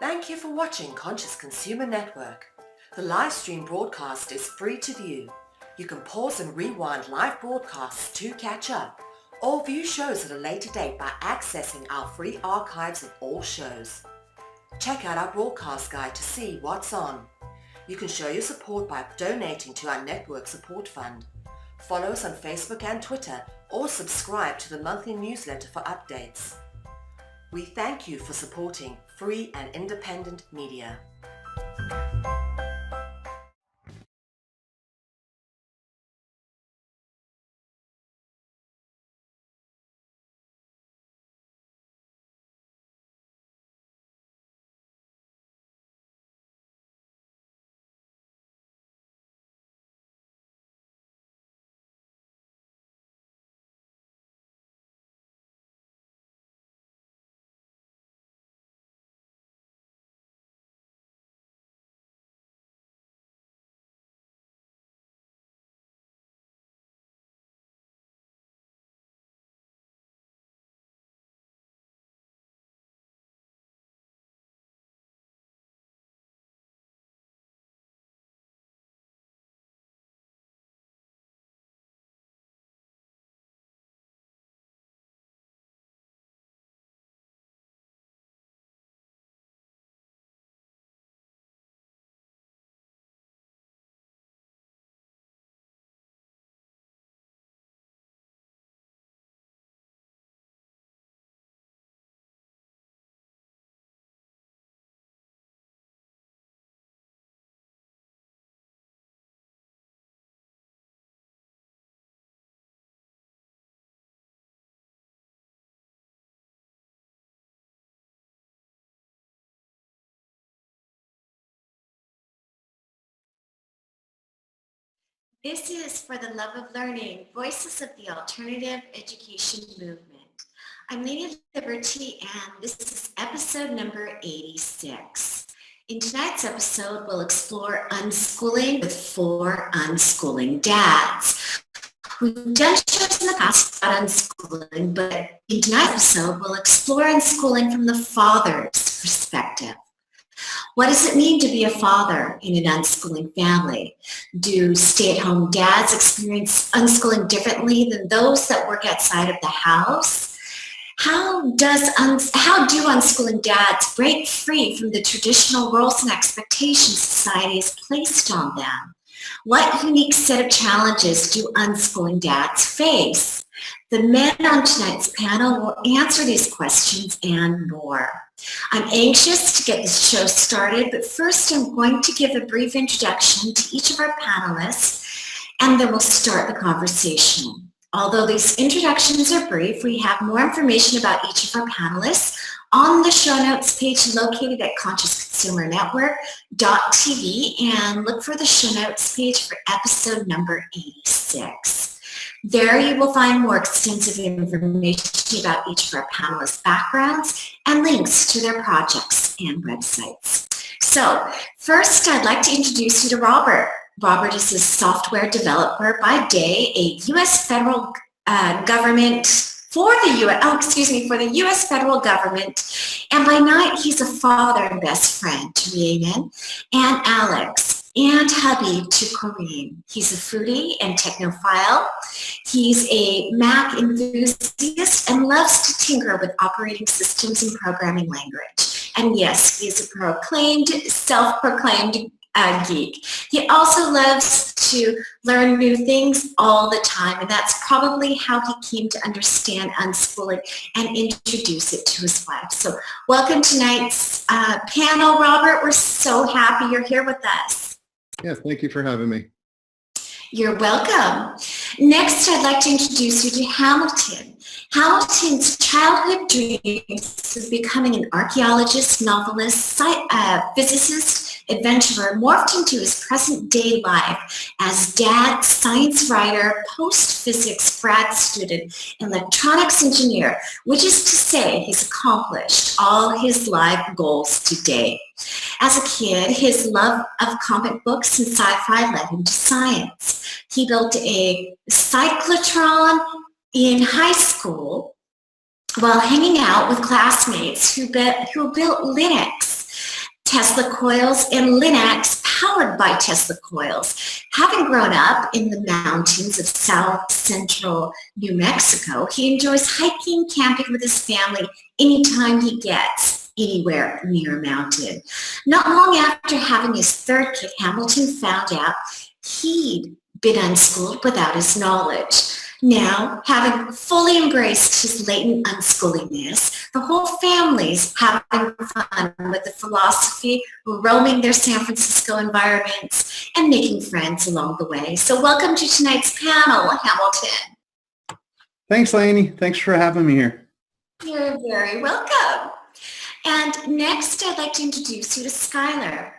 Thank you for watching Conscious Consumer Network. The live stream broadcast is free to view. You can pause and rewind live broadcasts to catch up, or view shows at a later date by accessing our free archives of all shows. Check out our broadcast guide to see what's on. You can show your support by donating to our network support fund. Follow us on Facebook and Twitter, or subscribe to the monthly newsletter for updates. We thank you for supporting free and independent media. This is For the Love of Learning, Voices of the Alternative Education Movement. I'm Lainie Liberti, and this is episode number 86. In tonight's episode, we'll explore unschooling with 4 unschooling dads. We've done shows in the past about unschooling, but in tonight's episode, we'll explore unschooling from the father's perspective. What does it mean to be a father in an unschooling family? Do stay-at-home dads experience unschooling differently than those that work outside of the house? How do unschooling dads break free from the traditional roles and expectations society has placed on them? What unique set of challenges do unschooling dads face? The men on tonight's panel will answer these questions and more. I'm anxious to get this show started, but first I'm going to give a brief introduction to each of our panelists, and then we'll start the conversation. Although these introductions are brief, we have more information about each of our panelists on the show notes page located at consciousconsumernetwork.tv, and look for the show notes page for episode number 86. There you will find more extensive information about each of our panelists' backgrounds and links to their projects and websites. So first, I'd like to introduce you to Robert. Robert is a software developer by day, a U.S. federal government for the U.S. federal government, and by night he's a father and best friend to Rhiannon and Alex, and hubby to Kareem. He's a foodie and technophile. He's a Mac enthusiast and loves to tinker with operating systems and programming language. And yes, he's a self-proclaimed geek. He also loves to learn new things all the time, and that's probably how he came to understand unschooling and introduce it to his wife. So welcome to tonight's panel, Robert. We're so happy you're here with us. Yes, thank you for having me. You're welcome. Next, I'd like to introduce you to Hamilton. Hamilton's childhood dreams of becoming an archaeologist, novelist, physicist, adventurer morphed into his present-day life as dad, science writer, post-physics grad student, electronics engineer, which is to say he's accomplished all his life goals to date. As a kid, his love of comic books and sci-fi led him to science. He built a cyclotron in high school while hanging out with classmates who built Linux. Tesla coils and Linux powered by Tesla coils. Having grown up in the mountains of south central New Mexico, he enjoys hiking, camping with his family anytime he gets anywhere near a mountain. Not long after having his third kid, Hamilton found out he'd been unschooled without his knowledge. Now, having fully embraced his latent unschoolingness, the whole family's having fun with the philosophy, roaming their San Francisco environments, and making friends along the way. So welcome to tonight's panel, Hamilton. Thanks, Lainie. Thanks for having me here. You're very welcome. And next, I'd like to introduce you to Skyler.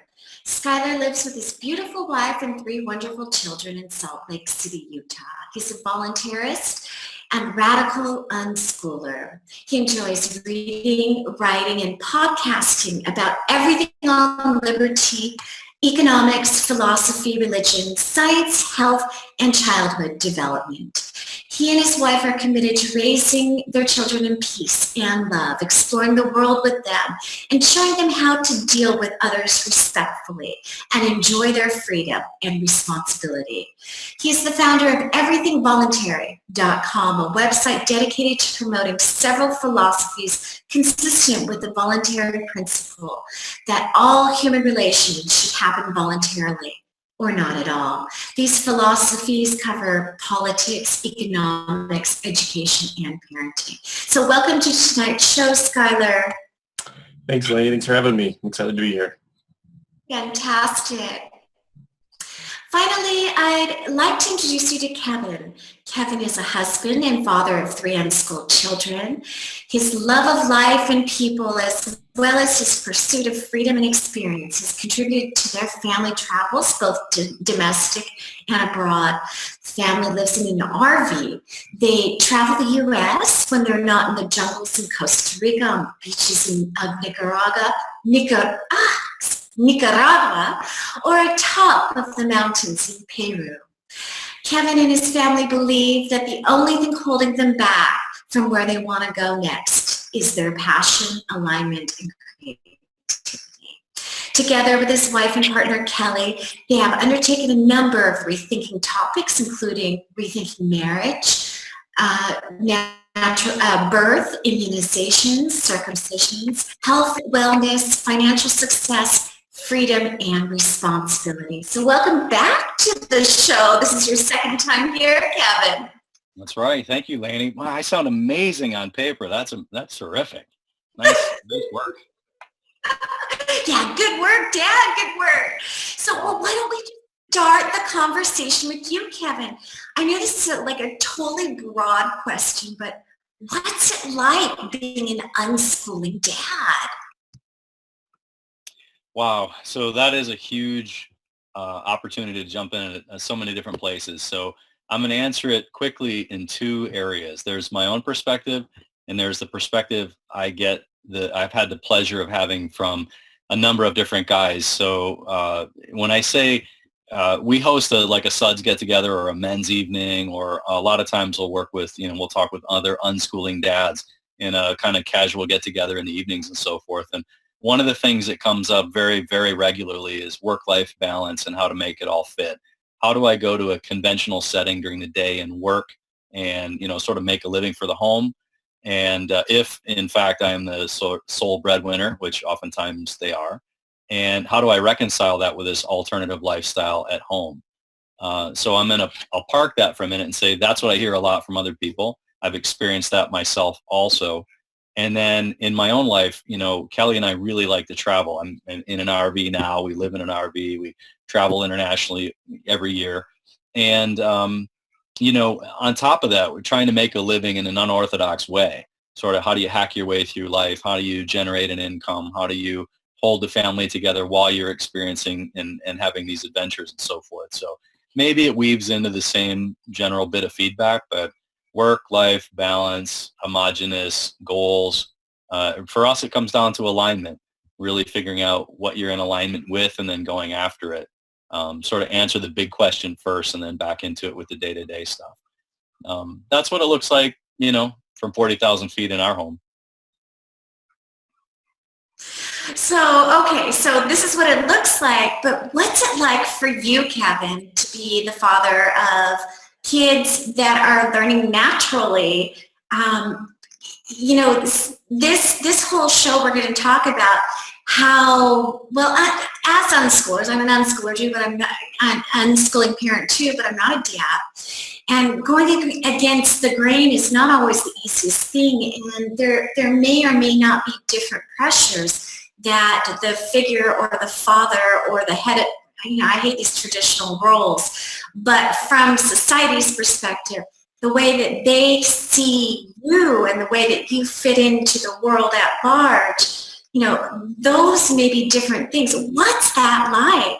Skyler lives with his beautiful wife and 3 wonderful children in Salt Lake City, Utah. He's a volunteerist and radical unschooler. He enjoys reading, writing, and podcasting about everything on liberty, economics, philosophy, religion, science, health, and childhood development. He and his wife are committed to raising their children in peace and love, exploring the world with them, and showing them how to deal with others respectfully and enjoy their freedom and responsibility. He is the founder of EverythingVoluntary.com, a website dedicated to promoting several philosophies consistent with the voluntary principle that all human relations should happen voluntarily or not at all. These philosophies cover politics, economics, education, and parenting. So welcome to tonight's show, Skyler. Thanks, Lainie. Thanks for having me. I'm excited to be here. Fantastic. Finally, I'd like to introduce you to Kevin. Kevin is a husband and father of 3 unschooled children. His love of life and people, as well as his pursuit of freedom and experience, has contributed to their family travels, both domestic and abroad. The family lives in an RV. They travel the U.S. when they're not in the jungles in Costa Rica, on beaches of Nicaragua, or atop of the mountains in Peru. Kevin and his family believe that the only thing holding them back from where they want to go next is their passion, alignment, and creativity. Together with his wife and partner, Kelly, they have undertaken a number of rethinking topics, including rethinking marriage, birth, immunizations, circumcisions, health, wellness, financial success, freedom, and responsibility. So welcome back to the show. This is your second time here, Kevin. That's right. Thank you, Lainie. Wow, I sound amazing on paper. That's terrific. Nice work. Yeah, good work, Dad. Good work. So why don't we start the conversation with you, Kevin? I know this is like a totally broad question, but what's it like being an unschooling dad? Wow. So that is a huge opportunity to jump in at so many different places. So I'm going to answer it quickly in 2 areas. There's my own perspective, and there's the perspective I've had the pleasure of having from a number of different guys. So when I say we host a Suds get together or a men's evening, or a lot of times we'll work with, we'll talk with other unschooling dads in a kind of casual get together in the evenings and so forth. And one of the things that comes up very, very regularly is work-life balance and how to make it all fit. How do I go to a conventional setting during the day and work and, sort of make a living for the home? And if, in fact, I am the sole breadwinner, which oftentimes they are, and how do I reconcile that with this alternative lifestyle at home? So I'll park that for a minute and say that's what I hear a lot from other people. I've experienced that myself also. And then in my own life, Kelly and I really like to travel. I'm in an RV now. We live in an RV. We travel internationally every year. And, on top of that, we're trying to make a living in an unorthodox way. Sort of how do you hack your way through life? How do you generate an income? How do you hold the family together while you're experiencing and having these adventures and so forth? So maybe it weaves into the same general bit of feedback, but work-life balance, homogeneous goals. For us, it comes down to alignment, really figuring out what you're in alignment with and then going after it. Sort of answer the big question first and then back into it with the day-to-day stuff. That's what it looks like, from 40,000 feet in our home. So this is what it looks like, but what's it like for you, Kevin, to be the father of kids that are learning naturally? This whole show we're going to talk about how, well, as unschoolers, I'm an unschooler too, but I'm not an unschooling parent too, but I'm not a dad. And going against the grain is not always the easiest thing, and there may or may not be different pressures that the figure or the father or the head, I hate these traditional roles, but from society's perspective, the way that they see you and the way that you fit into the world at large, those may be different things. What's that like?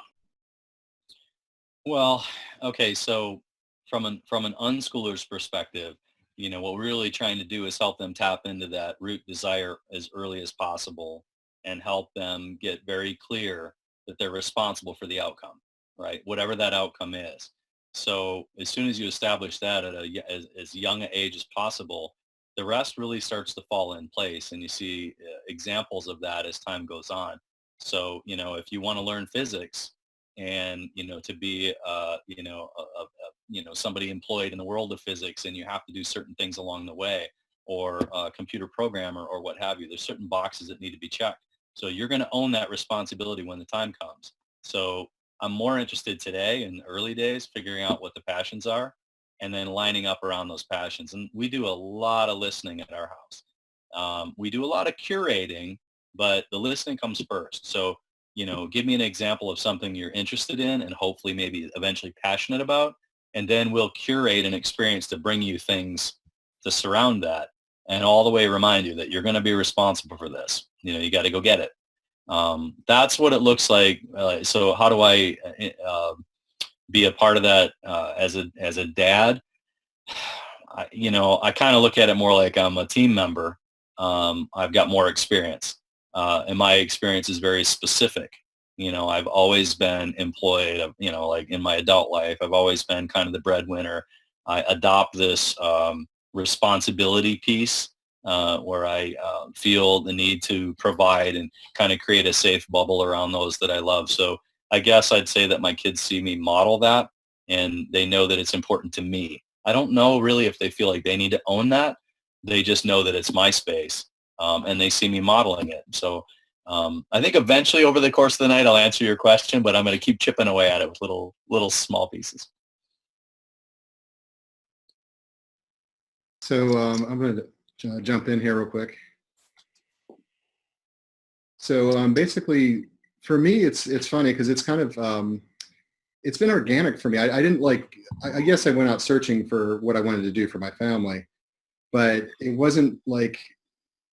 Well, okay, so from an unschooler's perspective, what we're really trying to do is help them tap into that root desire as early as possible and help them get very clear that they're responsible for the outcome, right? Whatever that outcome is. So as soon as you establish that at as young an age as possible, the rest really starts to fall in place, and you see examples of that as time goes on. So, if you want to learn physics and, to be, somebody employed in the world of physics, and you have to do certain things along the way, or a computer programmer or what have you, there's certain boxes that need to be checked. So you're going to own that responsibility when the time comes. So I'm more interested today in the early days, figuring out what the passions are and then lining up around those passions. And we do a lot of listening at our house. We do a lot of curating, but the listening comes first. So, give me an example of something you're interested in and hopefully maybe eventually passionate about. And then we'll curate an experience to bring you things to surround that and all the way remind you that you're going to be responsible for this. You got to go get it. That's what it looks like. So how do I be a part of that as a dad? I kind of look at it more like I'm a team member. I've got more experience, and my experience is very specific. I've always been employed. Like in my adult life, I've always been kind of the breadwinner. I adopt this responsibility piece where I feel the need to provide and kind of create a safe bubble around those that I love. So I guess I'd say that my kids see me model that, and they know that it's important to me. I don't know really if they feel like they need to own that. They just know that it's my space, and they see me modeling it. So I think eventually over the course of the night, I'll answer your question, but I'm going to keep chipping away at it with little small pieces. So I'm going to jump in here real quick. So basically, for me, it's funny because it's kind of it's been organic for me. I didn't I guess I went out searching for what I wanted to do for my family, but it wasn't like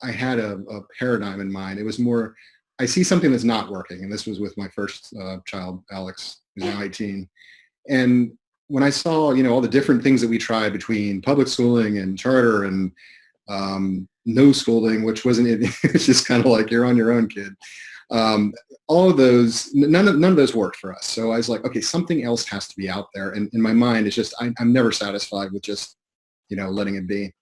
I had a paradigm in mind. It was more, I see something that's not working. And this was with my first child, Alex, who's now 18. And when I saw, all the different things that we tried between public schooling and charter and no schooling, which wasn't, it's just kind of like you're on your own, kid. All of those, none of those worked for us. So I was like, okay, something else has to be out there. And in my mind, it's just, I'm never satisfied with just, letting it be.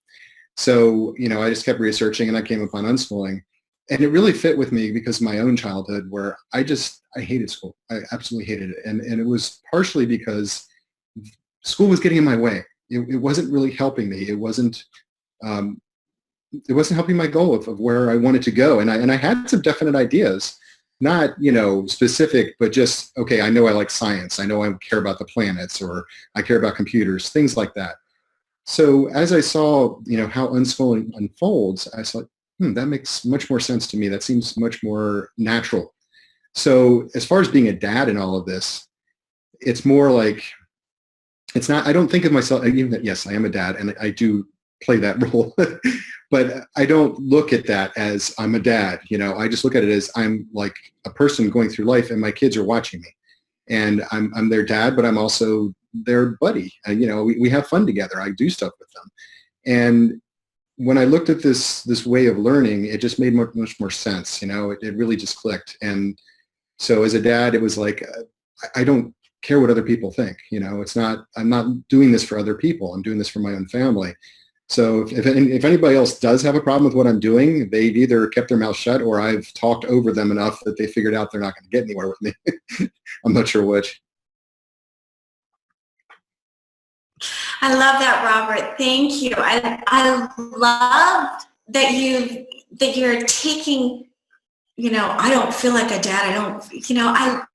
So, I just kept researching and I came upon unschooling, and it really fit with me because of my own childhood where I hated school. I absolutely hated it. And it was partially because school was getting in my way. It wasn't really helping me. It wasn't helping my goal of where I wanted to go. And I had some definite ideas, not, specific, but just, okay, I know I like science. I know I care about the planets, or I care about computers, things like that. So as I saw, how unschooling unfolds, I thought, that makes much more sense to me. That seems much more natural. So as far as being a dad in all of this, it's more like, it's not, I don't think of myself, even that, yes, I am a dad and I do play that role, but I don't look at that as I'm a dad. I just look at it as I'm like a person going through life and my kids are watching me, and I'm their dad, but I'm also their buddy. And, we have fun together. I do stuff with them. And when I looked at this way of learning, it just made much more sense. It really just clicked. And so as a dad, it was like, I don't care what other people think. It's not, I'm not doing this for other people. I'm doing this for my own family. So if anybody else does have a problem with what I'm doing, they've either kept their mouth shut or I've talked over them enough that they figured out they're not going to get anywhere with me. I'm not sure which. I love that, Robert. Thank you. I love that you're taking, I don't feel like a dad.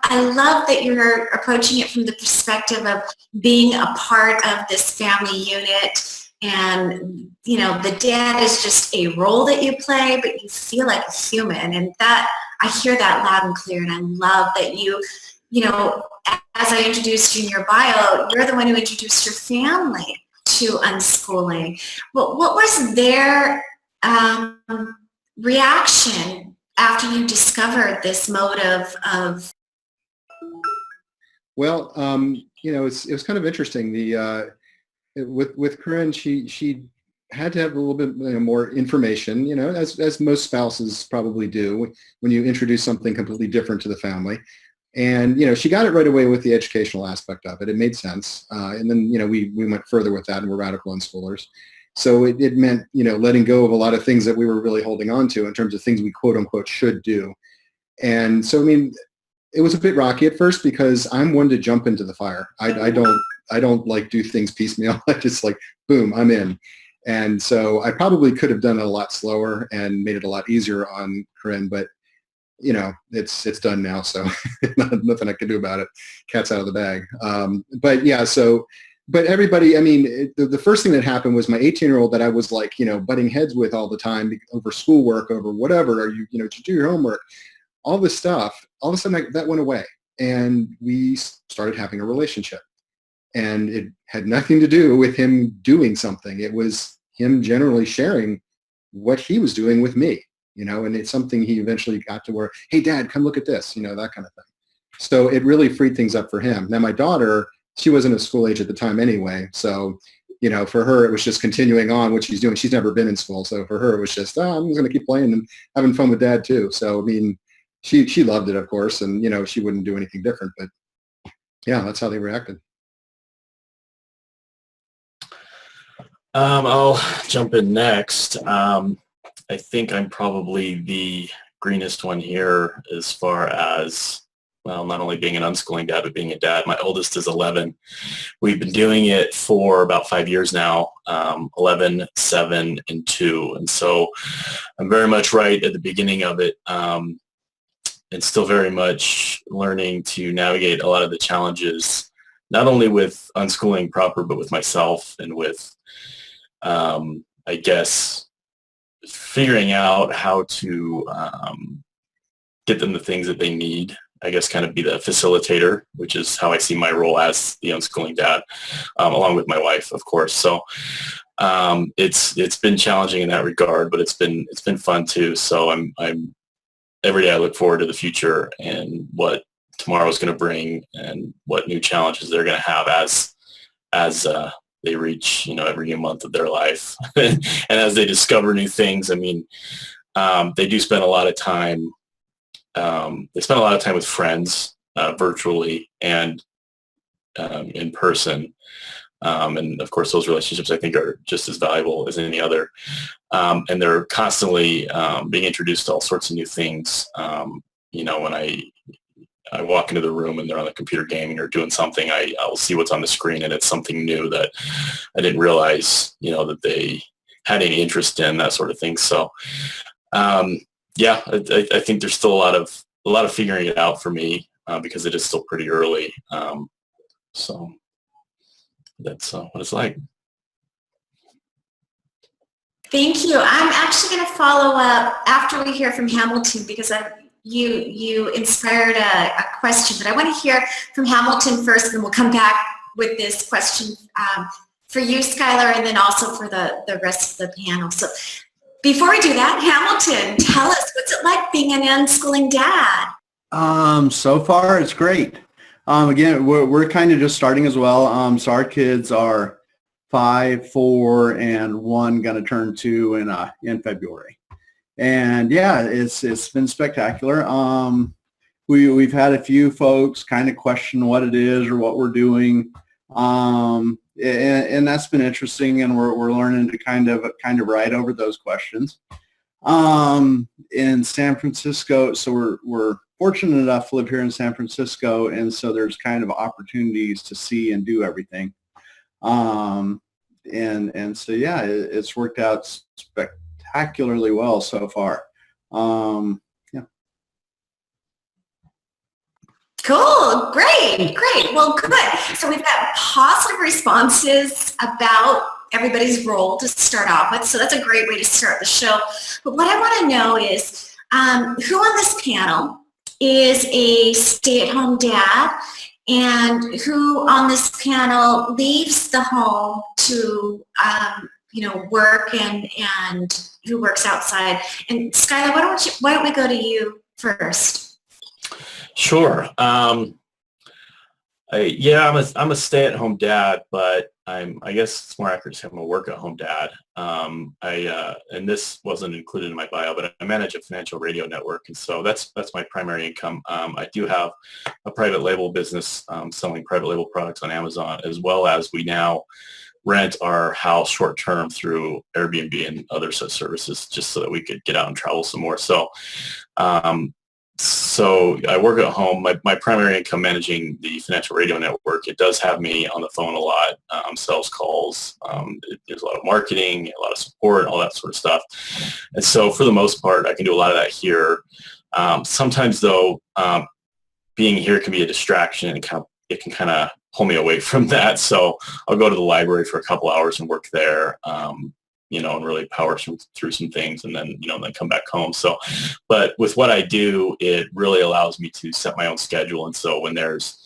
I love that you're approaching it from the perspective of being a part of this family unit. And, the dad is just a role that you play, but you feel like a human. And that, I hear that loud and clear. And I love that as I introduced you in your bio, you're the one who introduced your family to unschooling. What was their reaction after you discovered this mode of? Well, it was kind of interesting. With Corinne, she had to have a little bit more information, as most spouses probably do when you introduce something completely different to the family. And, she got it right away with the educational aspect of it. It made sense. And then, we went further with that and we're radical unschoolers. So it meant, letting go of a lot of things that we were really holding on to in terms of things we quote unquote should do. And so, it was a bit rocky at first because I'm one to jump into the fire. I don't like do things piecemeal. I just like, boom, I'm in. And so I probably could have done it a lot slower and made it a lot easier on Corinne, but it's done now. So nothing I can do about it. Cat's out of the bag. But everybody, the first thing that happened was my 18-year-old that I was like, butting heads with all the time over schoolwork, over whatever, or to do your homework, all this stuff, all of a sudden that went away and we started having a relationship. And it had nothing to do with him doing something. It was him generally sharing what he was doing with me, and it's something he eventually got to where, hey, Dad, come look at this, that kind of thing. So it really freed things up for him. Now, my daughter, she wasn't of school age at the time anyway. So, for her, it was just continuing on what she's doing. She's never been in school. So for her, it was just, I'm going to keep playing and having fun with Dad too. So, she loved it, of course, and, she wouldn't do anything different. But yeah, that's how they reacted. I'll jump in next. I think I'm probably the greenest one here as far as, well, not only being an unschooling dad, but being a dad. My oldest is 11. We've been doing it for about 5 years now, 11, 7, and 2. And so I'm very much right at the beginning of it, and still very much learning to navigate a lot of the challenges, not only with unschooling proper, but with myself and with I guess figuring out how to get them the things that they need. I guess kind of be the facilitator, which is how I see my role as the unschooling dad, along with my wife, of course. So it's been challenging in that regard, but it's been fun too. So I'm every day I look forward to the future and what tomorrow is going to bring and what new challenges they're going to have as they reach, every new month of their life. And as they discover new things, they do spend a lot of time. They spend a lot of time with friends, virtually and in person. And of course, those relationships I think are just as valuable as any other. And they're constantly being introduced to all sorts of new things. When I walk into the room and they're on the computer gaming or doing something, I'll see what's on the screen and it's something new that I didn't realize, that they had any interest in, that sort of thing. So, I think there's still a lot of figuring it out for me because it is still pretty early. So that's what it's like. Thank you. I'm actually going to follow up after we hear from Hamilton because you inspired a question, but I want to hear from Hamilton first, and then we'll come back with this question for you, Skyler, and then also for the rest of the panel. So before we do that, Hamilton, tell us, what's it like being an unschooling dad? So far, it's great. Again, we're kind of just starting as well. So our kids are 5, 4, and 1 going to turn 2 in February. And yeah, it's been spectacular. We've had a few folks kind of question what it is or what we're doing. and that's been interesting, and we're learning to kind of ride over those questions. In San Francisco, so we're fortunate enough to live here in San Francisco, and so there's kind of opportunities to see and do everything. And so yeah, it's worked out spectacularly well so far. Yeah. Cool. Great. Well, good. So we've got positive responses about everybody's role to start off with. So that's a great way to start the show. But what I want to know is who on this panel is a stay-at-home dad, and who on this panel leaves the home to work, and who works outside. And Skyler, why don't we go to you first? Sure. I'm a stay-at-home dad, but I guess it's more accurate to say I'm a work-at-home dad. And this wasn't included in my bio, but I manage a financial radio network, and so that's my primary income. I do have a private label business selling private label products on Amazon, as well as we now rent our house short-term through Airbnb and other such services, just so that we could get out and travel some more. So I work at home. My primary income managing the financial radio network. It does have me on the phone a lot, sales calls. There's a lot of marketing, a lot of support, all that sort of stuff. And so for the most part, I can do a lot of that here. Sometimes though, being here can be a distraction, and it can kind of pull me away from that. So I'll go to the library for a couple hours and work there. And really power through some things, and then come back home. So, but with what I do, it really allows me to set my own schedule. And so when there's,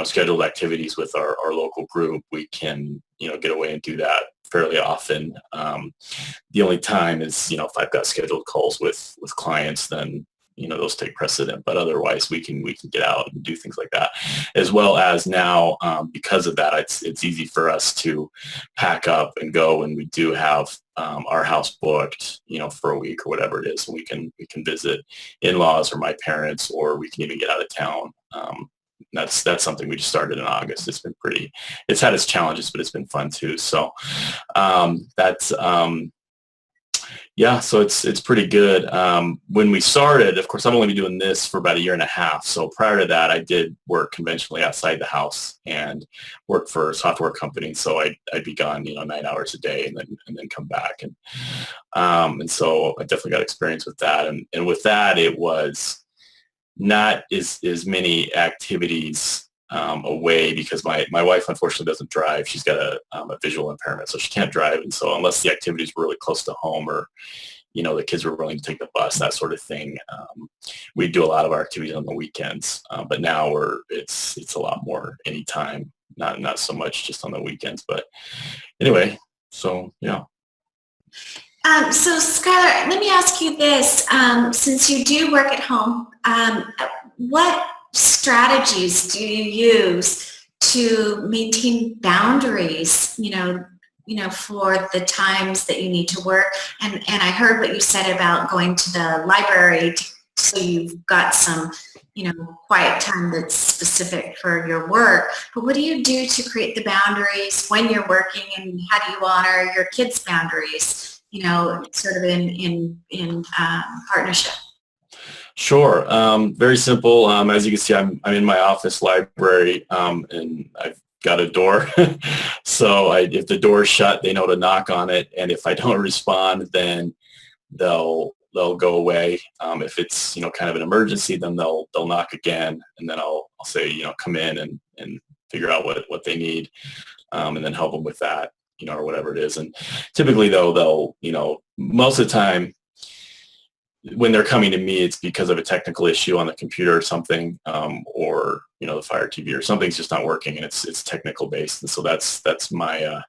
scheduled activities with our local group, we can, get away and do that fairly often. The only time is, if I've got scheduled calls with clients, then those take precedent, but otherwise we can get out and do things like that. As well as now, because of that, it's easy for us to pack up and go, and we do have our house booked, for a week or whatever it is, and we can visit in-laws or my parents, or we can even get out of town. That's something we just started in August. It's had its challenges, but it's been fun too. So so it's pretty good. When we started, of course, I've only been doing this for about a year and a half. So prior to that, I did work conventionally outside the house and worked for a software company. So I'd be gone, 9 hours a day, and then come back. And so I definitely got experience with that. And with that, it was not as many activities away, because my wife unfortunately doesn't drive. She's got a visual impairment, so she can't drive. And so unless the activities were really close to home, or the kids were willing to take the bus, that sort of thing, we do a lot of our activities on the weekends. But now it's a lot more anytime, not so much just on the weekends. But anyway, so yeah. So Skyler, let me ask you this: since you do work at home, what strategies do you use to maintain boundaries, for the times that you need to work? And I heard what you said about going to the library, so you've got some, quiet time that's specific for your work. But what do you do to create the boundaries when you're working, and how do you honor your kids' boundaries, sort of in partnership? Sure. Very simple. As you can see, I'm in my office library, and I've got a door. So if the door's shut, they know to knock on it. And if I don't respond, then they'll go away. If it's, kind of an emergency, then they'll knock again. And then I'll say, come in and figure out what they need, and then help them with that, or whatever it is. And typically though, they'll, most of the time, when they're coming to me, it's because of a technical issue on the computer or something, or the Fire TV or something's just not working, and it's technical based. And so that's my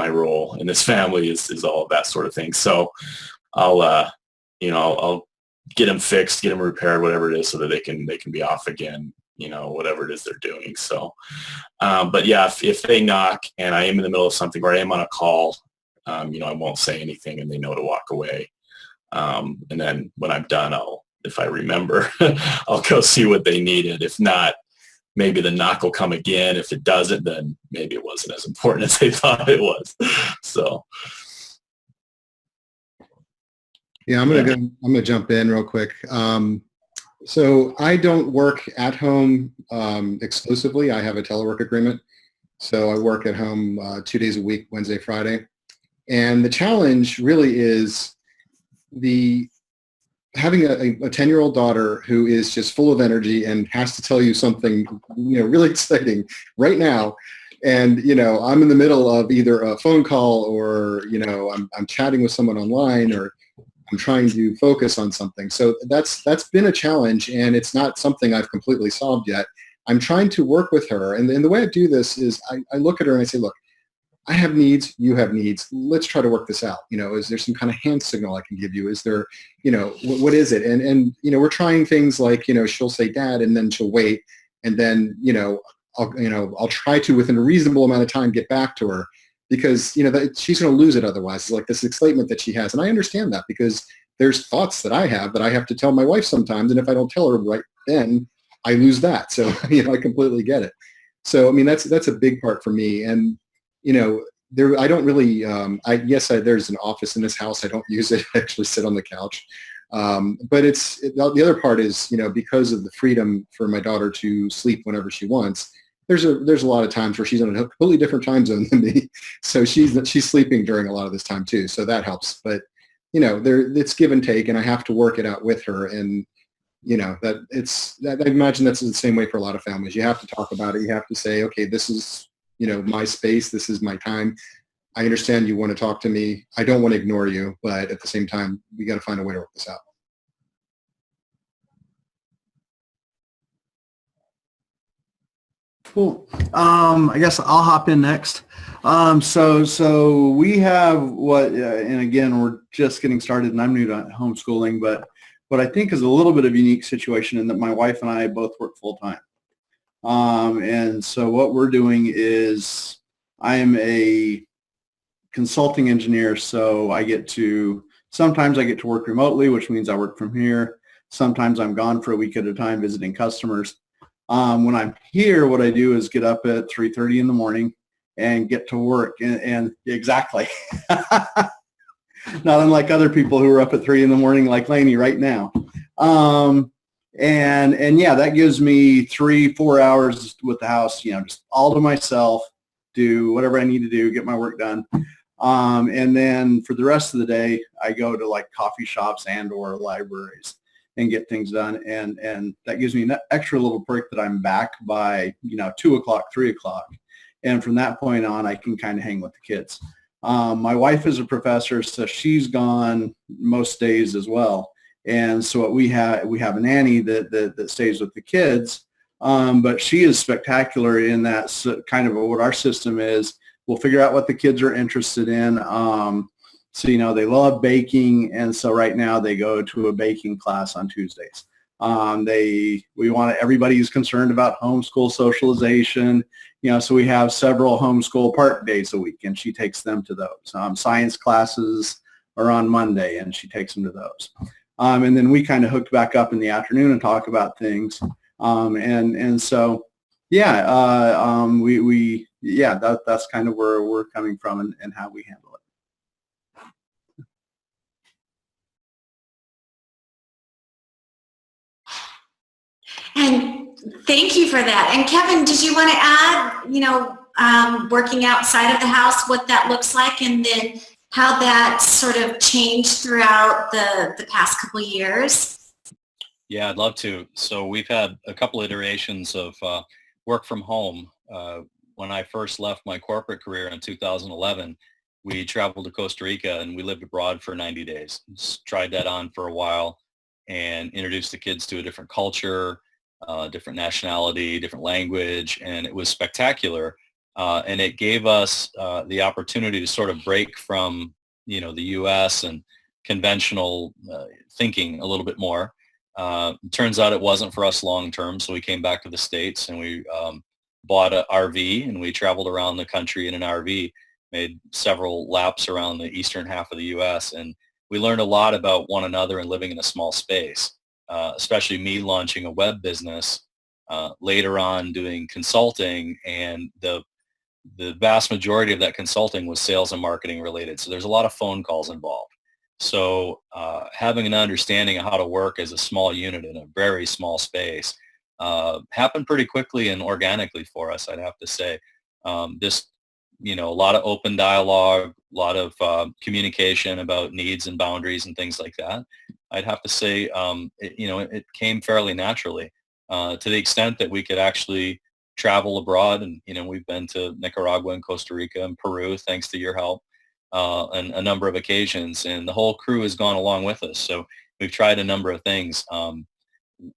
role in this family is all of that sort of thing. So I'll get them fixed, get them repaired, whatever it is, so that they can be off again, whatever it is they're doing. So, but yeah, if they knock and I am in the middle of something, or I am on a call, I won't say anything, and they know to walk away. And then when I'm done, if I remember, I'll go see what they needed. If not, maybe the knock will come again. If it doesn't, then maybe it wasn't as important as they thought it was. So. Yeah, I'm gonna jump in real quick. So I don't work at home exclusively. I have a telework agreement. So I work at home 2 days a week, Wednesday, Friday. And the challenge really is having a 10-year-old daughter who is just full of energy and has to tell you something, really exciting right now. And, I'm in the middle of either a phone call or, I'm chatting with someone online, or I'm trying to focus on something. So that's been a challenge, and it's not something I've completely solved yet. I'm trying to work with her. And the way I do this is I look at her and I say, look, I have needs, you have needs. Let's try to work this out. Is there some kind of hand signal I can give you? Is there, what is it? And we're trying things like, she'll say dad, and then she'll wait. And then, I'll try to, within a reasonable amount of time, get back to her, because, she's going to lose it otherwise. It's like this excitement that she has. And I understand that, because there's thoughts that I have I have to my wife sometimes. And if I don't tell her right then, I lose that. So, I completely get it. So, that's a big part for me. And, I don't really, there's an office in this house. I don't use it. I actually sit on the couch. But the other part is, because of the freedom for my daughter to sleep whenever she wants, there's a lot of times where she's on a completely different time zone than me. So she's sleeping during a lot of this time too. So that helps. But, it's give and take, and I have to work it out with her. And, I imagine that's the same way for a lot of families. You have to talk about it. You have to say, okay, this is, my space. This is my time. I understand you want to talk to me. I don't want to ignore you, but at the same time, we got to find a way to work this out. Cool. I guess I'll hop in next. So we have and again, we're just getting started, and I'm new to homeschooling, but what I think is a little bit of a unique situation in that my wife and I both work full time. And so what we're doing is I am a consulting engineer. So sometimes I get to work remotely, which means I work from here. Sometimes I'm gone for a week at a time visiting customers. When I'm here, what I do is get up at 3:30 in the morning and get to work. And exactly. Not unlike other people who are up at 3 in the morning, like Lainie right now. And yeah, that gives me 3-4 hours with the house, just all to myself, do whatever I need to do, get my work done. And then for the rest of the day, I go to like coffee shops and or libraries and get things done. And that gives me an extra little perk that I'm back by, 2 o'clock, 3 o'clock. And from that point on, I can kind of hang with the kids. My wife is a professor, so she's gone most days as well. And so we have a nanny that stays with the kids, but she is spectacular in that kind of what our system is. We'll figure out what the kids are interested in. So, they love baking, and so right now they go to a baking class on Tuesdays. Everybody is concerned about homeschool socialization, so we have several homeschool park days a week, and she takes them to those. Science classes are on Monday, and she takes them to those. And then we kind of hooked back up in the afternoon and talk about things. And so, yeah, that's kind of where we're coming from and how we handle it. And thank you for that. And Kevin, did you want to add, working outside of the house, what that looks like, and then how that sort of changed throughout the past couple of years? Yeah, I'd love to. So we've had a couple iterations of work from home. When I first left my corporate career in 2011, we traveled to Costa Rica and we lived abroad for 90 days. Just tried that on for a while and introduced the kids to a different culture, different nationality, different language, and it was spectacular. And it gave us the opportunity to sort of break from, the U.S. and conventional thinking a little bit more. It turns out it wasn't for us long term, so we came back to the States and we bought an RV and we traveled around the country in an RV, made several laps around the eastern half of the U.S. and we learned a lot about one another and living in a small space, especially me launching a web business. later on doing consulting, and the vast majority of that consulting was sales and marketing related. So there's a lot of phone calls involved. So having an understanding of how to work as a small unit in a very small space happened pretty quickly and organically for us, I'd have to say. A lot of open dialogue, a lot of communication about needs and boundaries and things like that. I'd have to say, it came fairly naturally to the extent that we could actually travel abroad. And, we've been to Nicaragua and Costa Rica and Peru, thanks to your help, on a number of occasions. And the whole crew has gone along with us. So we've tried a number of things.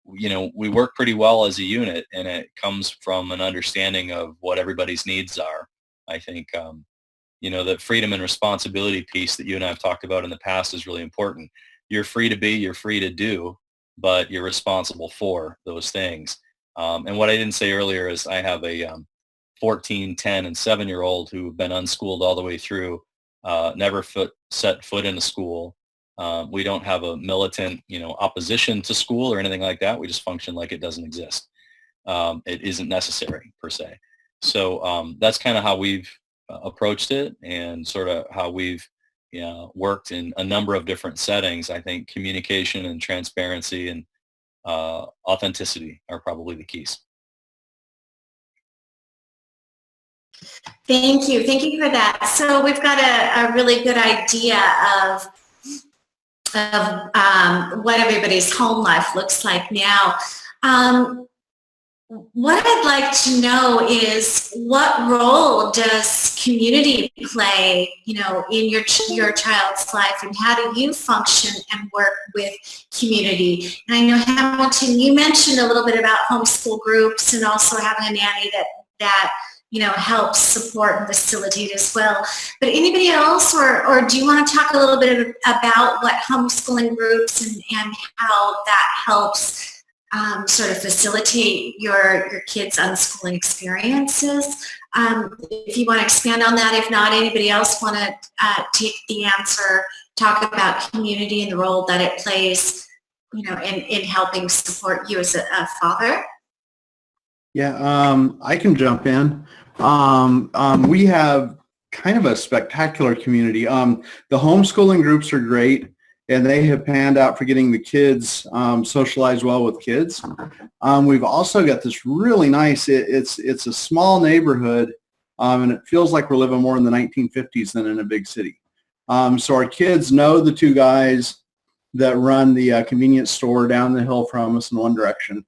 We work pretty well as a unit, and it comes from an understanding of what everybody's needs are. I think, the freedom and responsibility piece that you and I have talked about in the past is really important. You're free to be, you're free to do, but you're responsible for those things. And what I didn't say earlier is I have a 14, 10, and 7-year-old who've been unschooled all the way through, never set foot in a school. We don't have a militant, opposition to school or anything like that. We just function like it doesn't exist. It isn't necessary per se. So that's kind of how we've approached it, and sort of how we've worked in a number of different settings. I think communication and transparency and authenticity are probably the keys. Thank you. Thank you for that. So we've got a really good idea of what everybody's home life looks like now. What I'd like to know is, what role does community play, in your child's life, and how do you function and work with community? And I know, Hamilton, you mentioned a little bit about homeschool groups and also having a nanny that helps support and facilitate as well. But anybody else, or do you want to talk a little bit about what homeschooling groups and how that helps sort of facilitate your kids' unschooling experiences? If you want to expand on that. If not, anybody else want to take the answer, talk about community and the role that it plays, in helping support you as a father? Yeah, I can jump in. We have kind of a spectacular community. The homeschooling groups are great, and they have panned out for getting the kids socialized well with kids. We've also got this really nice, it's a small neighborhood, and it feels like we're living more in the 1950s than in a big city. So our kids know the two guys that run the convenience store down the hill from us in one direction.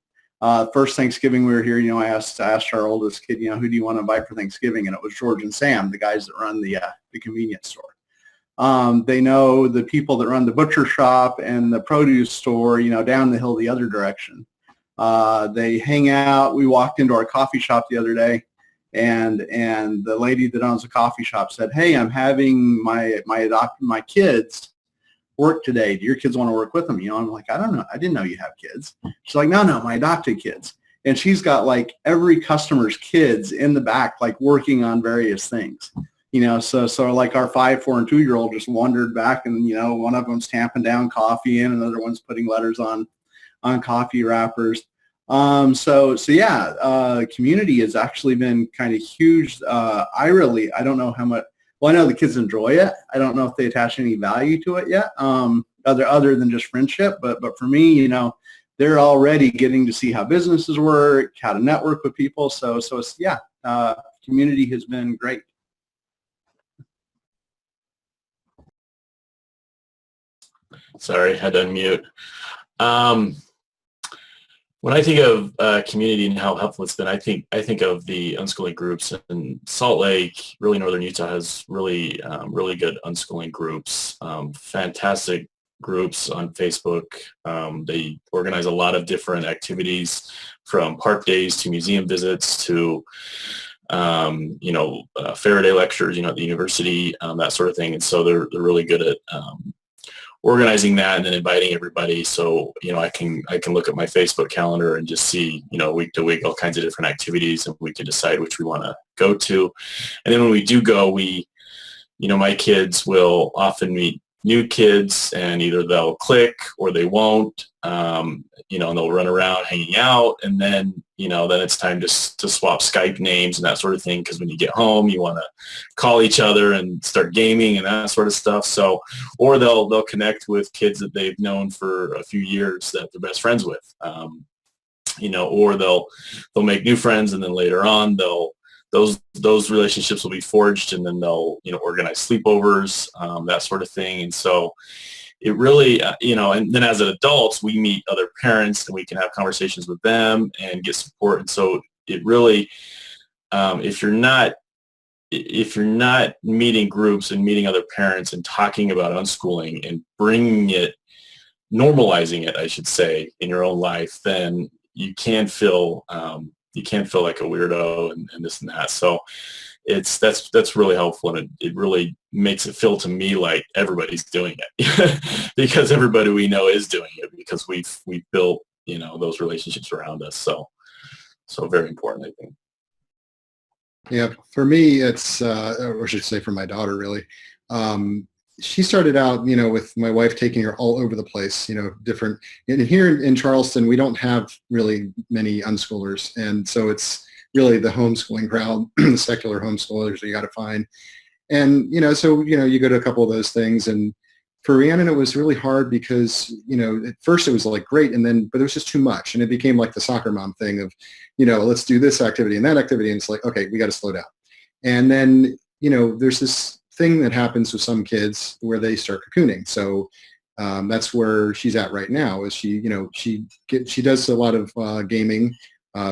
First Thanksgiving we were here, I asked our oldest kid, who do you want to invite for Thanksgiving? And it was George and Sam, the guys that run the convenience store. They know the people that run the butcher shop and the produce store, down the hill the other direction. They hang out. We walked into our coffee shop the other day, and the lady that owns the coffee shop said, "Hey, I'm having my kids work today. Do your kids want to work with them?" I'm like, "I don't know. I didn't know you have kids." She's like, No, my adopted kids. And she's got like every customer's kids in the back, like working on various things. So like our 5, 4, and 2-year-old just wandered back, and one of them's tamping down coffee and another one's putting letters on coffee wrappers. Community has actually been kind of huge. I don't know how much. Well, I know the kids enjoy it. I don't know if they attach any value to it yet, other than just friendship. But for me, they're already getting to see how businesses work, how to network with people. So it's, community has been great. Sorry, had to unmute. When I think of community and how helpful it's been, I think of the unschooling groups. And Salt Lake, really northern Utah, has really good unschooling groups. Fantastic groups on Facebook. They organize a lot of different activities, from park days to museum visits to Faraday lectures, at the university, that sort of thing. And so they're really good at organizing that and then inviting everybody. So, I can look at my Facebook calendar and just see, week to week, all kinds of different activities, and we can decide which we want to go to. And then when we do go, my kids will often meet new kids, and either they'll click or they won't, and they'll run around hanging out, and then then it's time to swap Skype names and that sort of thing, because when you get home you want to call each other and start gaming and that sort of stuff. So, or they'll connect with kids that they've known for a few years that they're best friends with, or they'll make new friends, and then later on those relationships will be forged, and then they'll organize sleepovers, that sort of thing. And so it really and then as adults we meet other parents and we can have conversations with them and get support. And so it really, if you're not meeting groups and meeting other parents and talking about unschooling and normalizing it, I should say, in your own life, then you can feel like a weirdo and this and that. So that's really helpful, and it really makes it feel to me like everybody's doing it because everybody we know is doing it, because we've built those relationships around us. So very important, I think. Yeah, for me, it's, or I should say for my daughter, really. She started out, with my wife taking her all over the place, different. And here in Charleston, we don't have really many unschoolers. And so it's really the homeschooling crowd, the secular homeschoolers that you got to find. And, so, you go to a couple of those things. And for Rhiannon, it was really hard because, at first it was like great. But it was just too much. And it became like the soccer mom thing of, let's do this activity and that activity. And it's like, okay, we got to slow down. And then, there's this thing that happens with some kids where they start cocooning. So that's where she's at right now. Is she does a lot of gaming,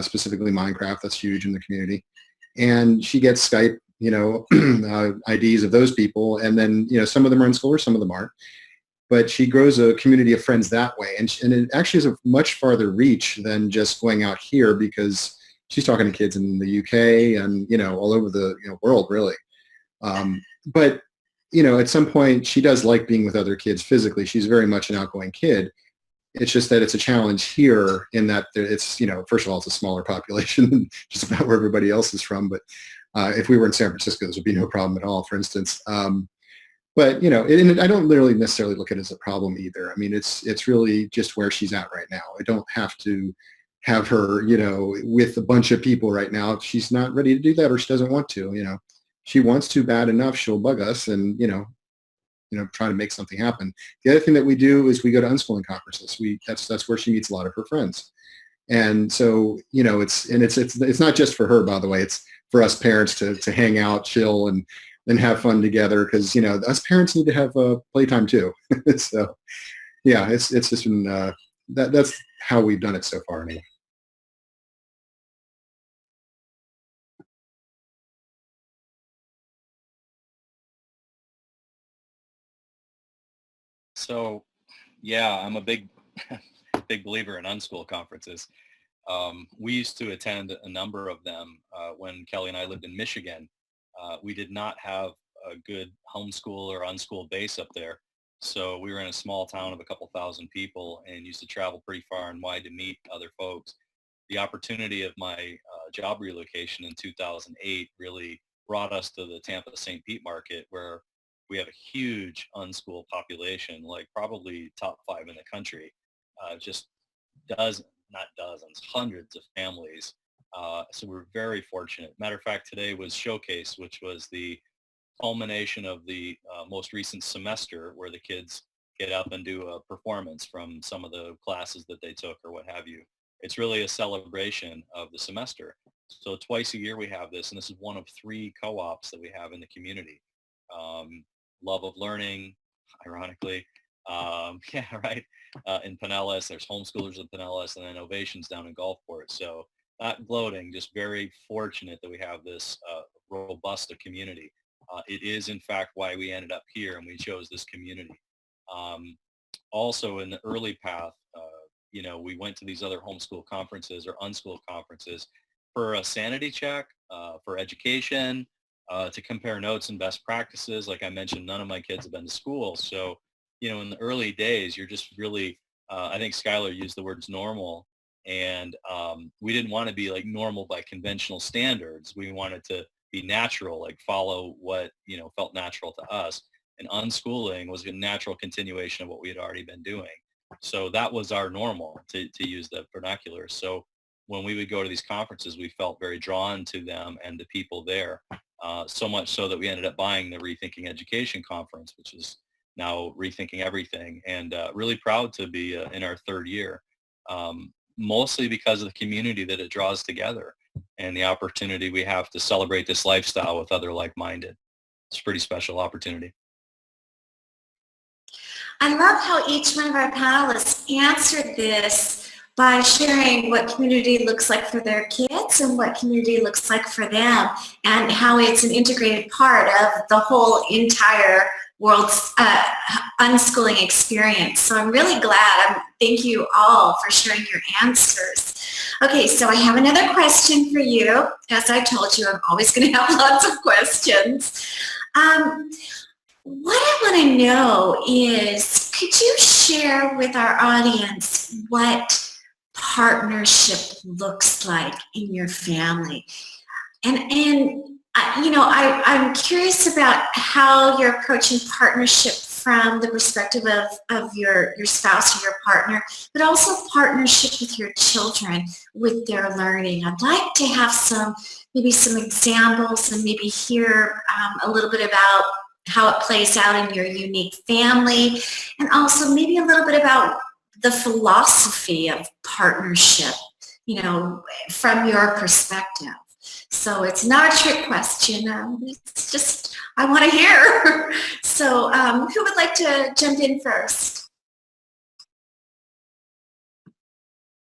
specifically Minecraft. That's huge in the community, and she gets Skype, IDs of those people, and then some of them are unschoolers, some of them aren't. But she grows a community of friends that way, and it actually is a much farther reach than just going out here, because she's talking to kids in the UK and all over the world, really. But, at some point she does like being with other kids physically. She's very much an outgoing kid. It's just that it's a challenge here in that it's, first of all, it's a smaller population than just about where everybody else is from. But if we were in San Francisco, this would be no problem at all, for instance. But, and I don't really necessarily look at it as a problem either. I mean, it's really just where she's at right now. I don't have to have her, with a bunch of people right now. If she's not ready to do that, or she doesn't want to, she wants to bad enough, she'll bug us and, try to make something happen. The other thing that we do is we go to unschooling conferences. That's where she meets a lot of her friends. And so, it's not just for her, by the way. It's for us parents to hang out, chill, and have fun together, because, us parents need to have playtime too. So, yeah, it's just been, that's how we've done it so far anyway. So, yeah, I'm a big believer in unschool conferences. We used to attend a number of them when Kelly and I lived in Michigan. We did not have a good homeschool or unschool base up there. So we were in a small town of a couple thousand people and used to travel pretty far and wide to meet other folks. The opportunity of my job relocation in 2008 really brought us to the Tampa-St. Pete market, where we have a huge unschooled population, like probably top 5 in the country. Just hundreds of families. So we're very fortunate. Matter of fact, today was Showcase, which was the culmination of the most recent semester, where the kids get up and do a performance from some of the classes that they took or what have you. It's really a celebration of the semester. So twice a year we have this, and this is one of 3 co-ops that we have in the community. Love of Learning, ironically. Yeah, right. In Pinellas, there's homeschoolers in Pinellas, and then Ovations down in Gulfport. So not gloating, just very fortunate that we have this robust a community. It is, in fact, why we ended up here and we chose this community. Also, in the early path, we went to these other homeschool conferences or unschool conferences for a sanity check, for education, to compare notes and best practices. Like I mentioned, none of my kids have been to school. So, in the early days, you're just really, I think Skyler used the words normal. And we didn't want to be like normal by conventional standards. We wanted to be natural, like follow what, felt natural to us. and unschooling was a natural continuation of what we had already been doing. So that was our normal, to use the vernacular. So when we would go to these conferences, we felt very drawn to them and the people there, so much so that we ended up buying the Rethinking Education Conference, which is now Rethinking Everything, and really proud to be in our third year, mostly because of the community that it draws together and the opportunity we have to celebrate this lifestyle with other like-minded. It's a pretty special opportunity. I love how each one of our panelists answered this by sharing what community looks like for their kids and what community looks like for them, and how it's an integrated part of the whole entire world's unschooling experience. So I'm really glad. Thank you all for sharing your answers. Okay, so I have another question for you. As I told you, I'm always going to have lots of questions. What I want to know is, could you share with our audience what partnership looks like in your family? And you know, I'm curious about how you're approaching partnership from the perspective of your spouse or your partner, but also partnership with your children with their learning. I'd like to have maybe some examples and maybe hear a little bit about how it plays out in your unique family, and also maybe a little bit about the philosophy of partnership, you know, from your perspective. So it's not a trick question. It's just, I want to hear. So who would like to jump in first?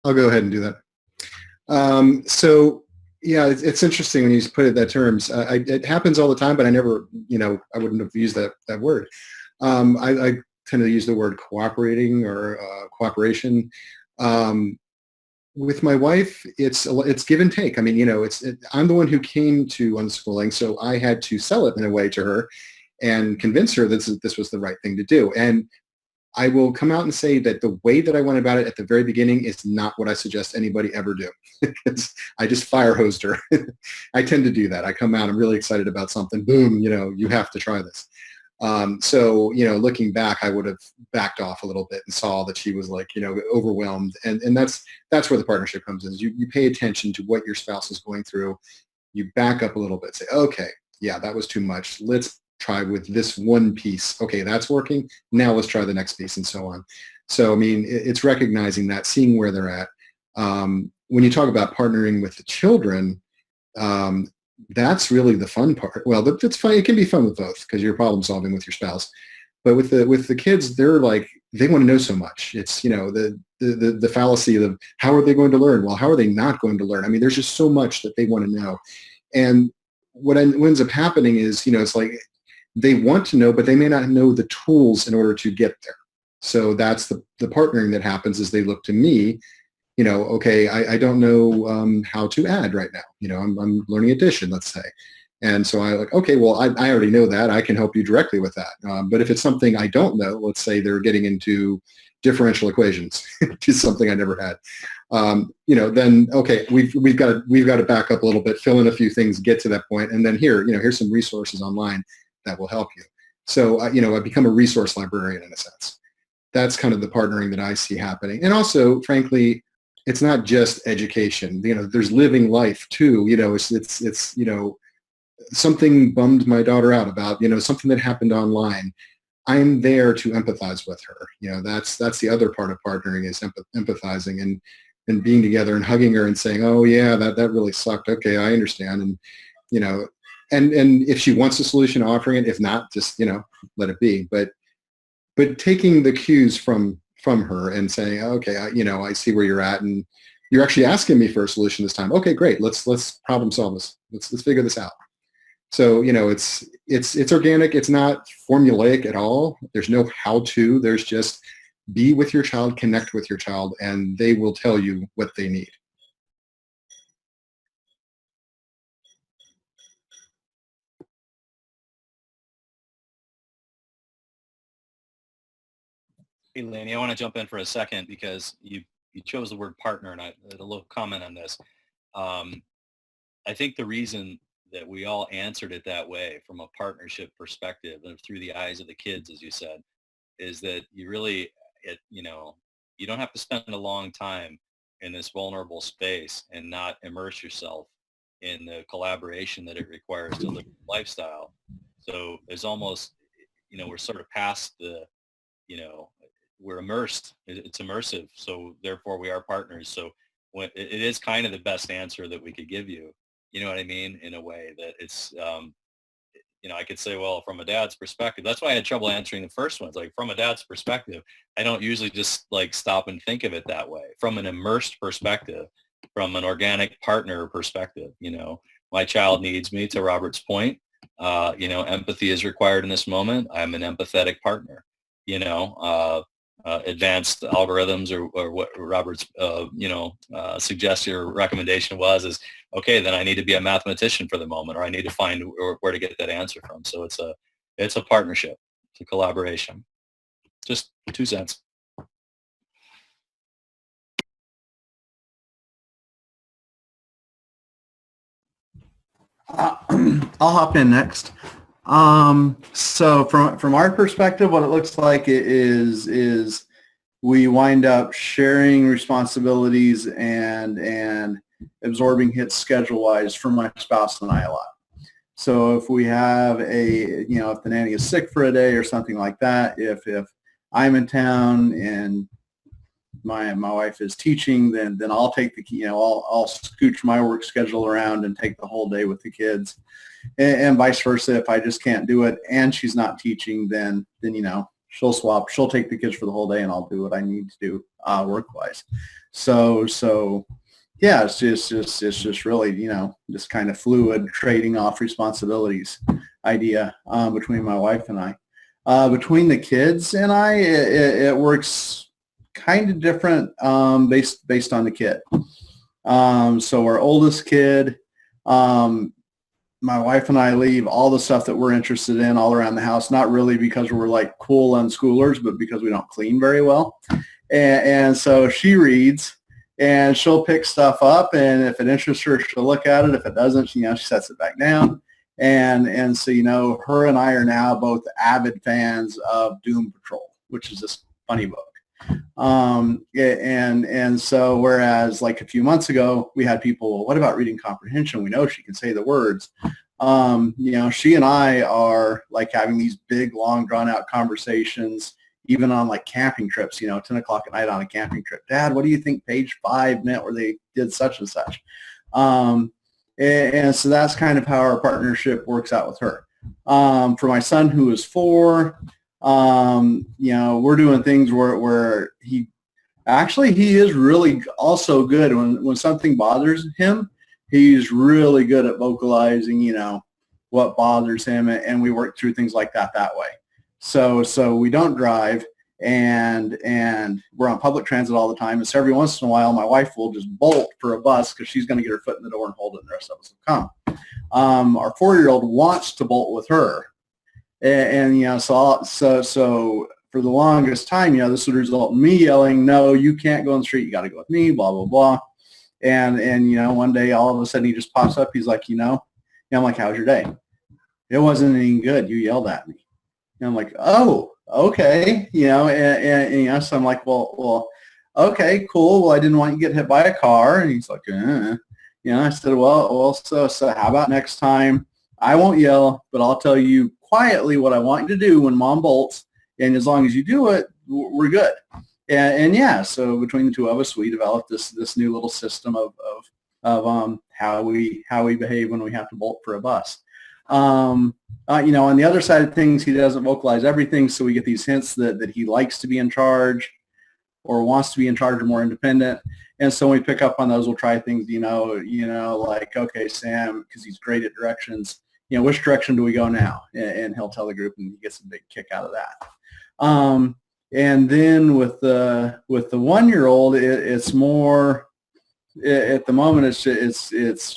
I'll go ahead and do that. So yeah, it's interesting when you put it that terms. It happens all the time, but I never, you know, I wouldn't have used that word. I tend to use the word cooperating or cooperation. With my wife, it's give and take. I mean, you know, I'm the one who came to unschooling, so I had to sell it in a way to her and convince her that this was the right thing to do. And I will come out and say that the way that I went about it at the very beginning is not what I suggest anybody ever do. Because I just fire hosed her. I tend to do that. I come out, I'm really excited about something. Boom, you know, you have to try this. So, you know, looking back, I would have backed off a little bit and saw that she was like, you know, overwhelmed. And that's where the partnership comes in. You pay attention to what your spouse is going through. You back up a little bit, say, okay, yeah, that was too much. Let's try with this one piece. Okay, that's working. Now let's try the next piece, and so on. So, I mean, it's recognizing that, seeing where they're at. When you talk about partnering with the children, that's really the fun part. Well, that's fun. It can be fun with both because you're problem solving with your spouse. But with the kids, they're like, they want to know so much. It's, you know, the fallacy of how are they going to learn? Well, how are they not going to learn? I mean, there's just so much that they want to know. And what ends up happening is, you know, it's like they want to know, but they may not know the tools in order to get there. So that's the partnering that happens is they look to me, you know, okay, I don't know how to add right now. You know, I'm learning addition, let's say. And so I like, okay, well, I already know that. I can help you directly with that. But if it's something I don't know, let's say they're getting into differential equations, which is something I never had. You know, then, okay, we've got to back up a little bit, fill in a few things, get to that point. And then here's some resources online that will help you. So, you know, I become a resource librarian in a sense. That's kind of the partnering that I see happening. And also, frankly, it's not just education. You know, there's living life too. You know, it's you know, something bummed my daughter out about, you know, something that happened online. I'm there to empathize with her. You know, that's the other part of partnering is empathizing and being together and hugging her and saying, oh yeah, that really sucked. Okay, I understand. And, you know, and if she wants a solution, offering it. If not, just, you know, let it be. But taking the cues from her and saying, okay, you know, I see where you're at, and you're actually asking me for a solution this time. Okay, great. Let's problem solve this. Let's figure this out. So, you know, it's organic. It's not formulaic at all. There's no how-to. There's just be with your child, connect with your child, and they will tell you what they need. Hey, Lainie, I want to jump in for a second because you chose the word partner, and I had a little comment on this. I think the reason that we all answered it that way from a partnership perspective and through the eyes of the kids, as you said, is that you really, you don't have to spend a long time in this vulnerable space and not immerse yourself in the collaboration that it requires to live a lifestyle. So there's almost, we're sort of past the, we're immersed. It's immersive. So therefore we are partners. So when it is kind of the best answer that we could give you, you know what I mean? In a way that it's, I could say, well, from a dad's perspective, that's why I had trouble answering the first one. It's like, from a dad's perspective, I don't usually just like stop and think of it that way. From an immersed perspective, from an organic partner perspective, my child needs me, to Robert's point. Empathy is required in this moment. I'm an empathetic partner. Advanced algorithms or what Robert's, suggestion or recommendation is, okay, then I need to be a mathematician for the moment, or I need to find where to get that answer from. So it's a partnership. It's a collaboration. Just 2 cents. I'll hop in next. So from our perspective, what it looks like is we wind up sharing responsibilities and absorbing hits schedule-wise for my spouse and I a lot. So if we have if the nanny is sick for a day or something like that, if I'm in town and my wife is teaching, then I'll take I'll scooch my work schedule around and take the whole day with the kids, and vice versa. If I just can't do it and she's not teaching, then she'll swap. She'll take the kids for the whole day, and I'll do what I need to do work-wise. So yeah, it's just really this kind of fluid trading off responsibilities idea between my wife and I. Between the kids and I, it works kind of different based on the kid. So our oldest kid, my wife and I leave all the stuff that we're interested in all around the house, not really because we're like cool unschoolers, but because we don't clean very well. And so she reads and she'll pick stuff up, and if it interests her, she'll look at it. If it doesn't, she sets it back down. And so, her and I are now both avid fans of Doom Patrol, which is this funny book. And so whereas like a few months ago we had people, well, what about reading comprehension? We know she can say the words. She and I are like having these big, long, drawn out conversations, even on like camping trips, 10 o'clock at night on a camping trip. Dad, what do you think page 5 meant where they did such and such? And so that's kind of how our partnership works out with her. For my son, who is 4, we're doing things where he is really also good when something bothers him. He's really good at vocalizing, what bothers him, and we work through things like that way. So we don't drive, and we're on public transit all the time. And so every once in a while, my wife will just bolt for a bus because she's going to get her foot in the door and hold it, and the rest of us will come. Our 4-year-old wants to bolt with her. So for the longest time, this would result in me yelling, no, you can't go on the street. You got to go with me, blah, blah, blah. And one day all of a sudden he just pops up. He's like, I'm like, how's your day? It wasn't any good. You yelled at me. And I'm like, oh, okay. So I'm like, well, okay, cool. Well, I didn't want you to get hit by a car. And he's like, I said, well, so how about next time? I won't yell, but I'll tell you quietly what I want you to do when mom bolts, and as long as you do it, we're good. So between the two of us, we developed this new little system of how we behave when we have to bolt for a bus. On the other side of things, he doesn't vocalize everything, so we get these hints that he likes to be in charge or wants to be in charge or more independent. And so when we pick up on those, we'll try things, like, okay, Sam, because he's great at directions, which direction do we go now? And he'll tell the group, and he gets a big kick out of that. And then with the 1-year-old, it's more at the moment. It's the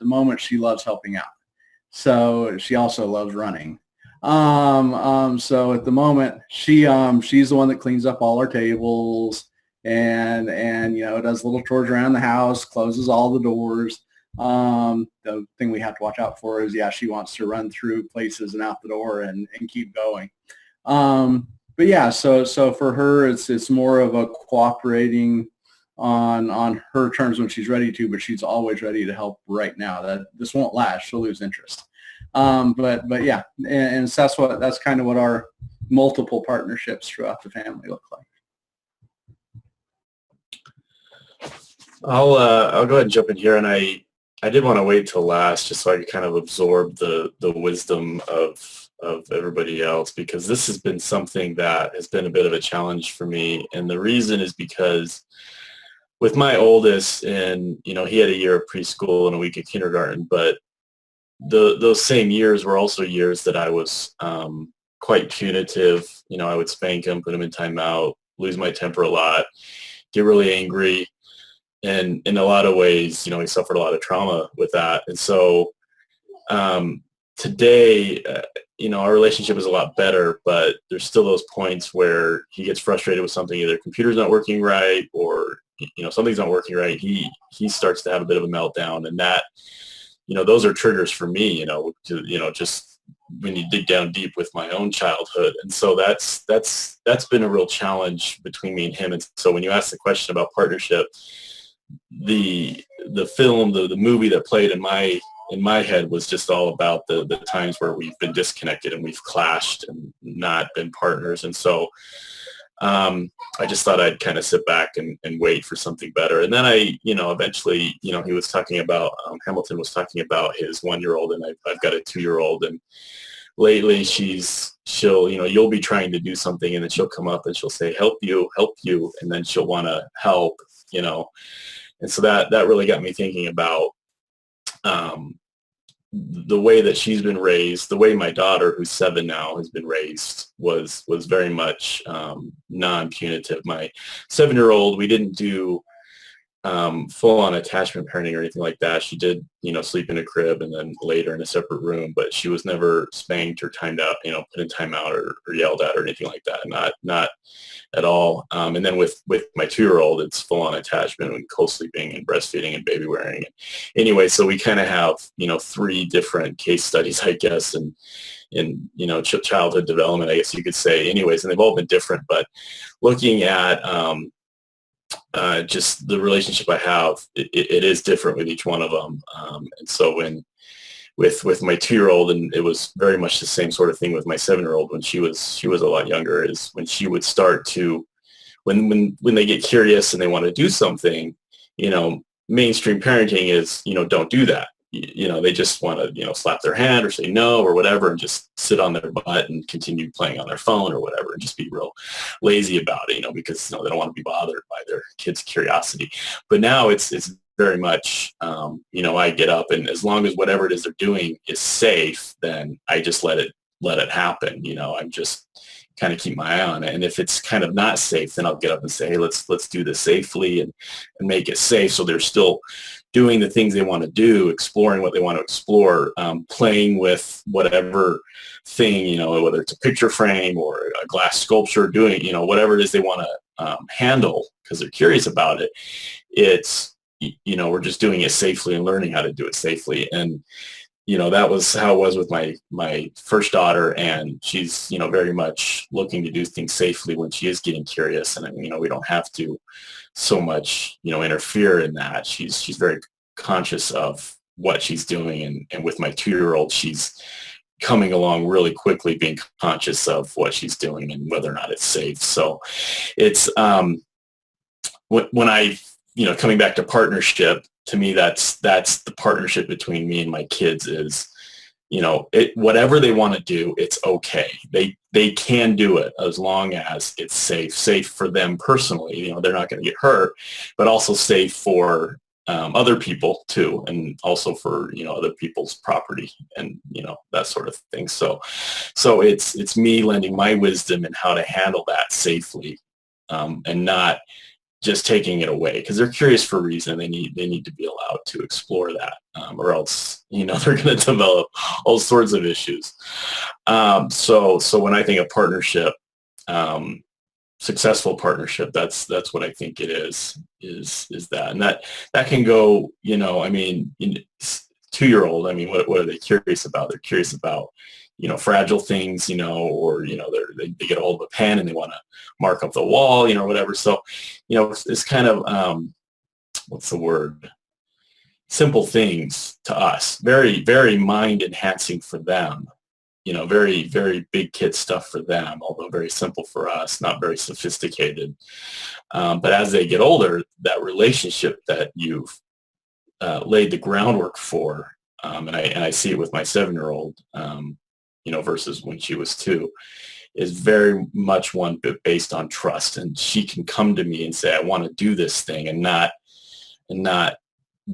moment she loves helping out. So she also loves running. So at the moment, she's the one that cleans up all our tables and does little chores around the house, closes all the doors. The thing we have to watch out for is, she wants to run through places and out the door and keep going. But yeah, so for her, it's more of a cooperating on her terms when she's ready to, but she's always ready to help right now. That this won't last; she'll lose interest. But yeah, and so that's kind of what our multiple partnerships throughout the family look like. I'll go ahead and jump in here, and I did want to wait till last just so I could kind of absorb the wisdom of everybody else, because this has been something that has been a bit of a challenge for me. And the reason is because with my oldest, and he had a year of preschool and a week of kindergarten, but those same years were also years that I was quite punitive. I would spank him, put him in timeout, lose my temper a lot, get really angry. And in a lot of ways, he suffered a lot of trauma with that. And so today, our relationship is a lot better, but there's still those points where he gets frustrated with something, either computer's not working right or, something's not working right. He starts to have a bit of a meltdown, and that, those are triggers for me, just when you dig down deep with my own childhood. And so that's been a real challenge between me and him. And so when you ask the question about partnership, the film, the movie that played in my head was just all about the times where we've been disconnected and we've clashed and not been partners. And so I just thought I'd kind of sit back and wait for something better. And then I, eventually, he was talking about, Hamilton was talking about his 1-year-old, and I've got a 2-year-old, and lately she'll, you'll be trying to do something, and then she'll come up and she'll say, help you. And then she'll want to help, and so that really got me thinking about the way that she's been raised. The way my daughter, who's 7 now, has been raised was very much non-punitive. My 7-year-old, we didn't do full-on attachment parenting or anything like that. She did, sleep in a crib and then later in a separate room, but she was never spanked or timed out, put in timeout or yelled at or anything like that. Not at all. And then with my 2-year-old, it's full-on attachment and co-sleeping and breastfeeding and baby wearing. Anyway, so we kind of have, 3 different case studies, I guess, and in childhood development, I guess you could say. Anyways, and they've all been different. But looking at just the relationship I have, it is different with each one of them. And so with my 2-year-old, and it was very much the same sort of thing with my 7-year-old when she was a lot younger, is when she would start to, when they get curious and they want to do something, mainstream parenting is, don't do that. They just want to, slap their hand or say no or whatever and just sit on their butt and continue playing on their phone or whatever and just be real lazy about it, because they don't want to be bothered by their kids' curiosity. But now it's very much, I get up, and as long as whatever it is they're doing is safe, then I just let it happen. I'm just kind of keep my eye on it. And if it's kind of not safe, then I'll get up and say, hey, let's do this safely and make it safe. So they're still doing the things they want to do, exploring what they want to explore, playing with whatever thing, whether it's a picture frame or a glass sculpture, doing, whatever it is they want to handle because they're curious about it. It's, we're just doing it safely and learning how to do it safely. And, that was how it was with my first daughter, and she's, very much looking to do things safely when she is getting curious. And, we don't have to so much, interfere in that. She's very conscious of what she's doing. And with my 2-year-old, she's coming along really quickly, being conscious of what she's doing and whether or not it's safe. So it's, when I, coming back to partnership, to me, that's the partnership between me and my kids is, whatever they want to do, it's okay. They can do it as long as it's safe for them personally. They're not going to get hurt, but also safe for other people too, and also for other people's property and that sort of thing. So it's me lending my wisdom in how to handle that safely, and not just taking it away, because they're curious for a reason. They need to be allowed to explore that, or else they're going to develop all sorts of issues. So when I think of partnership, successful partnership, that's what I think it is that. And that can go, I mean, 2-year-old, I mean, what are they curious about? They're curious about, fragile things, or, they get a hold of a pen and they want to mark up the wall, whatever. So, it's kind of, what's the word? Simple things to us, very, very mind enhancing for them, very, very big kid stuff for them, although very simple for us, not very sophisticated. But as they get older, that relationship that you've laid the groundwork for, and I see it with my 7-year-old, versus when she was 2, is very much one based on trust. And she can come to me and say, I want to do this thing, and not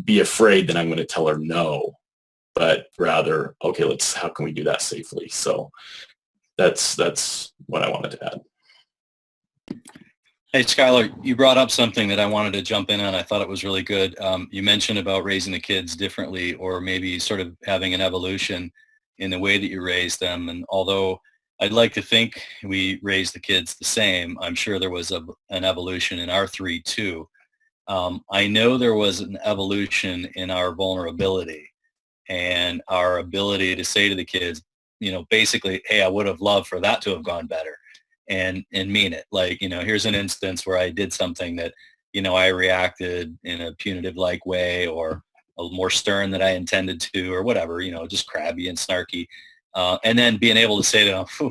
be afraid that I'm going to tell her no, but rather, okay, how can we do that safely? So that's what I wanted to add. Hey, Skyler, you brought up something that I wanted to jump in on. I thought it was really good. You mentioned about raising the kids differently, or maybe sort of having an evolution in the way that you raise them. And although I'd like to think we raised the kids the same, I'm sure there was an evolution in our 3 too. I know there was an evolution in our vulnerability and our ability to say to the kids, basically, hey, I would have loved for that to have gone better, and mean it. Like, here's an instance where I did something that, I reacted in a punitive like way, or a little more stern than I intended to, or whatever, just crabby and snarky. And then being able to say to them,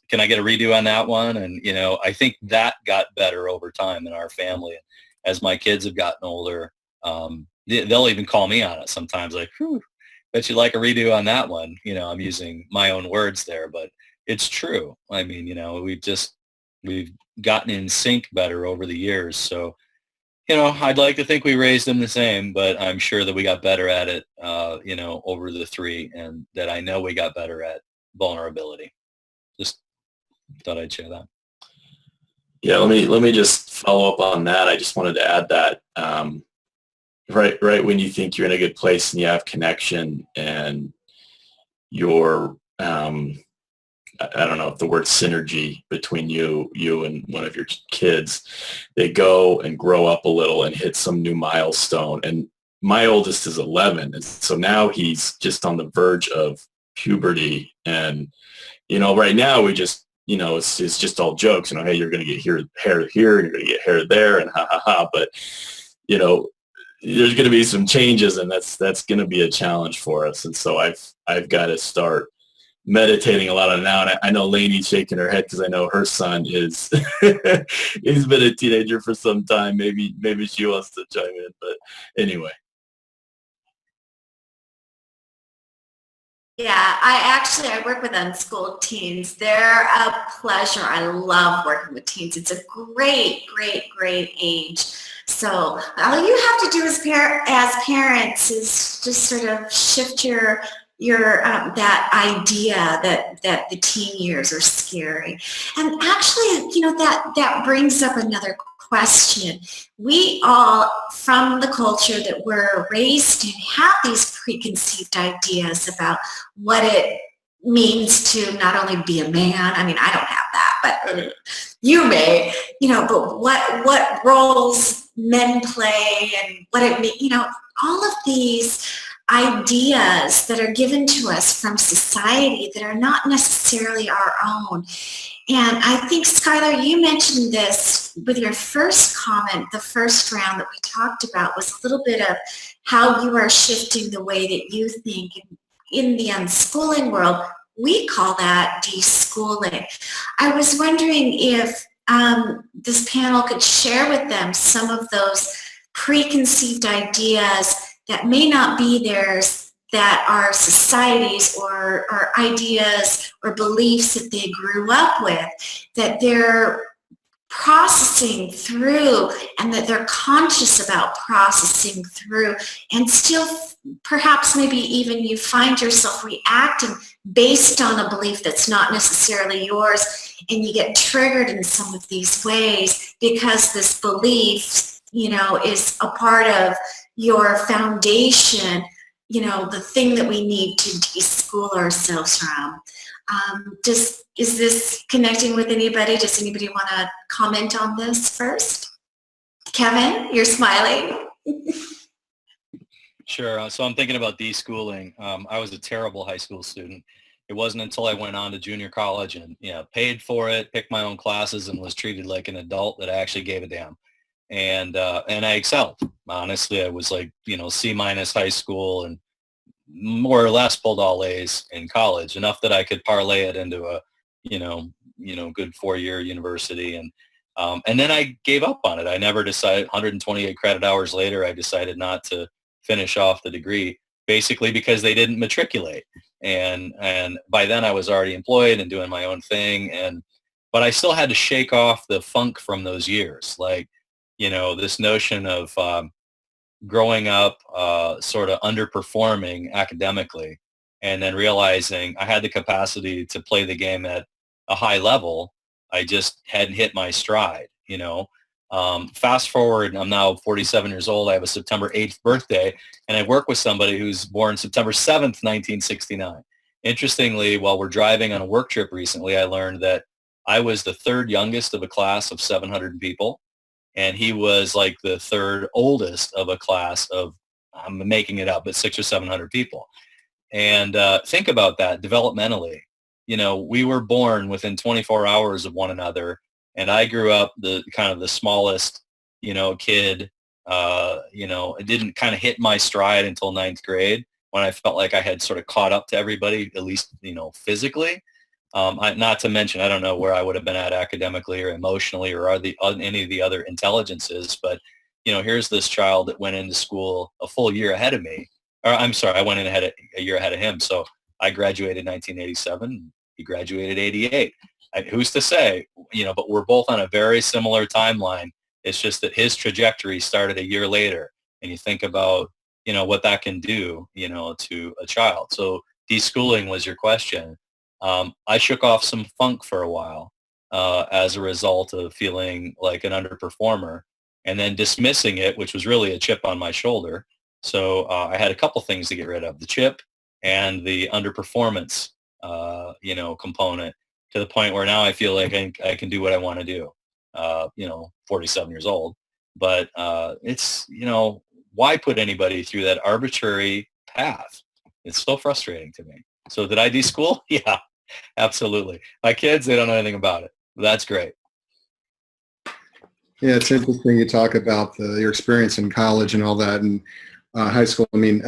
can I get a redo on that one? And, I think that got better over time in our family. As my kids have gotten older, they'll even call me on it sometimes, like, bet you'd like a redo on that one. I'm using my own words there, but it's true. I mean, we've gotten in sync better over the years. So, I'd like to think we raised them the same, but I'm sure that we got better at it, over the 3, and that I know we got better at vulnerability. Just thought I'd share that. Yeah, let me just follow up on that. I just wanted to add that right when you think you're in a good place and you have connection, and you're I don't know if the word synergy between you and one of your kids, they go and grow up a little and hit some new milestone. And my oldest is 11, and so now he's just on the verge of puberty. And right now we just, it's just all jokes. Hey, you're going to get hair here, and you're going to get hair there, and ha ha ha. But there's going to be some changes, and that's going to be a challenge for us. And so I've got to start meditating a lot on it now. And I know Lainie's shaking her head because I know her son is he's been a teenager for some time. Maybe she wants to chime in, but anyway. Yeah, I work with unschooled teens. They're a pleasure. I love working with teens. It's a great, great, great age. So all you have to do as parents is just sort of shift your that idea that the teen years are scary. And actually, that brings up another question. We all, from the culture that we're raised in, have these preconceived ideas about what it means to not only be a man. I mean, I don't have that, but you may, but what roles men play and what it means, all of these ideas that are given to us from society that are not necessarily our own. And I think, Skyler, you mentioned this with your first comment. The first round that we talked about was a little bit of how you are shifting the way that you think. In the unschooling world, we call that deschooling. I was wondering if this panel could share with them some of those preconceived ideas that may not be theirs, that are societies or ideas or beliefs that they grew up with, that they're processing through, and that they're conscious about processing through, and still perhaps maybe even you find yourself reacting based on a belief that's not necessarily yours, and you get triggered in some of these ways because this belief, is a part of your foundation, the thing that we need to de-school ourselves from. Is this connecting with anybody? Does anybody want to comment on this first? Kevin, you're smiling. Sure. So I'm thinking about deschooling. I was a terrible high school student. It wasn't until I went on to junior college and paid for it, picked my own classes, and was treated like an adult that I actually gave a damn. And I excelled. Honestly, I was like C- high school and more or less pulled all A's in college, enough that I could parlay it into a good 4-year university. And then I gave up on it. I never decided. 128 credit hours later, I decided not to finish off the degree, basically because they didn't matriculate. And by then I was already employed and doing my own thing. But I still had to shake off the funk from those years. Like, this notion of growing up sort of underperforming academically, and then realizing I had the capacity to play the game at a high level. I just hadn't hit my stride. Fast forward, I'm now 47 years old. I have a September 8th birthday, and I work with somebody who's born September 7th, 1969. Interestingly, while we're driving on a work trip recently, I learned that I was the third youngest of a class of 700 people, and he was like the third oldest of a class of, I'm making it up, but 600 or 700 people. And think about that developmentally. We were born within 24 hours of one another. And I grew up the kind of the smallest, kid. It didn't kind of hit my stride until 9th grade, when I felt like I had sort of caught up to everybody, at least, physically. Not to mention, I don't know where I would have been at academically or emotionally or any of the other intelligences. But, here's this child that went into school a full year ahead of me. Or I'm sorry, I went in a year ahead of him. So I graduated 1987. He graduated 88. Who's to say, but we're both on a very similar timeline. It's just that his trajectory started a year later. And you think about, what that can do, to a child. So deschooling was your question. I shook off some funk for a while as a result of feeling like an underperformer, and then dismissing it, which was really a chip on my shoulder. So I had a couple things to get rid of: the chip and the underperformance, component, to the point where now I feel like I can do what I want to do. 47 years old, but it's why put anybody through that arbitrary path? It's so frustrating to me. So did I deschool? Yeah, absolutely. My kids, they don't know anything about it. That's great. Yeah, it's interesting you talk about your experience in college and all that, and high school. I mean,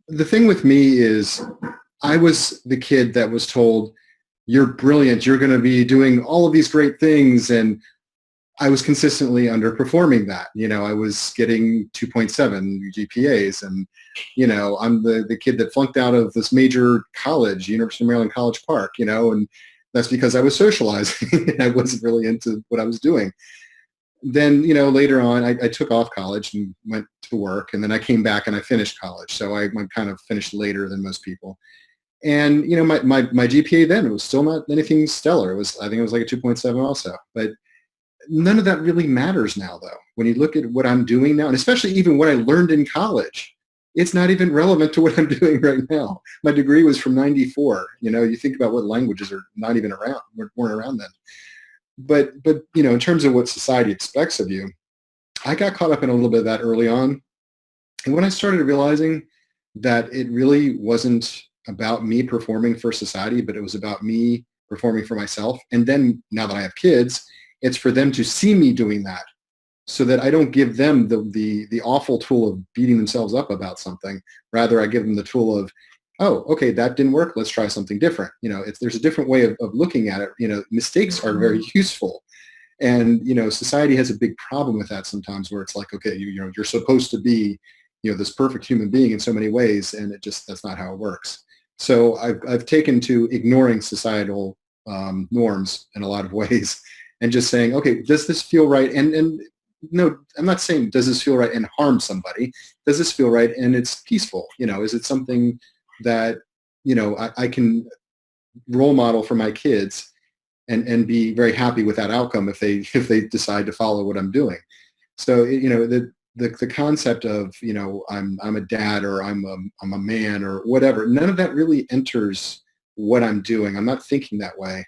the thing with me is I was the kid that was told, you're brilliant, you're going to be doing all of these great things, and I was consistently underperforming that. I was getting 2.7 GPAs, and I'm the kid that flunked out of this major college, University of Maryland College Park, and that's because I was socializing. I wasn't really into what I was doing. Then, later on, I took off college and went to work, and then I came back and I finished college. So I kind of finished later than most people. And, my GPA then was still not anything stellar. I think it was like a 2.7 also. But none of that really matters now, though. When you look at what I'm doing now, and especially even what I learned in college, it's not even relevant to what I'm doing right now. My degree was from 94. You think about what languages are not even around, weren't around then. But in terms of what society expects of you, I got caught up in a little bit of that early on. And when I started realizing that it really wasn't about me performing for society, but it was about me performing for myself. And then now that I have kids, it's for them to see me doing that, so that I don't give them the awful tool of beating themselves up about something. Rather, I give them the tool of, oh, okay, that didn't work. Let's try something different. There's a different way of looking at it. Mistakes are very useful. And, society has a big problem with that sometimes, where it's like, okay, you're supposed to be, this perfect human being in so many ways. And that's not how it works. So I've taken to ignoring societal norms in a lot of ways, and just saying, okay, does this feel right? And no, I'm not saying, does this feel right and harm somebody? Does this feel right and it's peaceful? Is it something that, I can role model for my kids and be very happy with that outcome if they decide to follow what I'm doing? So, the concept of, I'm a dad, or I'm a man, or whatever, none of that really enters what I'm doing. I'm not thinking that way.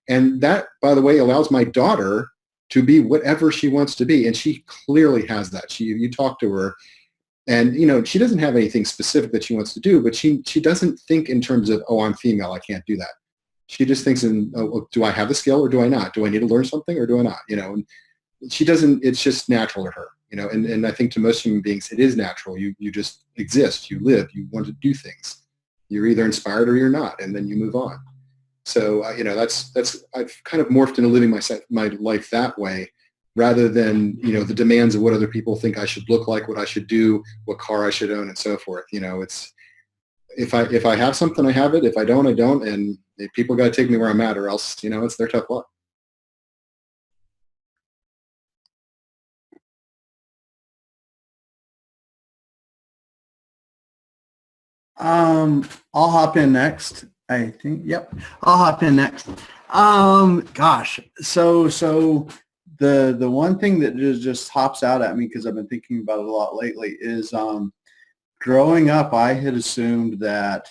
And that, by the way, allows my daughter to be whatever she wants to be. And she clearly has that. You talk to her and, she doesn't have anything specific that she wants to do, but she doesn't think in terms of, oh, I'm female, I can't do that. She just thinks in, oh, do I have the skill or do I not? Do I need to learn something or do I not? And she doesn't, it's just natural to her, and I think to most human beings, it is natural. You just exist, you live, you want to do things. You're either inspired or you're not, and then you move on. So, that's I've kind of morphed into living my life that way rather than, the demands of what other people think I should look like, what I should do, what car I should own, and so forth. It's, if I have something, I have it. If I don't, I don't. And if people got to take me where I'm at, or else, it's their tough luck. I'll hop in next. I think. Yep. I'll hop in next. Gosh. So the one thing that just hops out at me, because I've been thinking about it a lot lately, is growing up, I had assumed that,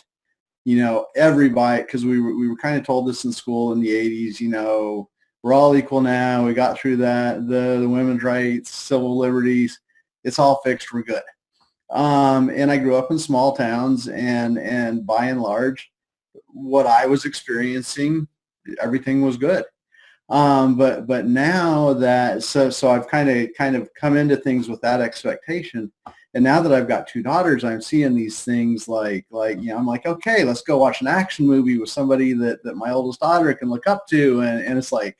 everybody, because we were kind of told this in school in the 80s, we're all equal now. We got through that, the women's rights, civil liberties. It's all fixed. We're good. And I grew up in small towns, and by and large, what I was experiencing, everything was good. But now that, so I've kind of come into things with that expectation. And now that I've got two daughters, I'm seeing these things like, I'm like, okay, let's go watch an action movie with somebody that my oldest daughter can look up to. And it's like,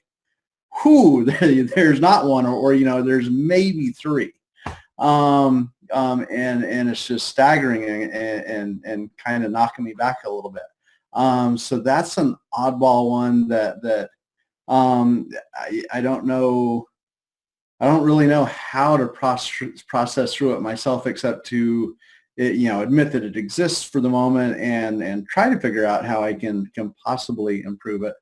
whew, there's not one, or there's maybe three. And it's just staggering and kind of knocking me back a little bit. So that's an oddball one that I don't know. I don't really know how to process through it myself, except to, admit that it exists for the moment and try to figure out how I can possibly improve it.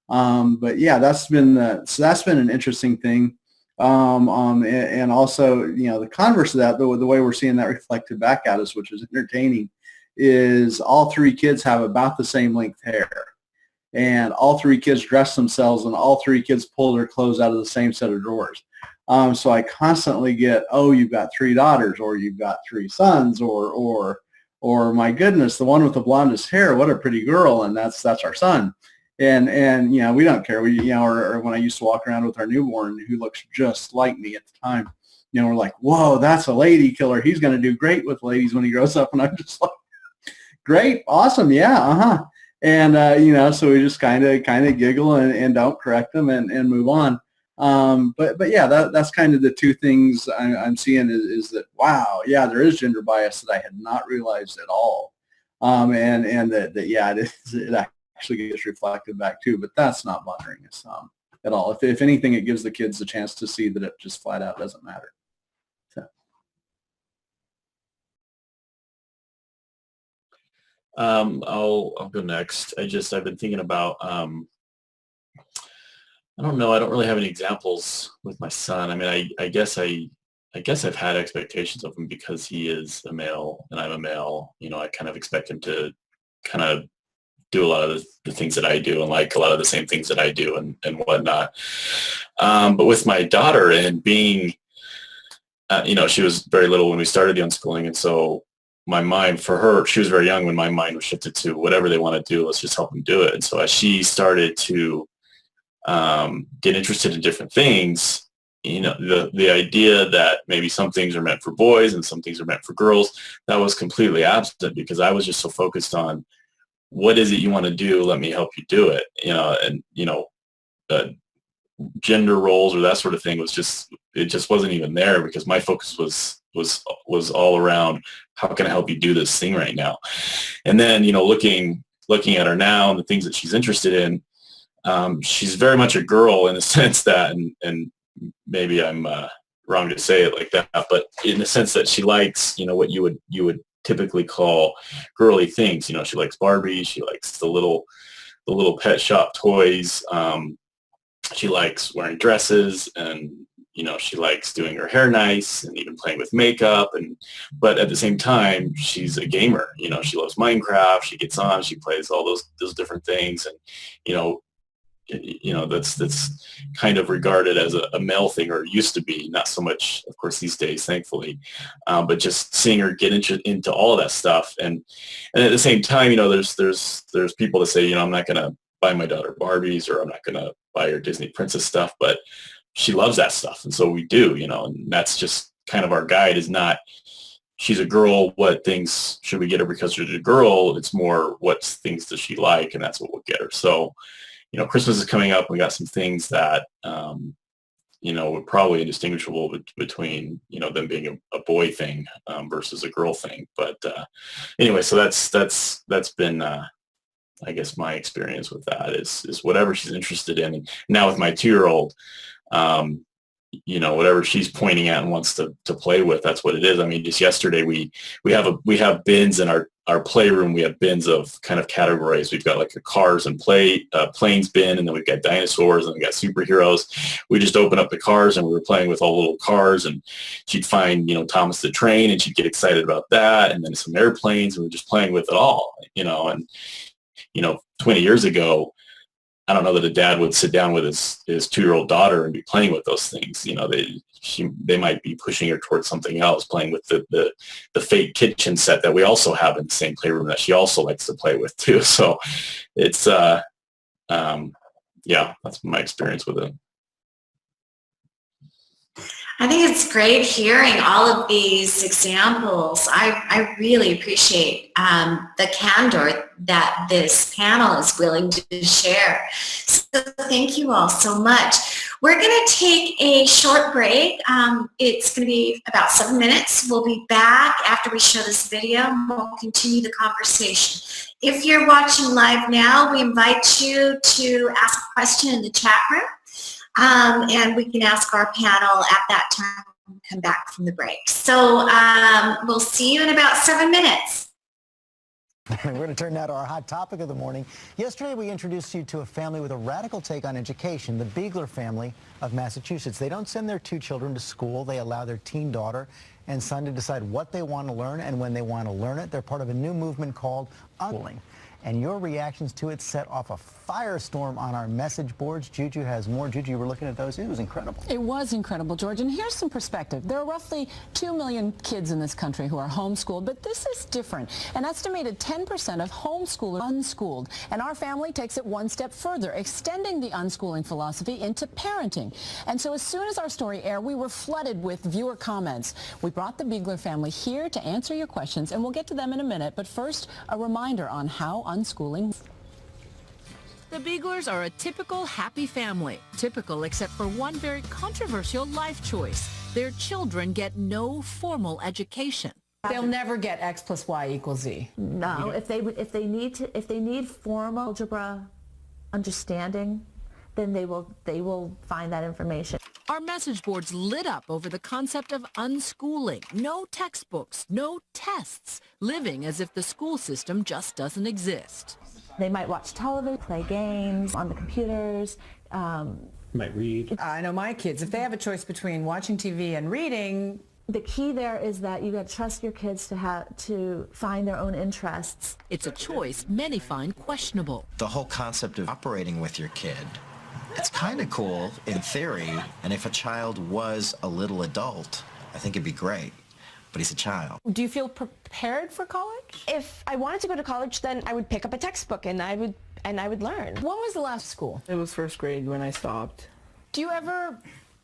But yeah, that's been an interesting thing. And also, the converse of that, the way we're seeing that reflected back at us, which is entertaining, is all three kids have about the same length hair. And all three kids dress themselves, and all three kids pull their clothes out of the same set of drawers. So I constantly get, oh, you've got three daughters, or you've got three sons, or my goodness, the one with the blondest hair, what a pretty girl, and that's our son. And we don't care. Or when I used to walk around with our newborn who looks just like me at the time, we're like, whoa, that's a lady killer. He's going to do great with ladies when he grows up. And I'm just like, great, awesome, yeah, uh-huh. And, so we just kind of giggle and don't correct them and move on. But yeah, that's kind of the two things I'm seeing is that, wow, yeah, there is gender bias that I had not realized at all. And that yeah, it actually gets reflected back too, but that's not bothering us at all. If anything, it gives the kids a chance to see that it just flat out doesn't matter. So. I'll go next. I've been thinking about, I don't know. I don't really have any examples with my son. I mean, I guess I've had expectations of him because he is a male and I'm a male. I kind of expect him to kind of do a lot of the things that I do and like a lot of the same things that I do and whatnot. But with my daughter and being, she was very little when we started the unschooling. And so my mind for her, she was very young when my mind was shifted to whatever they want to do, let's just help them do it. And so as she started to get interested in different things, the idea that maybe some things are meant for boys and some things are meant for girls, that was completely absent because I was just so focused on what is it you want to do? Let me help you do it. Gender roles or that sort of thing it just wasn't even there because my focus was all around how can I help you do this thing right now? And then, looking at her now and the things that she's interested in, she's very much a girl in the sense that, and maybe I'm wrong to say it like that, but in the sense that she likes, what you would typically call girly things. She likes Barbie. She likes the little pet shop toys. She likes wearing dresses and she likes doing her hair nice and even playing with makeup. But at the same time, she's a gamer. She loves Minecraft. She gets on, she plays all those different things. And, that's kind of regarded as a male thing, or used to be, not so much, of course, these days, thankfully. But just seeing her get into all of that stuff. And at the same time, there's people that say, I'm not going to buy my daughter Barbies, or I'm not going to buy her Disney princess stuff, but she loves that stuff. And so we do, and that's just kind of our guide. Is not, she's a girl, what things should we get her because she's a girl? It's more, what things does she like? And that's what we'll get her. So, Christmas is coming up. We got some things that, we're probably indistinguishable between, them being a boy thing versus a girl thing. But anyway, so that's been, I guess, my experience with that is whatever she's interested in. And now with my 2-year-old, whatever she's pointing at and wants to play with, that's what it is. I mean, just yesterday we have bins in our playroom. We have bins of kind of categories. We've got like a cars and planes bin, and then we've got dinosaurs, and we got superheroes. We just opened up the cars, and we were playing with all the little cars, and she'd find, Thomas the Train, and she'd get excited about that, and then some airplanes, and we're just playing with it all, and 20 years ago, I don't know that a dad would sit down with his 2-year-old daughter and be playing with those things. They might be pushing her towards something else, playing with the fake kitchen set that we also have in the same playroom that she also likes to play with too. So it's, that's my experience with it. I think it's great hearing all of these examples. I really appreciate the candor that this panel is willing to share. So thank you all so much. We're going to take a short break. It's going to be about 7 minutes. We'll be back after we show this video, and we'll continue the conversation. If you're watching live now, we invite you to ask a question in the chat room. And we can ask our panel at that time when we come back from the break. So we'll see you in about 7 minutes. We're going to turn now to our hot topic of the morning. Yesterday, we introduced you to a family with a radical take on education, the Biegler family of Massachusetts. They don't send their 2 children to school. They allow their teen daughter and son to decide what they want to learn and when they want to learn it. They're part of a new movement called Unschooling. And your reactions to it set off a firestorm on our message boards. Juju has more. Juju, you were looking at those. It was incredible. It was incredible, George. And here's some perspective. There are roughly 2 million kids in this country who are homeschooled, but this is different. An estimated 10% of homeschoolers are unschooled. And our family takes it one step further, extending the unschooling philosophy into parenting. And so as soon as our story aired, we were flooded with viewer comments. We brought the Biegler family here to answer your questions, and we'll get to them in a minute. But first, a reminder on how unschooling. The Bieglers are a typical happy family. Typical except for one very controversial life choice. Their children get no formal education. They'll never get X plus Y equals Z. No, if they need formal algebra understanding, then they will find that information. Our message boards lit up over the concept of unschooling. No textbooks, no tests, living as if the school system just doesn't exist. They might watch television, play games on the computers. Might read. I know my kids, if they have a choice between watching TV and reading. The key there is that you got to trust your kids to find their own interests. It's a choice many find questionable. The whole concept of operating with your kid, it's kind of cool in theory, and if a child was a little adult, I think it'd be great. But he's a child. Do you feel prepared for college? If I wanted to go to college, then I would pick up a textbook and I would learn. When was the last school? It was first grade when I stopped. Do you ever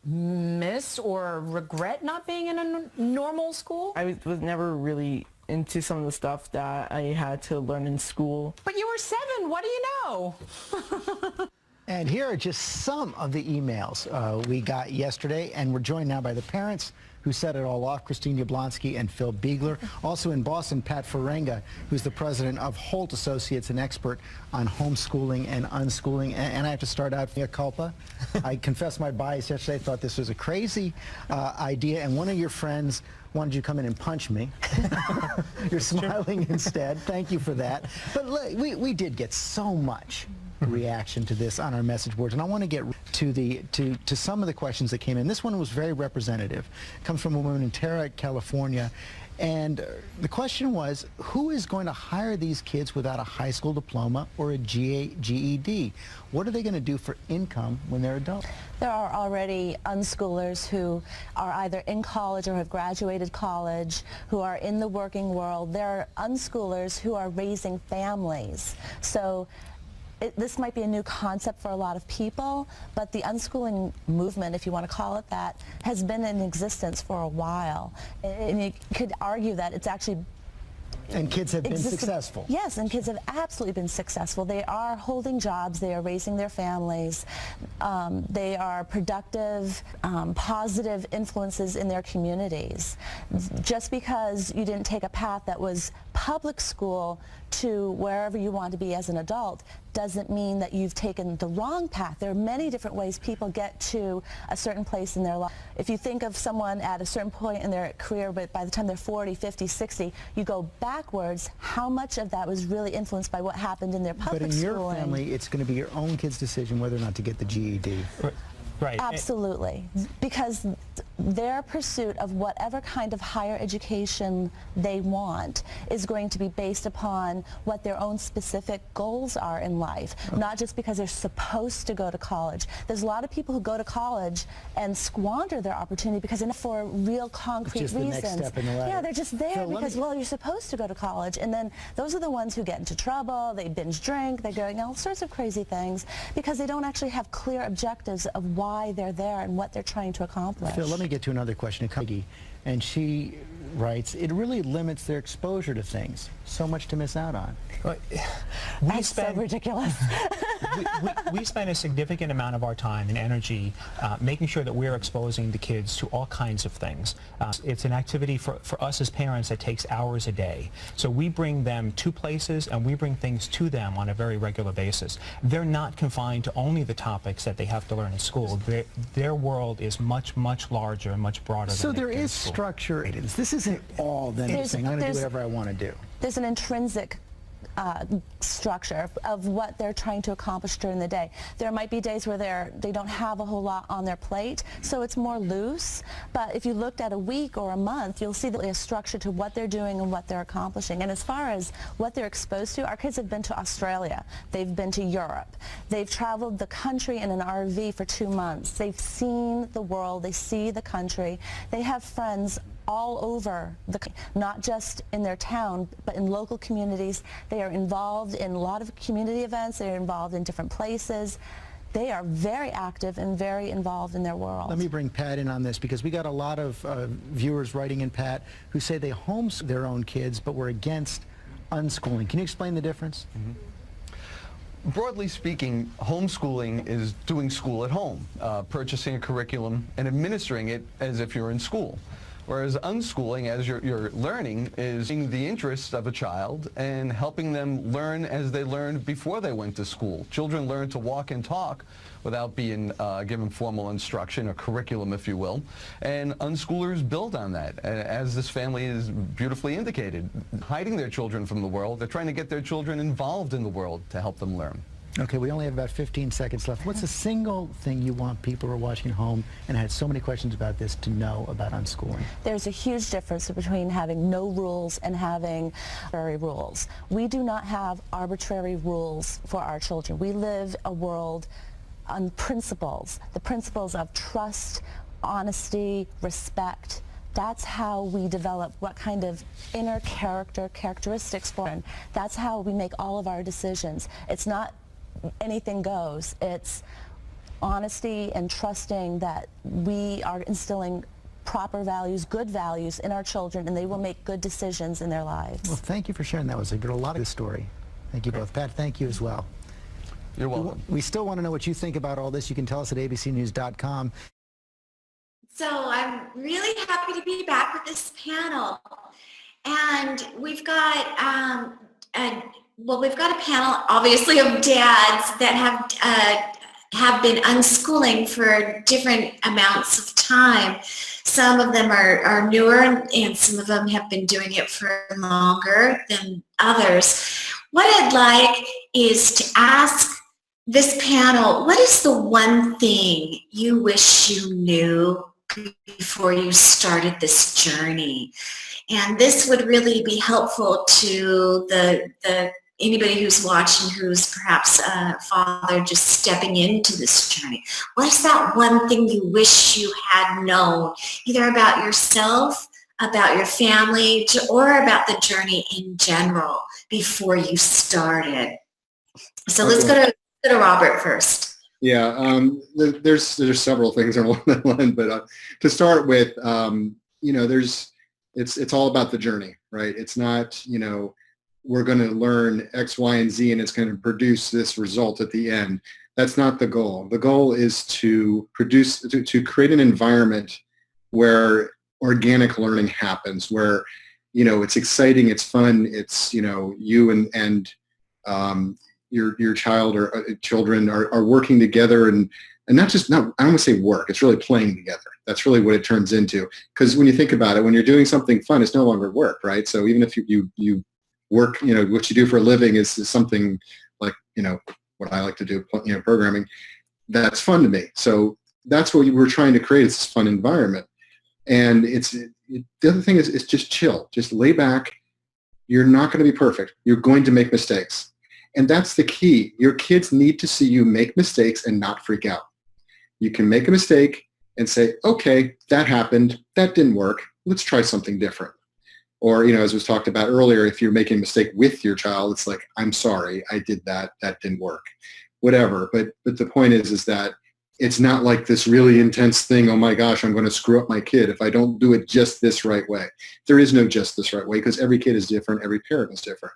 miss or regret not being in a normal school? I was never really into some of the stuff that I had to learn in school. But you were 7. What do you know? And here are just some of the emails we got yesterday, and we're joined now by the parents who set it all off, Christine Yablonsky and Phil Biegler. Also in Boston, Pat Ferenga, who's the president of Holt Associates, an expert on homeschooling and unschooling. And I have to start out via culpa. I confess my bias yesterday. I thought this was a crazy idea, and one of your friends wanted you to come in and punch me. You're smiling instead. Thank you for that. But look, we did get so much reaction to this on our message boards, and I want to get to some of the questions that came in. This one was very representative. It comes from a woman in Terra, California, and the question was, who is going to hire these kids without a high school diploma or a GED? What are they going to do for income when they're adults? There are already unschoolers who are either in college or have graduated college, who are in the working world. There are unschoolers who are raising families. So this might be a new concept for a lot of people, but the unschooling movement, if you want to call it that, has been in existence for a while. And you could argue that it's actually and kids have been successful. Yes, and kids have absolutely been successful. They are holding jobs. They are raising their families. They are productive, positive influences in their communities. Just because you didn't take a path that was public school to wherever you want to be as an adult doesn't mean that you've taken the wrong path. There are many different ways people get to a certain place in their life. If you think of someone at a certain point in their career, but by the time they're 40, 50, 60, you go backwards, how much of that was really influenced by what happened in their public schooling? But in your family, it's going to be your own kid's decision whether or not to get the GED. Right. Absolutely. Because their pursuit of whatever kind of higher education they want is going to be based upon what their own specific goals are in life, not just because they're supposed to go to college. There's a lot of people who go to college and squander their opportunity because for real concrete it's just reasons. The next step in the ladder. Yeah, they're just there Phil, because, well, you're supposed to go to college. And then those are the ones who get into trouble, they binge drink, they're doing all sorts of crazy things because they don't actually have clear objectives of why they're there and what they're trying to accomplish. Phil, let me get to another question. And she writes, it really limits their exposure to things. So much to miss out on. That's so ridiculous. we spend a significant amount of our time and energy making sure that we're exposing the kids to all kinds of things. It's an activity for us as parents that takes hours a day. So we bring them to places and we bring things to them on a very regular basis. They're not confined to only the topics that they have to learn in school. Their world is much, much larger and much broader so than there is structure. This isn't all then saying I'm going to do whatever I want to do. There's an intrinsic structure of what they're trying to accomplish during the day. There might be days where they don't have a whole lot on their plate, so it's more loose. But if you looked at a week or a month, you'll see that there's a structure to what they're doing and what they're accomplishing. And as far as what they're exposed to, our kids have been to Australia. They've been to Europe. They've traveled the country in an RV for 2 months. They've seen the world. They see the country. They have friends all over not just in their town, but in local communities. They are involved in a lot of community events. They're involved in different places. They are very active and very involved in their world. Let me bring Pat in on this because we got a lot of viewers writing in, Pat, who say they homeschool their own kids, but were against unschooling. Can you explain the difference? Broadly speaking, homeschooling is doing school at home, purchasing a curriculum and administering it as if you're in school. Whereas unschooling, as you're learning, is seeing the interests of a child and helping them learn as they learned before they went to school. Children learn to walk and talk without being given formal instruction or curriculum, if you will. And unschoolers build on that, as this family is beautifully indicated. Hiding their children from the world, they're trying to get their children involved in the world to help them learn. Okay, we only have about 15 seconds left. What's the single thing you want people who are watching at home and had so many questions about this to know about unschooling? There's a huge difference between having no rules and having arbitrary rules. We do not have arbitrary rules for our children. We live a world on principles, the principles of trust, honesty, respect. That's how we develop what kind of inner characteristics for them. That's how we make all of our decisions. It's not anything goes. It's honesty and trusting that we are instilling proper values, good values in our children, and they will make good decisions in their lives. Well, thank you for sharing that. Was a lot of the story. Thank you both. Pat, thank you as well. You're welcome. We still want to know what you think about all this. You can tell us at abcnews.com. So I'm really happy to be back with this panel. And we've got we've got a panel, obviously, of dads that have been unschooling for different amounts of time. Some of them are newer, and some of them have been doing it for longer than others. What I'd like is to ask this panel, what is the one thing you wish you knew before you started this journey? And this would really be helpful to the anybody who's watching who's perhaps a father just stepping into this journey. What is that one thing you wish you had known, either about yourself, about your family, or about the journey in general before you started? So let's go to Robert first. Yeah, there's several things on that one, but to start with, it's all about the journey, right? It's not, we're going to learn X, Y, and Z, and it's going to produce this result at the end. That's not the goal. The goal is to create an environment where organic learning happens, where, it's exciting, it's fun, it's, you and your child or children are working together and not just, I don't want to say work, it's really playing together. That's really what it turns into. Because when you think about it, when you're doing something fun, it's no longer work, right? So even if you work, what you do for a living is something like, what I like to do, programming, that's fun to me. So that's what we're trying to create, is this fun environment. And the other thing is, it's just chill, just lay back. You're not going to be perfect. You're going to make mistakes. And that's the key. Your kids need to see you make mistakes and not freak out. You can make a mistake and say, okay, that happened. That didn't work. Let's try something different. Or, as was talked about earlier, if you're making a mistake with your child, it's like, I'm sorry, I did that. That didn't work. Whatever. But the point is that it's not like this really intense thing, oh my gosh, I'm going to screw up my kid if I don't do it just this right way. There is no just this right way, because every kid is different. Every parent is different.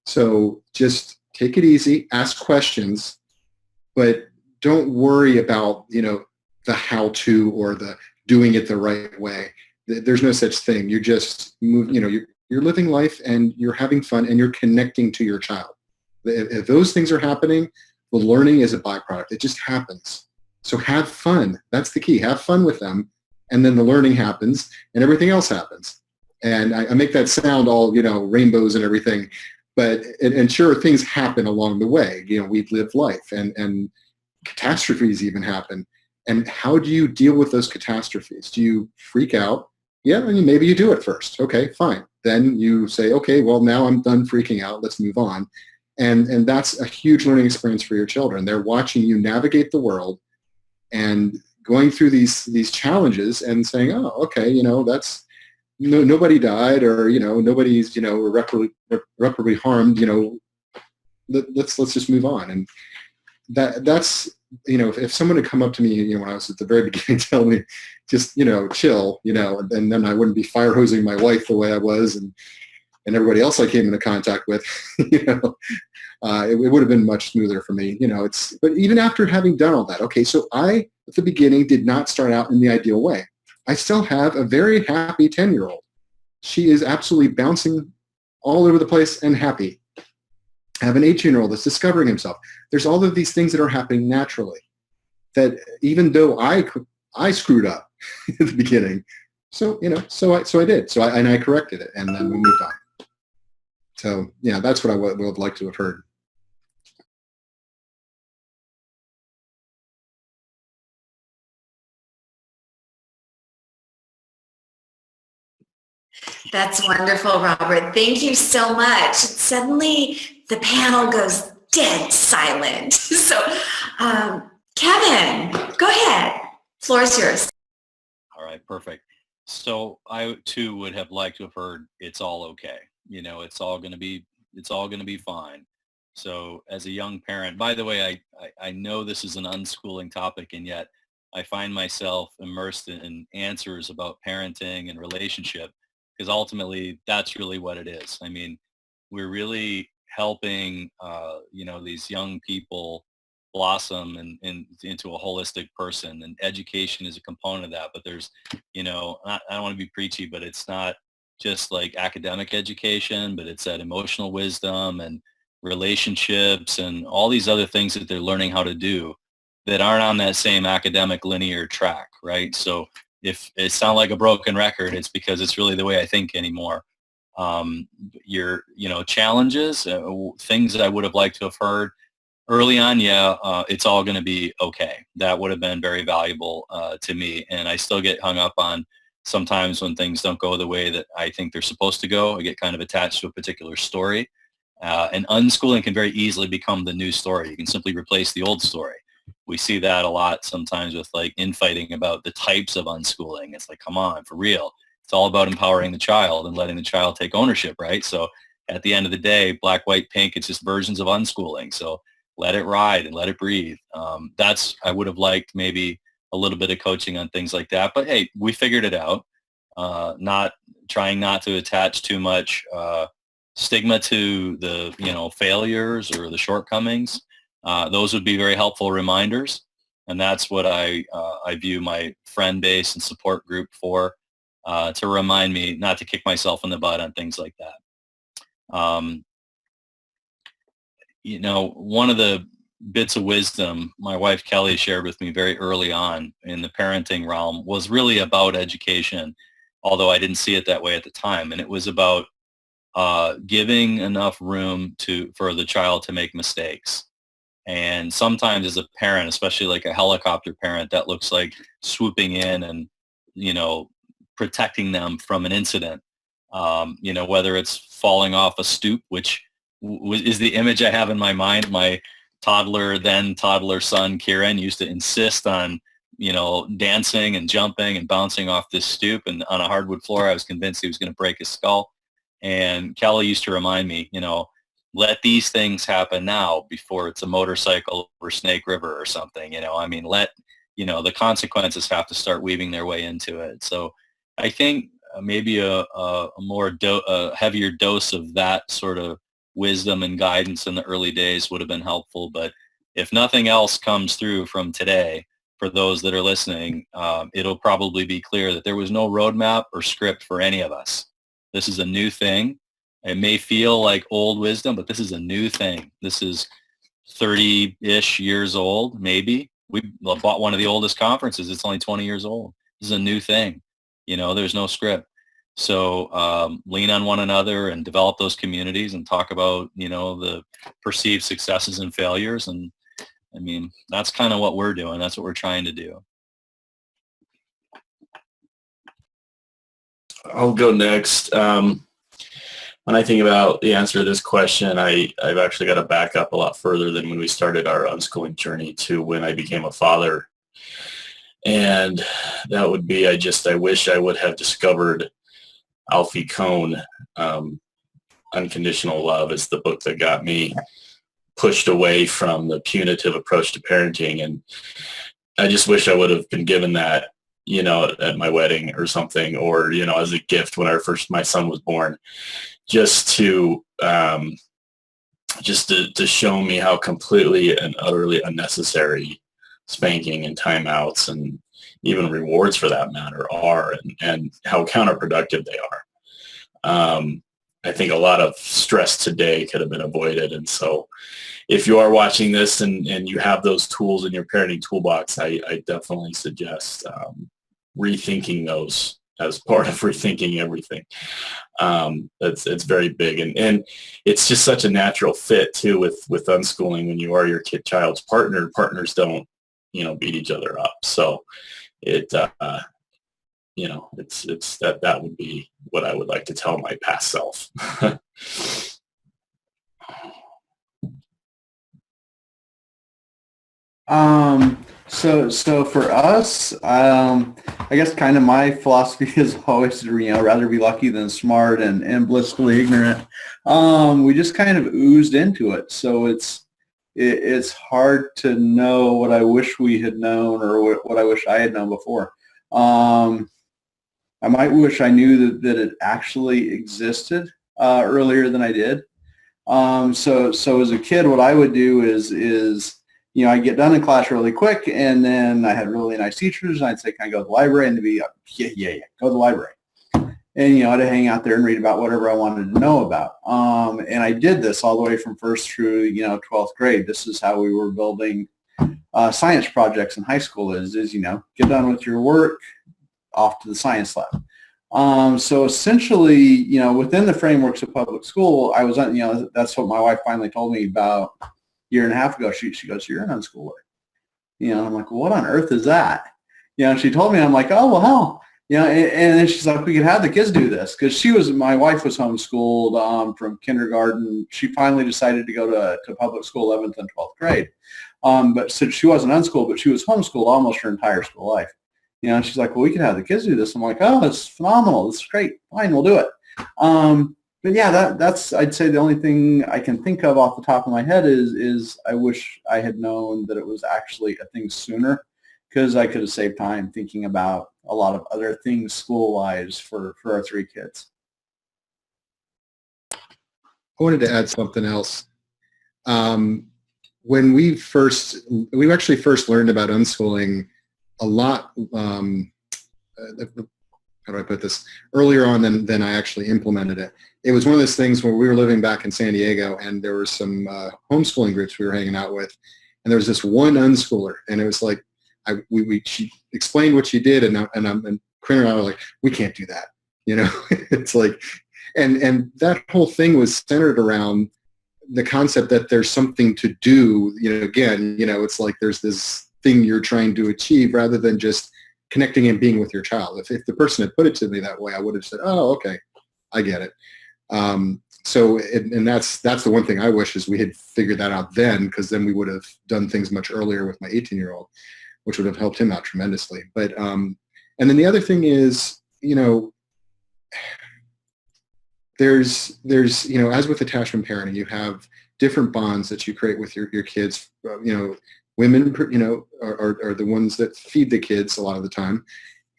So just take it easy, ask questions, but don't worry about, the how-to or the doing it the right way. There's no such thing. You just move, you're living life and you're having fun and you're connecting to your child. If those things are happening, the learning is a byproduct. It just happens. So have fun. That's the key. Have fun with them. And then the learning happens and everything else happens. And I make that sound all, rainbows and everything. But, and sure, things happen along the way. We live life and catastrophes even happen. And how do you deal with those catastrophes? Do you freak out? Yeah, maybe you do it first. Okay, fine. Then you say, okay, well, now I'm done freaking out. Let's move on. And that's a huge learning experience for your children. They're watching you navigate the world and going through these challenges and saying, oh, okay, that's nobody died, or nobody's irreparably harmed. Let's just move on. And that's if someone had come up to me when I was at the very beginning, tell me just chill, and then I wouldn't be fire hosing my wife the way I was and everybody else I came into contact with. It would have been much smoother for me. But even after having done all that, okay, so I at the beginning did not start out in the ideal way. I still have a very happy 10-year-old. She is absolutely bouncing all over the place and happy. I have an 18-year-old that's discovering himself. There's all of these things that are happening naturally that even though I screwed up at the beginning, so I did. So I corrected it, and then we moved on. So yeah, that's what I would have liked to have heard. That's wonderful, Robert. Thank you so much. Suddenly, the panel goes dead silent. So, Kevin, go ahead. Floor is yours. All right, perfect. So I too would have liked to have heard it's all okay. It's all going to be fine. So as a young parent, by the way, I know this is an unschooling topic, and yet I find myself immersed in answers about parenting and relationship, because ultimately that's really what it is. I mean, we're really helping, these young people blossom into a holistic person, and education is a component of that. But there's, I don't want to be preachy, but it's not just like academic education, but it's that emotional wisdom and relationships and all these other things that they're learning how to do that aren't on that same academic linear track, right? So if it sounds like a broken record, it's because it's really the way I think anymore. Your, challenges, things that I would have liked to have heard. early on, it's all going to be okay. That would have been very valuable to me. And I still get hung up on sometimes when things don't go the way that I think they're supposed to go. I get kind of attached to a particular story. And unschooling can very easily become the new story. You can simply replace the old story. We see that a lot sometimes with like infighting about the types of unschooling. It's like, come on, for real. It's all about empowering the child and letting the child take ownership, right? So at the end of the day, black, white, pink, it's just versions of unschooling. So let it ride and let it breathe. I would have liked maybe a little bit of coaching on things like that. But hey, we figured it out. Not trying not to attach too much stigma to the failures or the shortcomings. Those would be very helpful reminders, and that's what I view my friend base and support group for, to remind me not to kick myself in the butt on things like that. One of the bits of wisdom my wife Kelly shared with me very early on in the parenting realm was really about education, although I didn't see it that way at the time, and it was about giving enough room for the child to make mistakes. And sometimes as a parent, especially like a helicopter parent, that looks like swooping in and, protecting them from an incident, whether it's falling off a stoop, which is the image I have in my mind. My then toddler son, Kieran, used to insist on, dancing and jumping and bouncing off this stoop. And on a hardwood floor, I was convinced he was going to break his skull. And Kelly used to remind me, let these things happen now before it's a motorcycle over Snake River or something. The consequences have to start weaving their way into it. So I think maybe a heavier dose of that sort of wisdom and guidance in the early days would have been helpful. But if nothing else comes through from today, for those that are listening, it'll probably be clear that there was no roadmap or script for any of us. This is a new thing. It may feel like old wisdom, but this is a new thing. This is 30-ish years old, maybe. We bought one of the oldest conferences. It's only 20 years old. This is a new thing. There's no script. So lean on one another and develop those communities and talk about, the perceived successes and failures. And that's kind of what we're doing. That's what we're trying to do. I'll go next. When I think about the answer to this question, I've actually got to back up a lot further than when we started our unschooling journey to when I became a father. And that would be, I wish I would have discovered Alfie Kohn. Unconditional Love is the book that got me pushed away from the punitive approach to parenting. And I just wish I would have been given that, at my wedding or something, or, as a gift when my son was born, just to show me how completely and utterly unnecessary spanking and timeouts and even rewards for that matter are, and how counterproductive they are. I think a lot of stress today could have been avoided. And so if you are watching this and you have those tools in your parenting toolbox, I definitely suggest rethinking those as part of rethinking everything. It's very big. And it's just such a natural fit too with unschooling. When you are your child's partner, partners don't, beat each other up. So it's that would be what I would like to tell my past self. So for us, I guess kind of my philosophy is always to, rather be lucky than smart and blissfully ignorant. We just kind of oozed into it. So it's hard to know what I wish we had known or what I wish I had known before. I might wish I knew that it actually existed earlier than I did. So as a kid, what I would do is I'd get done in class really quick, and then I had really nice teachers, and I'd say, can I go to the library? And they'd be, yeah, go to the library. And, I'd hang out there and read about whatever I wanted to know about. And I did this all the way from first through, 12th grade. This is how we were building science projects in high school is get done with your work, off to the science lab. So essentially, within the frameworks of public school, I was, that's what my wife finally told me about, year and a half ago. She goes, "You're an unschooler." And I'm like, well, what on earth is that? And she told me, I'm like, oh, well, hell. And then she's like, we could have the kids do this, because my wife was homeschooled from kindergarten. She finally decided to go to public school 11th and 12th grade. But since she wasn't unschooled, but she was homeschooled almost her entire school life. And she's like, well, we could have the kids do this. I'm like, oh, it's phenomenal. It's great. Fine, we'll do it. But yeah, that's I'd say the only thing I can think of off the top of my head is I wish I had known that it was actually a thing sooner, because I could have saved time thinking about a lot of other things school-wise for our 3 kids. I wanted to add something else. When we actually first learned about unschooling a lot, how do I put this, earlier on than I actually implemented it. It was one of those things where we were living back in San Diego, and there were some homeschooling groups we were hanging out with, and there was this one unschooler, and it was like, she explained what she did, and Corinne and I were like, we can't do that. It's like, and that whole thing was centered around the concept that there's something to do, it's like there's this thing you're trying to achieve rather than just connecting and being with your child. If the person had put it to me that way, I would have said, oh, okay, I get it. So that's the one thing I wish is we had figured that out then, because then we would have done things much earlier with my 18-year-old, which would have helped him out tremendously. But and then the other thing is, there's as with attachment parenting, you have different bonds that you create with your kids. Women, are the ones that feed the kids a lot of the time.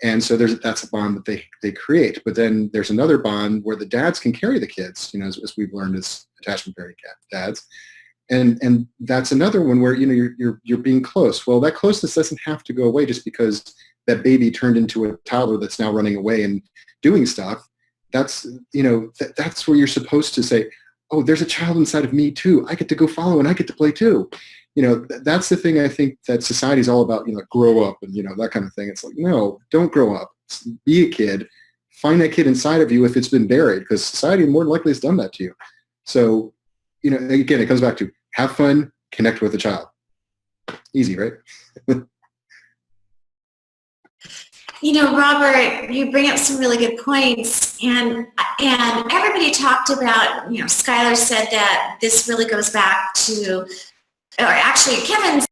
And so that's a bond that they create. But then there's another bond where the dads can carry the kids, as we've learned as attachment parenting dads. And that's another one where, you're being close. Well, that closeness doesn't have to go away just because that baby turned into a toddler that's now running away and doing stuff. That's, that's where you're supposed to say, oh, there's a child inside of me too. I get to go follow and I get to play too. That's the thing I think that society is all about, grow up and, that kind of thing. It's like, no, don't grow up. Be a kid. Find that kid inside of you if it's been buried, because society more than likely has done that to you. So, again, it comes back to have fun, connect with the child. Easy, right? Robert, you bring up some really good points, and everybody talked about, Skyler said that this really goes back to, or actually Kevin's.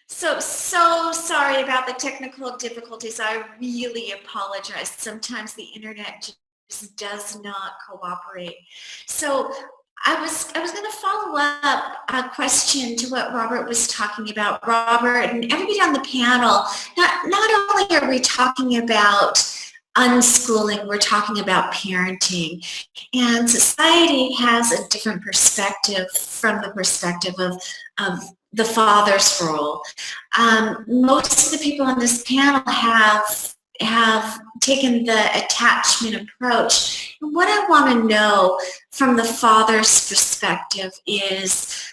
So sorry about the technical difficulties. I really apologize. Sometimes the internet just does not cooperate. So I was going to follow up a question to what Robert was talking about. Robert and everybody on the panel, not only are we talking about unschooling, we're talking about parenting. And society has a different perspective from the perspective of the father's role. Most of the people on this panel have taken the attachment approach. What I want to know from the father's perspective is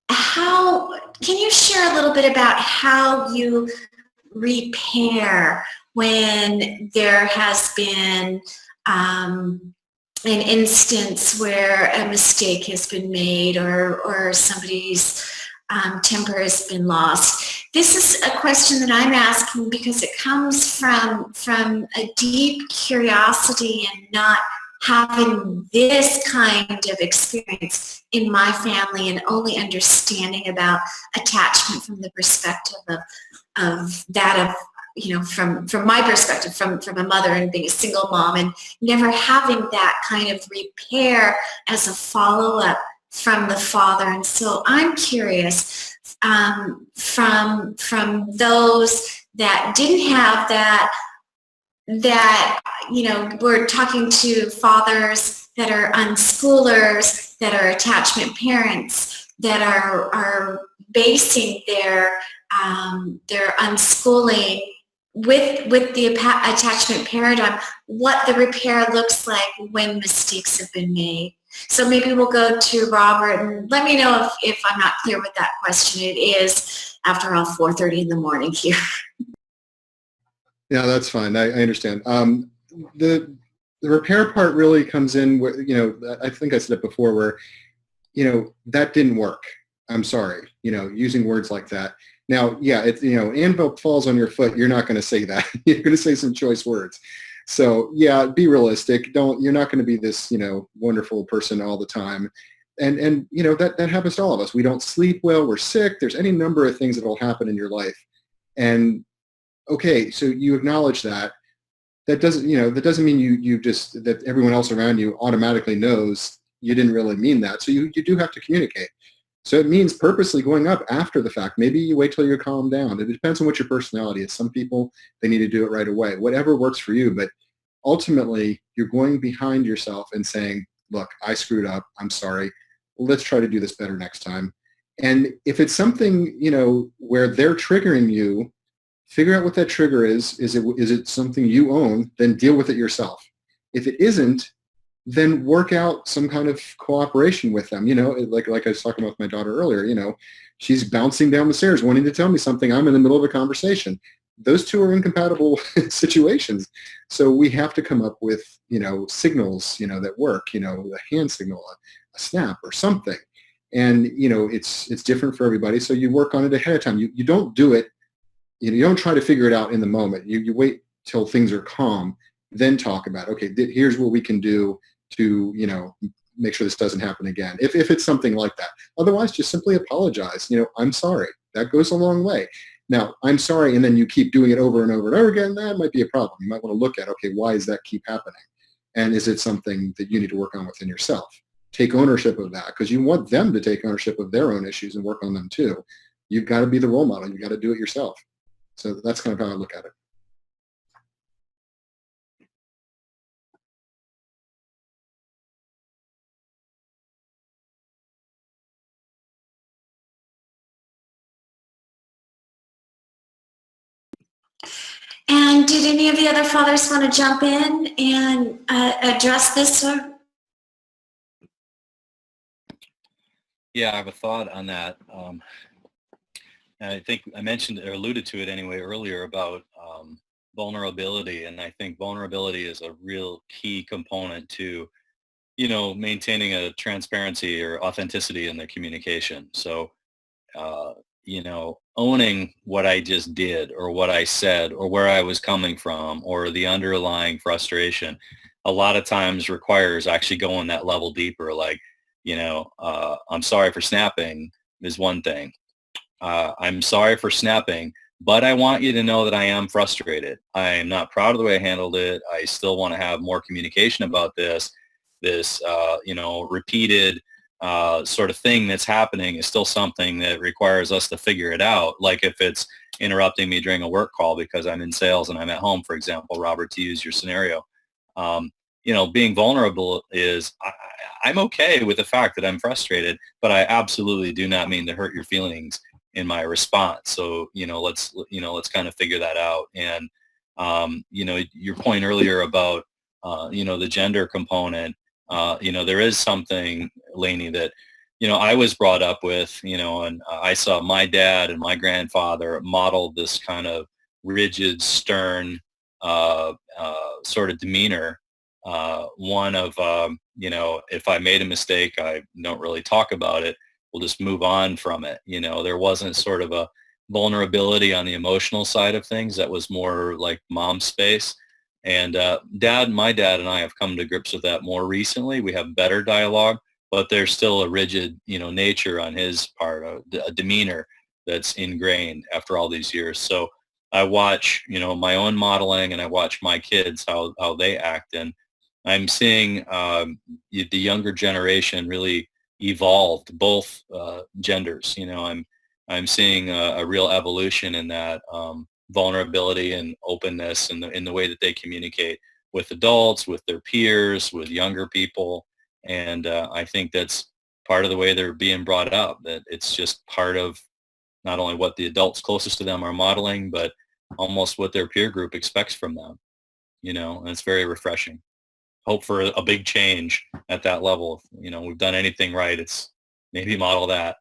can you share a little bit about how you repair when there has been an instance where a mistake has been made or somebody's temper has been lost? This is a question that I'm asking because it comes from a deep curiosity and not having this kind of experience in my family and only understanding about attachment from the perspective of from my perspective, from a mother and being a single mom and never having that kind of repair as a follow-up from the father. And so I'm curious from those that didn't have that we're talking to fathers that are unschoolers, that are attachment parents, that are basing their unschooling with the attachment paradigm, what the repair looks like when mistakes have been made. So maybe we'll go to Robert and let me know if I'm not clear with that question. It is, after all, 4:30 in the morning here. Yeah, that's fine. I understand. The repair part really comes in where, I think I said it before, where, that didn't work. I'm sorry, using words like that. Now, yeah, it's, anvil falls on your foot. You're not going to say that. You're going to say some choice words. So yeah, be realistic. You're not going to be this, wonderful person all the time. And that happens to all of us. We don't sleep well. We're sick. There's any number of things that will happen in your life. And okay, so you acknowledge that. That doesn't mean you just, that everyone else around you automatically knows you didn't really mean that. So you do have to communicate. So it means purposely going up after the fact. Maybe you wait till you're calmed down. It depends on what your personality is. Some people, they need to do it right away. Whatever works for you. But ultimately, you're going behind yourself and saying, look, I screwed up. I'm sorry. Let's try to do this better next time. And if it's something, where they're triggering you, figure out what that trigger is. Is it something you own? Then deal with it yourself. If it isn't, then work out some kind of cooperation with them. Like I was talking about with my daughter earlier, she's bouncing down the stairs wanting to tell me something. I'm in the middle of a conversation. Those two are incompatible situations. So we have to come up with, signals, that work, a hand signal, a snap or something. And, it's different for everybody. So you work on it ahead of time. You don't do it. You don't try to figure it out in the moment. You wait till things are calm, then talk about, okay, here's what we can do to, make sure this doesn't happen again. If it's something like that. Otherwise, just simply apologize. I'm sorry. That goes a long way. Now, I'm sorry, and then you keep doing it over and over and over again, that might be a problem. You might want to look at, okay, why does that keep happening? And is it something that you need to work on within yourself? Take ownership of that, because you want them to take ownership of their own issues and work on them too. You've got to be the role model. You've got to do it yourself. So that's kind of how I look at it. And did any of the other fathers want to jump in and address this? Yeah, I have a thought on that. I think I mentioned or alluded to it anyway earlier about vulnerability, and I think vulnerability is a real key component to, maintaining a transparency or authenticity in the communication. So, owning what I just did or what I said or where I was coming from or the underlying frustration a lot of times requires actually going that level deeper. Like, I'm sorry for snapping is one thing. I'm sorry for snapping, but I want you to know that I am frustrated. I am not proud of the way I handled it. I still want to have more communication about this. This, repeated sort of thing that's happening is still something that requires us to figure it out. Like if it's interrupting me during a work call because I'm in sales and I'm at home, for example, Robert, to use your scenario. Being vulnerable is I'm okay with the fact that I'm frustrated, but I absolutely do not mean to hurt your feelings in my response. So, let's kind of figure that out. And, your point earlier about, the gender component, there is something, Lainie, that, I was brought up with, and I saw my dad and my grandfather model this kind of rigid, stern sort of demeanor. One of, if I made a mistake, I don't really talk about it. We'll just move on from it. There wasn't sort of a vulnerability on the emotional side of things. That was more like mom space. And my dad and I have come to grips with that more recently. We have better dialogue, but there's still a rigid, nature on his part, a demeanor that's ingrained after all these years. So I watch, my own modeling, and I watch my kids, how they act. And I'm seeing the younger generation really evolved, both genders. I'm seeing a real evolution in that vulnerability and openness in the way that they communicate with adults, with their peers, with younger people. And I think that's part of the way they're being brought up, that it's just part of not only what the adults closest to them are modeling, but almost what their peer group expects from them, and it's very refreshing. Hope for a big change at that level. If, we've done anything right, it's maybe model that.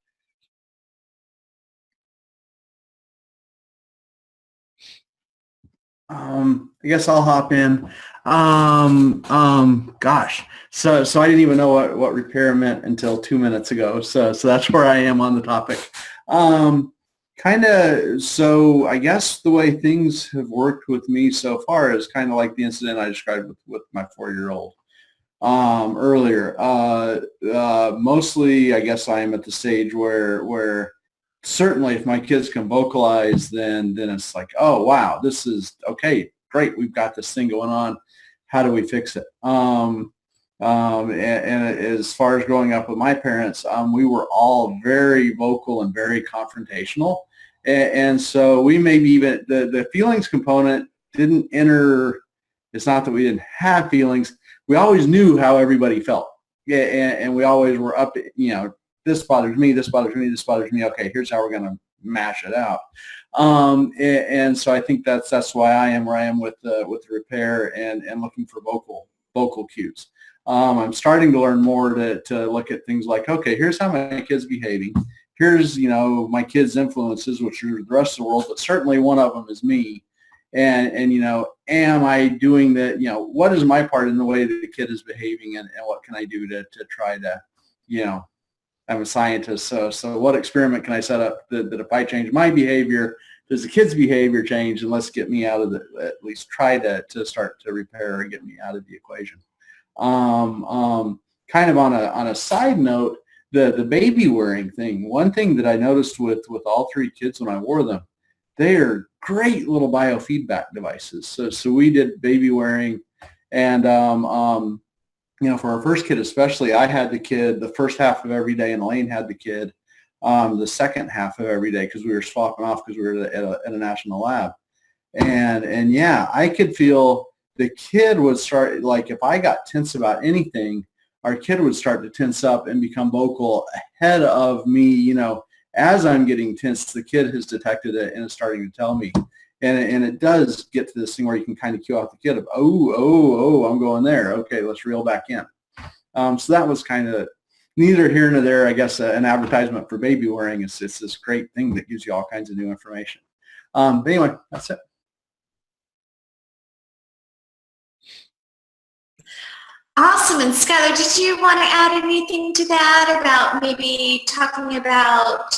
I guess I'll hop in. Gosh, so I didn't even know what repair meant until 2 minutes ago. So that's where I am on the topic. So I guess the way things have worked with me so far is kind of like the incident I described with my 4-year-old earlier. Mostly, I guess I am at the stage where certainly if my kids can vocalize, then it's like, oh, wow, this is okay. Great. We've got this thing going on. How do we fix it? And as far as growing up with my parents, we were all very vocal and very confrontational. And so we maybe even the feelings component didn't enter. It's not that we didn't have feelings. We always knew how everybody felt. Yeah. And we always were up, this bothers me, this bothers me, this bothers me. Okay, here's how we're going to mash it out. And so I think that's why I am where I am with the repair and looking for vocal cues. I'm starting to learn more to look at things like, okay, here's how my kid's behaving. Here's, my kid's influences, which are the rest of the world, but certainly one of them is me. And am I doing that? What is my part in the way that the kid is behaving, and what can I do to try to, I'm a scientist, so what experiment can I set up that if I change my behavior, does the kid's behavior change? And let's get me out of at least try to start to repair and get me out of the equation. Kind of on a side note, the baby wearing thing. One thing that I noticed with all 3 kids when I wore them, they are great little biofeedback devices. So we did baby wearing, and for our first kid especially, I had the kid the first half of every day, and Elaine had the kid the second half of every day because we were swapping off because we were at a national lab. And yeah, I could feel the kid would start, like if I got tense about anything, our kid would start to tense up and become vocal ahead of me. As I'm getting tense, the kid has detected it and is starting to tell me. And it does get to this thing where you can kind of cue out the kid of, oh, I'm going there. Okay, let's reel back in. So that was kind of neither here nor there, I guess, an advertisement for baby wearing. It's this great thing that gives you all kinds of new information. But anyway, that's it. Awesome. And Skyler, did you want to add anything to that about maybe talking about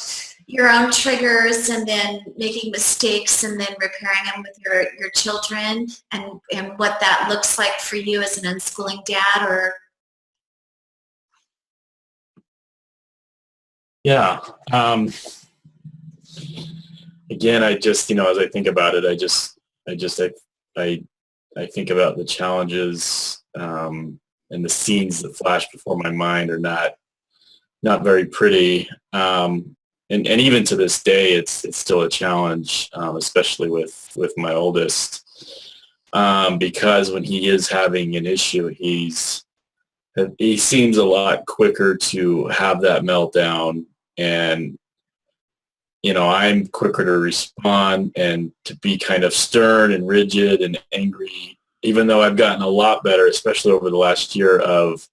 your own triggers and then making mistakes and then repairing them with your children and what that looks like for you as an unschooling dad? Or Yeah. Again, I just, as I think about it, I think about the challenges and the scenes that flash before my mind are not very pretty. And even to this day, it's still a challenge, especially with my oldest, because when he is having an issue, he seems a lot quicker to have that meltdown, and I'm quicker to respond and to be kind of stern and rigid and angry, even though I've gotten a lot better, especially over the last year, of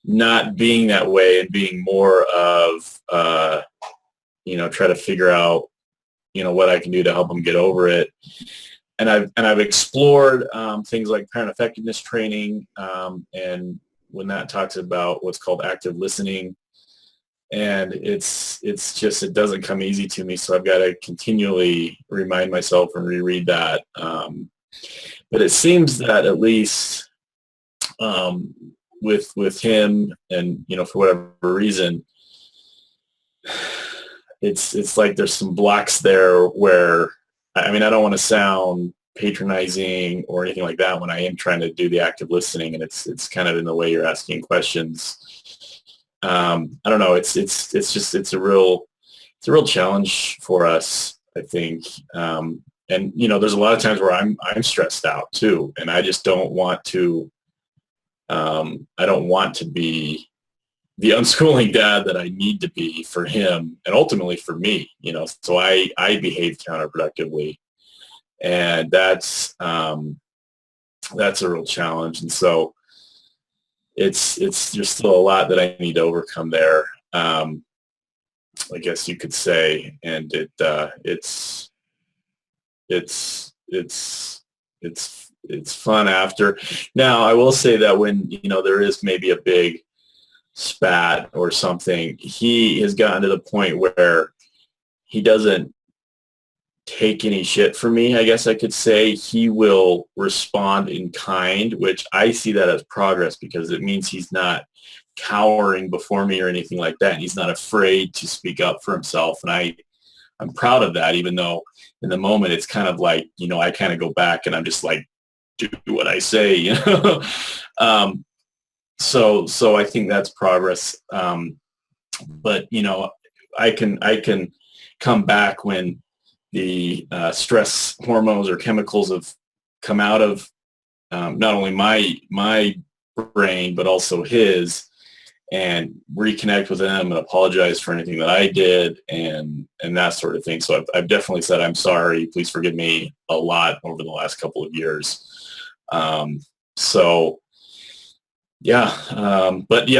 not being that way and being more of try to figure out what I can do to help them get over it. And I've explored things like parent effectiveness training, and when that talks about what's called active listening, and it's just, it doesn't come easy to me, so I've got to continually remind myself and reread that. But it seems that at least with him, and for whatever reason, it's like there's some blocks there where, I don't want to sound patronizing or anything like that when I am trying to do the active listening, and it's kind of in the way you're asking questions. I don't know. It's a real challenge for us, I think. And there's a lot of times where I'm stressed out too, and I just don't want to. I don't want to be the unschooling dad that I need to be for him and ultimately for me. So I behave counterproductively, and that's a real challenge. And so it's there's still a lot that I need to overcome there, I guess you could say. And it's it's fun after. Now, I will say that when, there is maybe a big spat or something, he has gotten to the point where he doesn't take any shit from me, I guess I could say. He will respond in kind, which I see that as progress, because it means he's not cowering before me or anything like that. And he's not afraid to speak up for himself. And I'm proud of that, even though in the moment it's kind of like, I kind of go back and I'm just like, do what I say, So I think that's progress. But, I can come back when the stress hormones or chemicals have come out of not only my brain, but also his, and reconnect with him and apologize for anything that I did and that sort of thing. So I've definitely said, I'm sorry, please forgive me, a lot over the last couple of years. But yeah,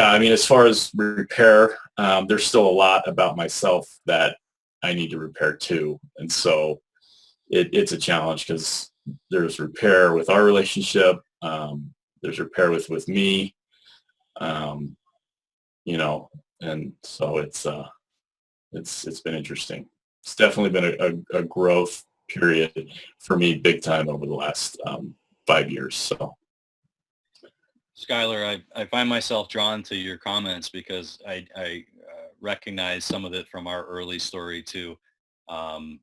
I mean, as far as repair, there's still a lot about myself that I need to repair too. And so it's a challenge, because there's repair with our relationship. There's repair with me, and so it's been interesting. It's definitely been a growth period for me, big time, over the last 5 years. So, Skyler, I find myself drawn to your comments because I recognize some of it from our early story too. I've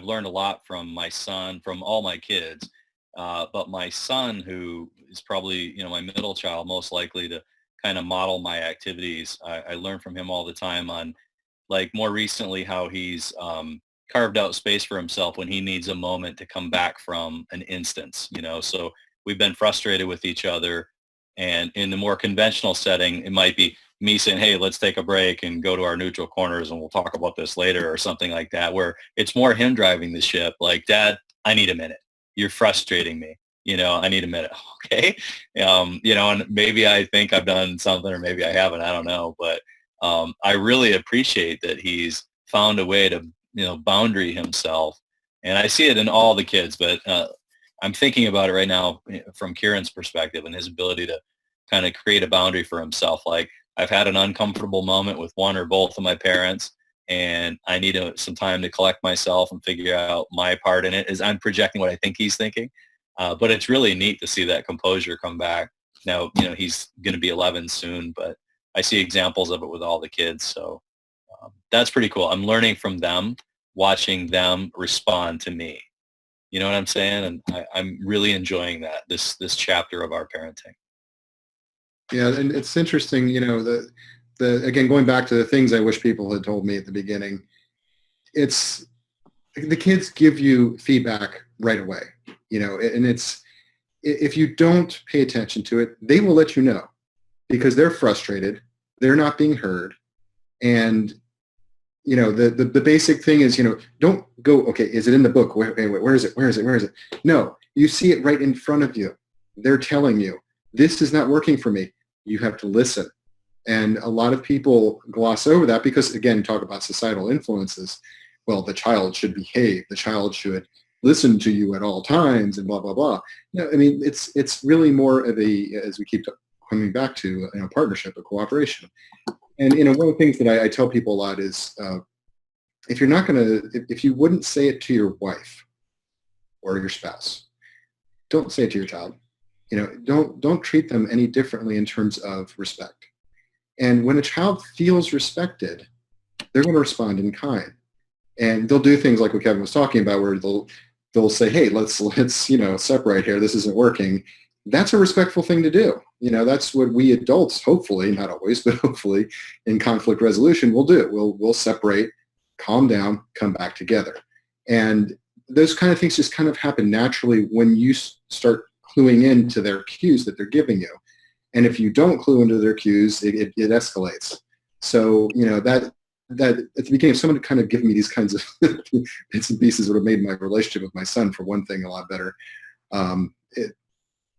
learned a lot from my son, from all my kids, but my son, who is probably my middle child, most likely to kind of model my activities. I learn from him all the time on, like, more recently, how he's carved out space for himself when he needs a moment to come back from an instance. So we've been frustrated with each other, and in the more conventional setting, it might be me saying, hey, let's take a break and go to our neutral corners and we'll talk about this later, or something like that, where it's more him driving the ship. Like, Dad, I need a minute. You're frustrating me. I need a minute. Okay. And maybe I think I've done something, or maybe I haven't, I don't know. But I really appreciate that he's found a way to, boundary himself. And I see it in all the kids, but I'm thinking about it right now from Kieran's perspective and his ability to kind of create a boundary for himself. Like, I've had an uncomfortable moment with one or both of my parents, and I need some time to collect myself and figure out my part in it, as I'm projecting what I think he's thinking. But it's really neat to see that composure come back. Now, he's going to be 11 soon, but I see examples of it with all the kids. So that's pretty cool. I'm learning from them, watching them respond to me. You know what I'm saying? And I'm really enjoying that, this chapter of our parenting. Yeah, and it's interesting, the again, going back to the things I wish people had told me at the beginning, it's the kids give you feedback right away, and it's, if you don't pay attention to it, they will let you know, because they're frustrated, they're not being heard. And the basic thing is, don't go, okay, is it in the book? Where is it? Where is it? No, you see it right in front of you. They're telling you, this is not working for me. You have to listen. And a lot of people gloss over that because, again, talk about societal influences. Well, the child should behave. The child should listen to you at all times, and blah, blah, blah. I mean, it's really more of a, as we keep coming back to, partnership, a cooperation. And, one of the things that I tell people a lot is, if you're not going to, if you wouldn't say it to your wife or your spouse, don't say it to your child. Don't treat them any differently in terms of respect. And when a child feels respected, they're going to respond in kind. And they'll do things like what Kevin was talking about, where they'll say, hey, let's separate here. This isn't working. That's a respectful thing to do. That's what we adults, hopefully, not always, but hopefully in conflict resolution, we'll do. We'll separate, calm down, come back together. And those kind of things just kind of happen naturally when you start cluing into their cues that they're giving you. And if you don't clue into their cues, it escalates. So, that at the beginning, if someone had kind of given me these kinds of bits and pieces would have made my relationship with my son, for one thing, a lot better.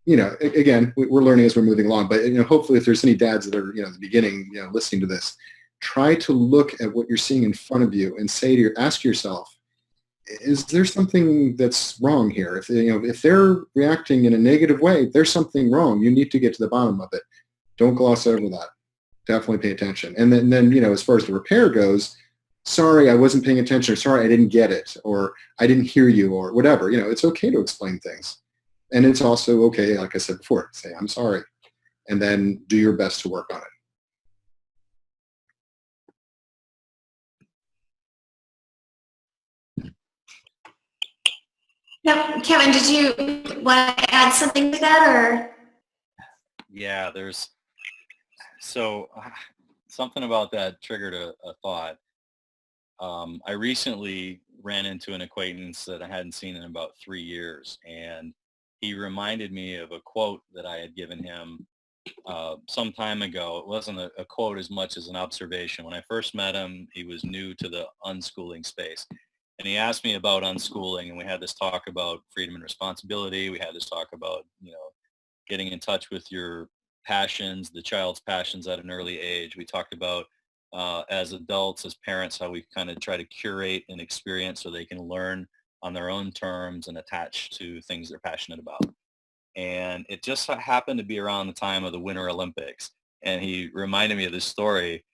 Again, we're learning as we're moving along, but, hopefully if there's any dads that are, at the beginning, listening to this, try to look at what you're seeing in front of you and ask yourself, is there something that's wrong here? If they're reacting in a negative way, there's something wrong. You need to get to the bottom of it. Don't gloss over that. Definitely pay attention. And then as far as the repair goes, sorry, I wasn't paying attention, or sorry, I didn't get it, or I didn't hear you, or whatever. It's okay to explain things. And it's also okay, like I said before, say, I'm sorry, and then do your best to work on it. Now, Kevin, did you want to add something to that, or? Yeah, something about that triggered a thought. I recently ran into an acquaintance that I hadn't seen in about 3 years, and he reminded me of a quote that I had given him some time ago. It wasn't a quote as much as an observation. When I first met him, he was new to the unschooling space. And he asked me about unschooling, and we had this talk about freedom and responsibility. We had this talk about, getting in touch with your passions, the child's passions at an early age. We talked about as adults, as parents, how we kind of try to curate an experience so they can learn on their own terms and attach to things they're passionate about. And it just happened to be around the time of the Winter Olympics. And he reminded me of this story.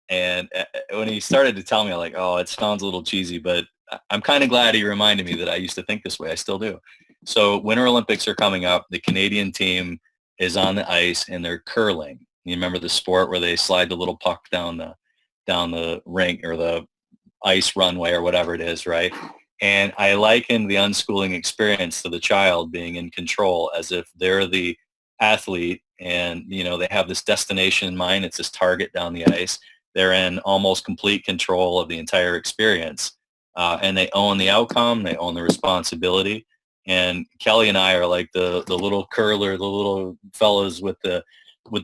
And when he started to tell me, I'm like, oh, it sounds a little cheesy, but I'm kind of glad he reminded me that I used to think this way. I still do. So Winter Olympics are coming up. The Canadian team is on the ice and they're curling. You remember the sport where they slide the little puck down the rink or the ice runway or whatever it is, right? And I liken the unschooling experience to the child being in control, as if they're the athlete and, they have this destination in mind. It's this target down the ice. They're in almost complete control of the entire experience. And they own the outcome. They own the responsibility. And Kelly and I are like the little curler, the little fellows with the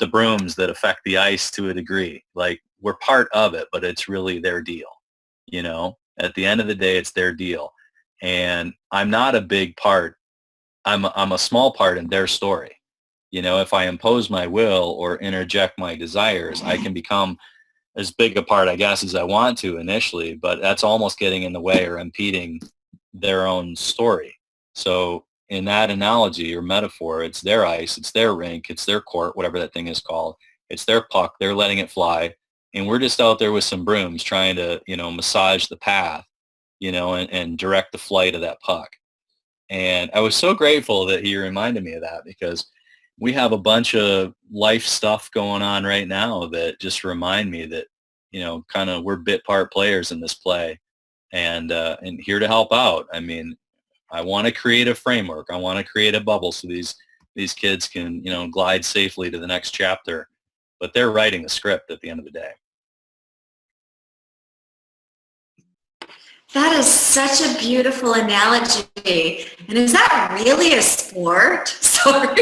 brooms that affect the ice to a degree. Like, we're part of it, but it's really their deal. At the end of the day, it's their deal. And I'm not a big part. I'm a small part in their story. If I impose my will or interject my desires, I can become as big a part, I guess, as I want to initially, but that's almost getting in the way or impeding their own story. So in that analogy or metaphor, it's their ice, it's their rink, it's their court, whatever that thing is called. It's their puck. They're letting it fly. And we're just out there with some brooms trying to, massage the path, and direct the flight of that puck. And I was so grateful that he reminded me of that, because we have a bunch of life stuff going on right now that just remind me that, kind of we're bit part players in this play, and here to help out. I mean, I want to create a framework. I want to create a bubble so these kids can, glide safely to the next chapter, but they're writing the script at the end of the day. That is such a beautiful analogy. And is that really a sport? Sorry.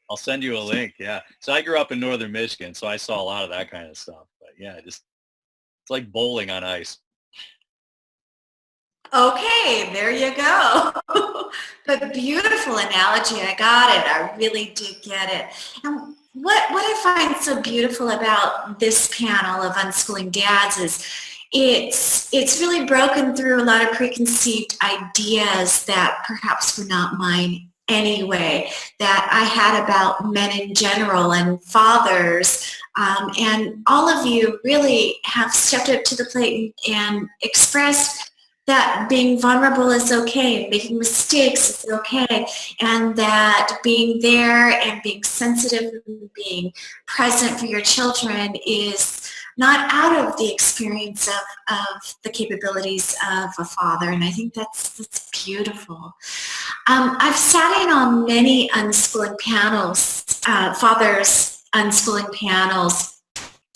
I'll send you a link. Yeah. So I grew up in northern Michigan, so I saw a lot of that kind of stuff. But yeah, it's like bowling on ice. Okay, there you go. But beautiful analogy. I got it. I really did get it. And what I find so beautiful about this panel of Unschooling Dads is it's really broken through a lot of preconceived ideas that perhaps were not mine anyway, that I had about men in general and fathers. And all of you really have stepped up to the plate and expressed that being vulnerable is okay, making mistakes is okay, and that being there and being sensitive and being present for your children is not out of the experience of the capabilities of a father. And I think that's beautiful. I've sat in on many unschooling panels, fathers unschooling panels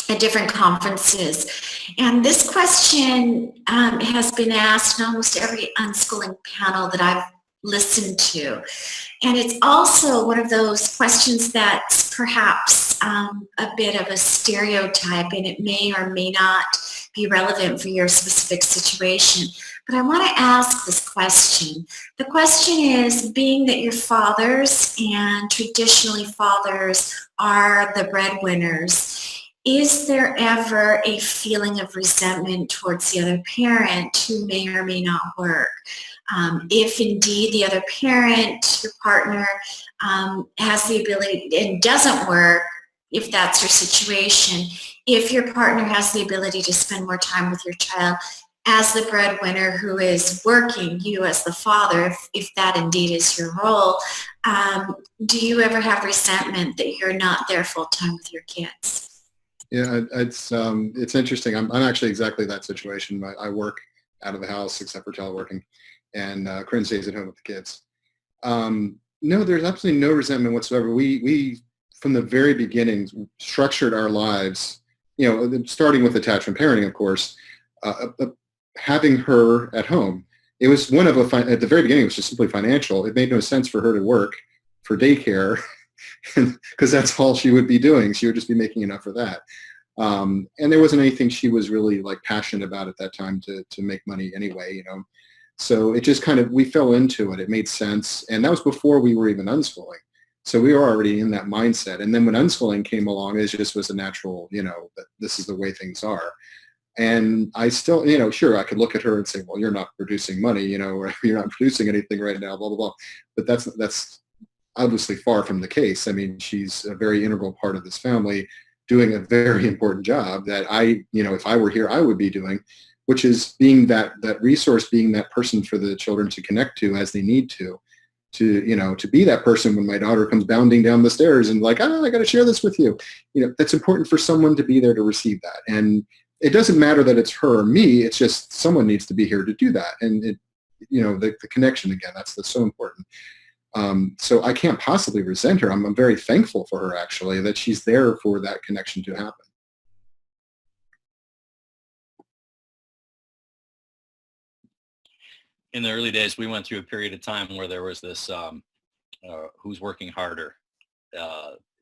at different conferences. And this question has been asked in almost every unschooling panel that I've listened to. And it's also one of those questions that's perhaps a bit of a stereotype, and it may or may not be relevant for your specific situation. But I want to ask this question. The question is, being that your fathers and traditionally fathers are the breadwinners, is there ever a feeling of resentment towards the other parent who may or may not work? If indeed the other parent, your partner, has the ability and doesn't work, if that's your situation, if your partner has the ability to spend more time with your child as the breadwinner who is working, you as the father, if that indeed is your role, do you ever have resentment that you're not there full time with your kids? Yeah, it's interesting. I'm actually exactly that situation. I work out of the house except for teleworking, and Corinne stays at home with the kids. No, there's absolutely no resentment whatsoever. We from the very beginning structured our lives, starting with attachment parenting, of course, having her at home. It was at the very beginning, it was just simply financial. It made no sense for her to work for daycare because that's all she would be doing. She would just be making enough for that. And there wasn't anything she was really like passionate about at that time to make money anyway, So it just we fell into it. It made sense. And that was before we were even unschooling. So we were already in that mindset. And then when unschooling came along, it just was a natural, that this is the way things are. And I still, sure, I could look at her and say, well, you're not producing money, or you're not producing anything right now, blah, blah, blah. But that's obviously far from the case. I mean, she's a very integral part of this family doing a very important job that if I were here, I would be doing, which is being that resource, being that person for the children to connect to as they need to be that person when my daughter comes bounding down the stairs and like, I got to share this with you. That's important for someone to be there to receive that. And it doesn't matter that it's her or me. It's just someone needs to be here to do that. And the connection again, that's so important. So I can't possibly resent her. I'm very thankful for her actually, that she's there for that connection to happen. In the early days, we went through a period of time where there was this who's working harder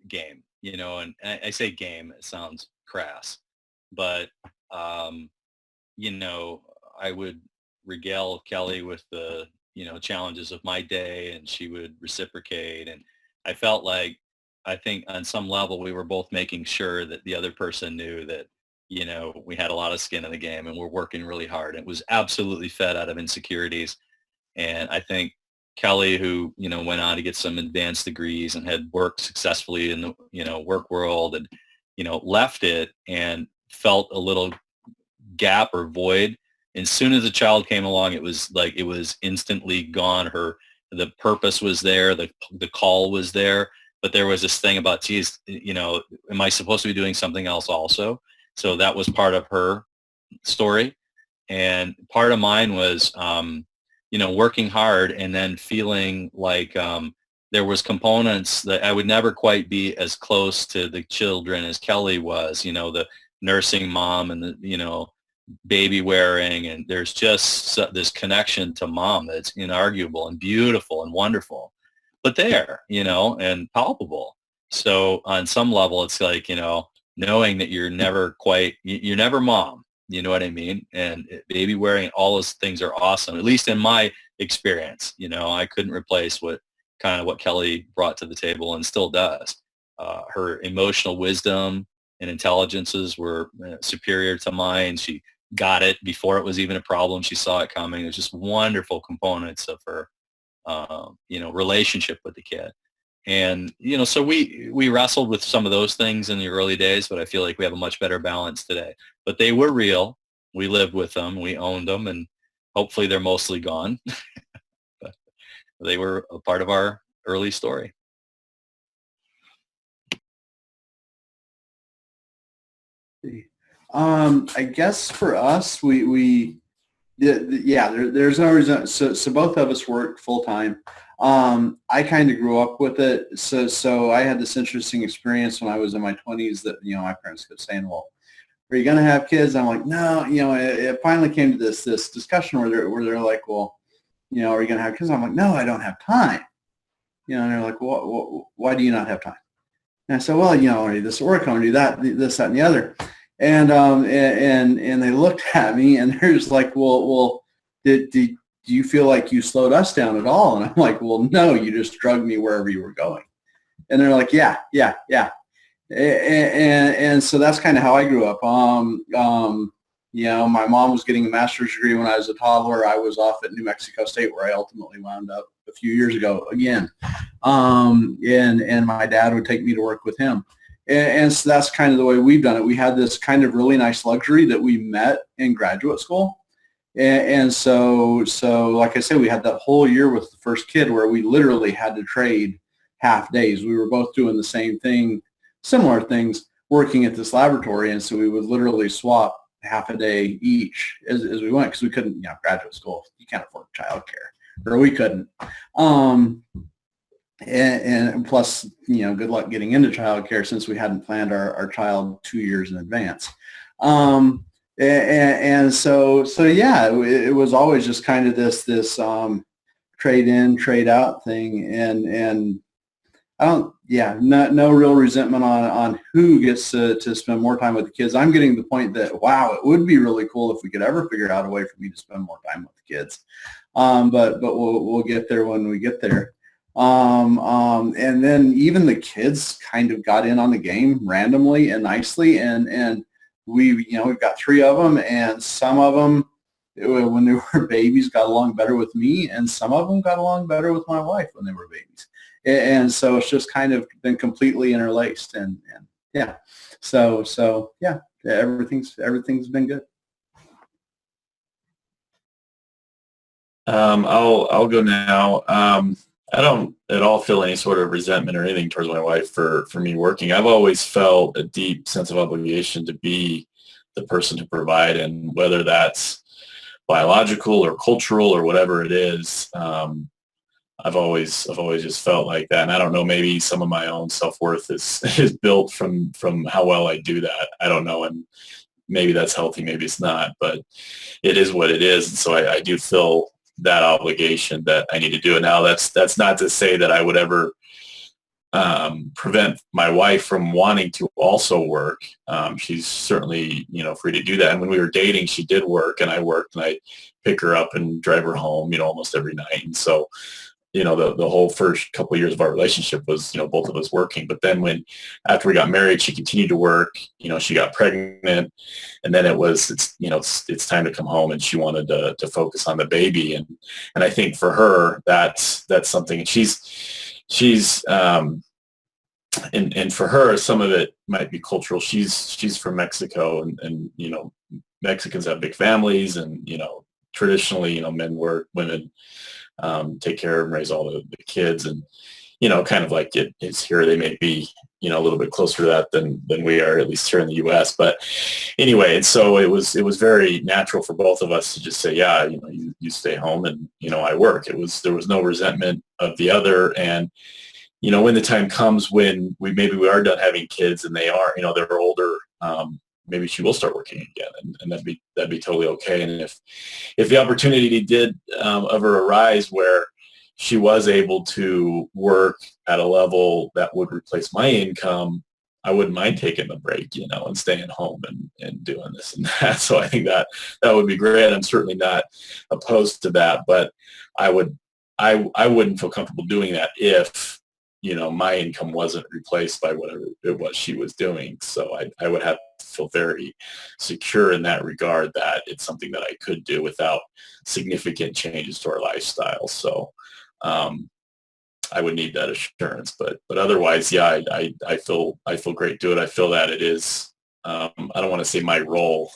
game, and I say game, it sounds crass, but, I would regale Kelly with the, challenges of my day, and she would reciprocate. And I felt like, I think on some level, we were both making sure that the other person knew that, we had a lot of skin in the game and we're working really hard. It was absolutely fed out of insecurities. And I think Kelly, who, went on to get some advanced degrees and had worked successfully in the, work world and, left it and felt a little gap or void. And as soon as a child came along, it was like, it was instantly gone. The purpose was there. The call was there, but there was this thing about, geez, am I supposed to be doing something else also? So that was part of her story. And part of mine was, working hard and then feeling like there was components that I would never quite be as close to the children as Kelly was, the nursing mom and the, baby wearing. And there's just this connection to mom that's inarguable and beautiful and wonderful, but there, and palpable. So on some level, it's like, knowing that you're never mom, you know what I mean? And baby wearing, all those things are awesome, at least in my experience. I couldn't replace what Kelly brought to the table and still does. Her emotional wisdom and intelligences were superior to mine. She got it before it was even a problem. She saw it coming. There's just wonderful components of her, relationship with the kid. And, so we wrestled with some of those things in the early days, but I feel like we have a much better balance today. But they were real. We lived with them. We owned them, and hopefully they're mostly gone. But they were a part of our early story. I guess for us, there's no reason. So both of us work full time. I kind of grew up with it. So I had this interesting experience when I was in my 20s that, my parents kept saying, well, are you going to have kids? I'm like, no, it finally came to this discussion where they're like, well, are you going to have kids? I'm like, no, I don't have time. And they're like, well, why do you not have time? And I said, well, I do this work, I want to do that, this, that, and the other. And they looked at me and they're just like, well, do you feel like you slowed us down at all? And I'm like, well, no, you just drugged me wherever you were going. And they're like, yeah. And so that's kind of how I grew up. You know, my mom was getting a master's degree when I was a toddler. I was off at New Mexico State, where I ultimately wound up a few years ago again. And my dad would take me to work with him. And so that's kind of the way we've done it. We had this kind of really nice luxury that we met in graduate school. And so like I said, we had that whole year with the first kid where we literally had to trade half days. We were both doing the same thing, similar things, working at this laboratory. And so we would literally swap half a day each as we went, because we couldn't, you know, graduate school, you can't afford childcare, or we couldn't. And plus, you know, good luck getting into childcare since we hadn't planned our child 2 years in advance. And so yeah, it was always just kind of this trade in, trade out thing. And I don't, yeah, no real resentment on who gets to spend more time with the kids. I'm getting to the point that, wow, it would be really cool if we could ever figure out a way for me to spend more time with the kids. But we'll get there when we get there. And then even the kids kind of got in on the game randomly and nicely. And we've got 3 of them, and some of them, when they were babies, got along better with me, and some of them got along better with my wife when they were babies. And so it's just kind of been completely interlaced, and yeah. So yeah, everything's been good. I'll go now. I don't at all feel any sort of resentment or anything towards my wife for me working. I've always felt a deep sense of obligation to be the person to provide, and whether that's biological or cultural or whatever it is, I've always just felt like that. And I don't know, maybe some of my own self-worth is built from how well I do that. I don't know, and maybe that's healthy, maybe it's not, but it is what it is. And so I do feel that obligation that I need to do it. Now that's not to say that I would ever prevent my wife from wanting to also work. She's certainly, free to do that. And when we were dating, she did work and I worked, and I'd pick her up and drive her home, almost every night. And so, the whole first couple of years of our relationship was, both of us working. But then after we got married, she continued to work, she got pregnant, and then it's time to come home, and she wanted to focus on the baby. And I think for her, that's something, and she's and for her, some of it might be cultural. She's from Mexico, and Mexicans have big families, and, traditionally, men work, women take care and raise all the kids, and kind of like it's here. They may be a little bit closer to that than we are, at least here in the U.S. But anyway, and so it was very natural for both of us to just say, yeah, you stay home, and I work. There was no resentment of the other. And when the time comes when we are done having kids and they are they're older, maybe she will start working again, and that'd be totally okay. And if the opportunity did ever arise where she was able to work at a level that would replace my income, I wouldn't mind taking the break, and staying home and doing this and that. So I think that would be great. I'm certainly not opposed to that, but I wouldn't feel comfortable doing that if my income wasn't replaced by whatever it was she was doing. So I would have to feel very secure in that regard, that it's something that I could do without significant changes to our lifestyle. So I would need that assurance, but otherwise, yeah, I feel great doing it. I feel that it is, I don't want to say my role,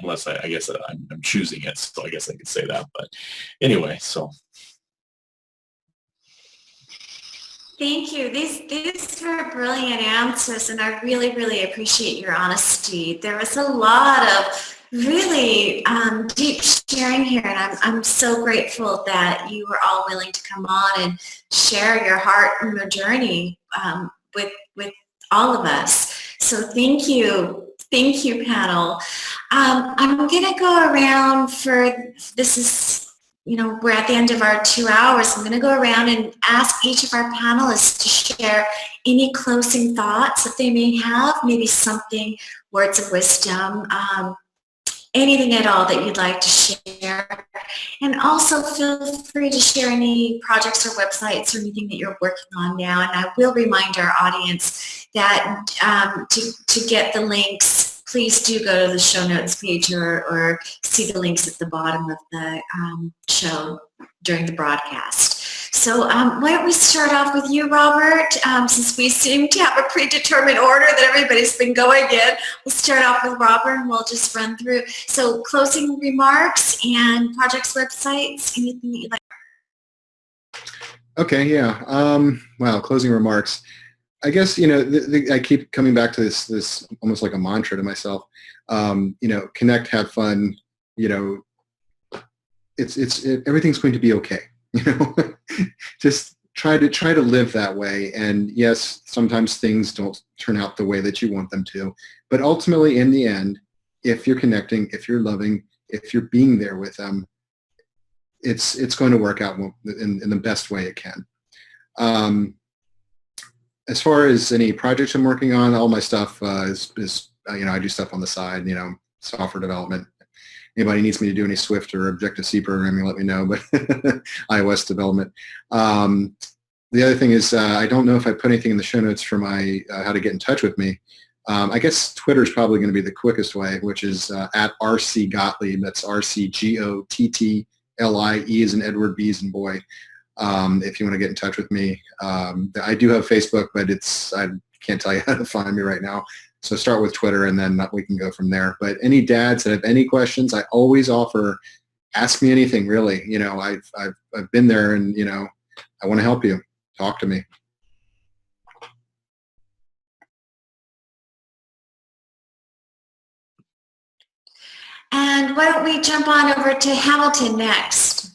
unless I guess I'm choosing it. So I guess I could say that, but anyway, so. Thank you. These were brilliant answers, and I really, really appreciate your honesty. There was a lot of really deep sharing here, and I'm so grateful that you were all willing to come on and share your heart and your journey with all of us. So thank you, panel. I'm going to go around we're at the end of our 2 hours. I'm going to go around and ask each of our panelists to share any closing thoughts that they may have, maybe words of wisdom, anything at all that you'd like to share. And also feel free to share any projects or websites or anything that you're working on now. And I will remind our audience that to get the links, please do go to the show notes page or see the links at the bottom of the show during the broadcast. So why don't we start off with you, Robert, since we seem to have a predetermined order that everybody's been going in. We'll start off with Robert and we'll just run through. So closing remarks and projects, websites, anything that you'd like. Okay, yeah. Well, closing remarks. I guess, I keep coming back to this almost like a mantra to myself. Connect, have fun, everything's going to be okay. Just try to live that way. And yes, sometimes things don't turn out the way that you want them to, but ultimately in the end, if you're connecting, if you're loving, if you're being there with them, it's going to work out in the best way it can. As far as any projects I'm working on, all my stuff is I do stuff on the side, software development. Anybody needs me to do any Swift or Objective-C programming, let me know, but iOS development. The other thing is I don't know if I put anything in the show notes for my how to get in touch with me. I guess Twitter is probably going to be the quickest way, which is at RC Gottlieb. That's RCGOTTLIE as in Edward, B as in boy. If you want to get in touch with me. I do have Facebook, but I can't tell you how to find me right now. So start with Twitter, and then we can go from there. But any dads that have any questions, I always offer, ask me anything, really. I've been there, and, I want to help you. Talk to me. And why don't we jump on over to Hamilton next?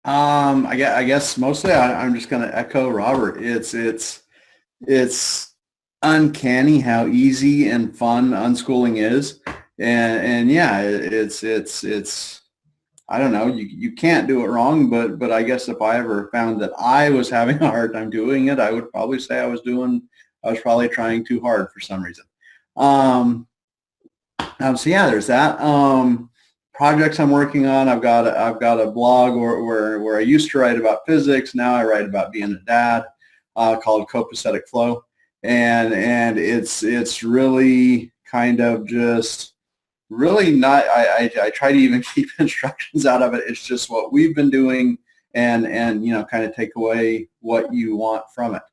I guess mostly I'm just going to echo Robert. It's uncanny how easy and fun unschooling is, and yeah, it's I don't know, you can't do it wrong, but I guess if I ever found that I was having a hard time doing it, I would probably say I was probably trying too hard for some reason. So yeah, there's that. Projects I'm working on. I've got a blog where I used to write about physics. Now I write about being a dad, called Copacetic Flow. And it's really kind of just really not, I try to even keep instructions out of it. It's just what we've been doing and kind of take away what you want from it.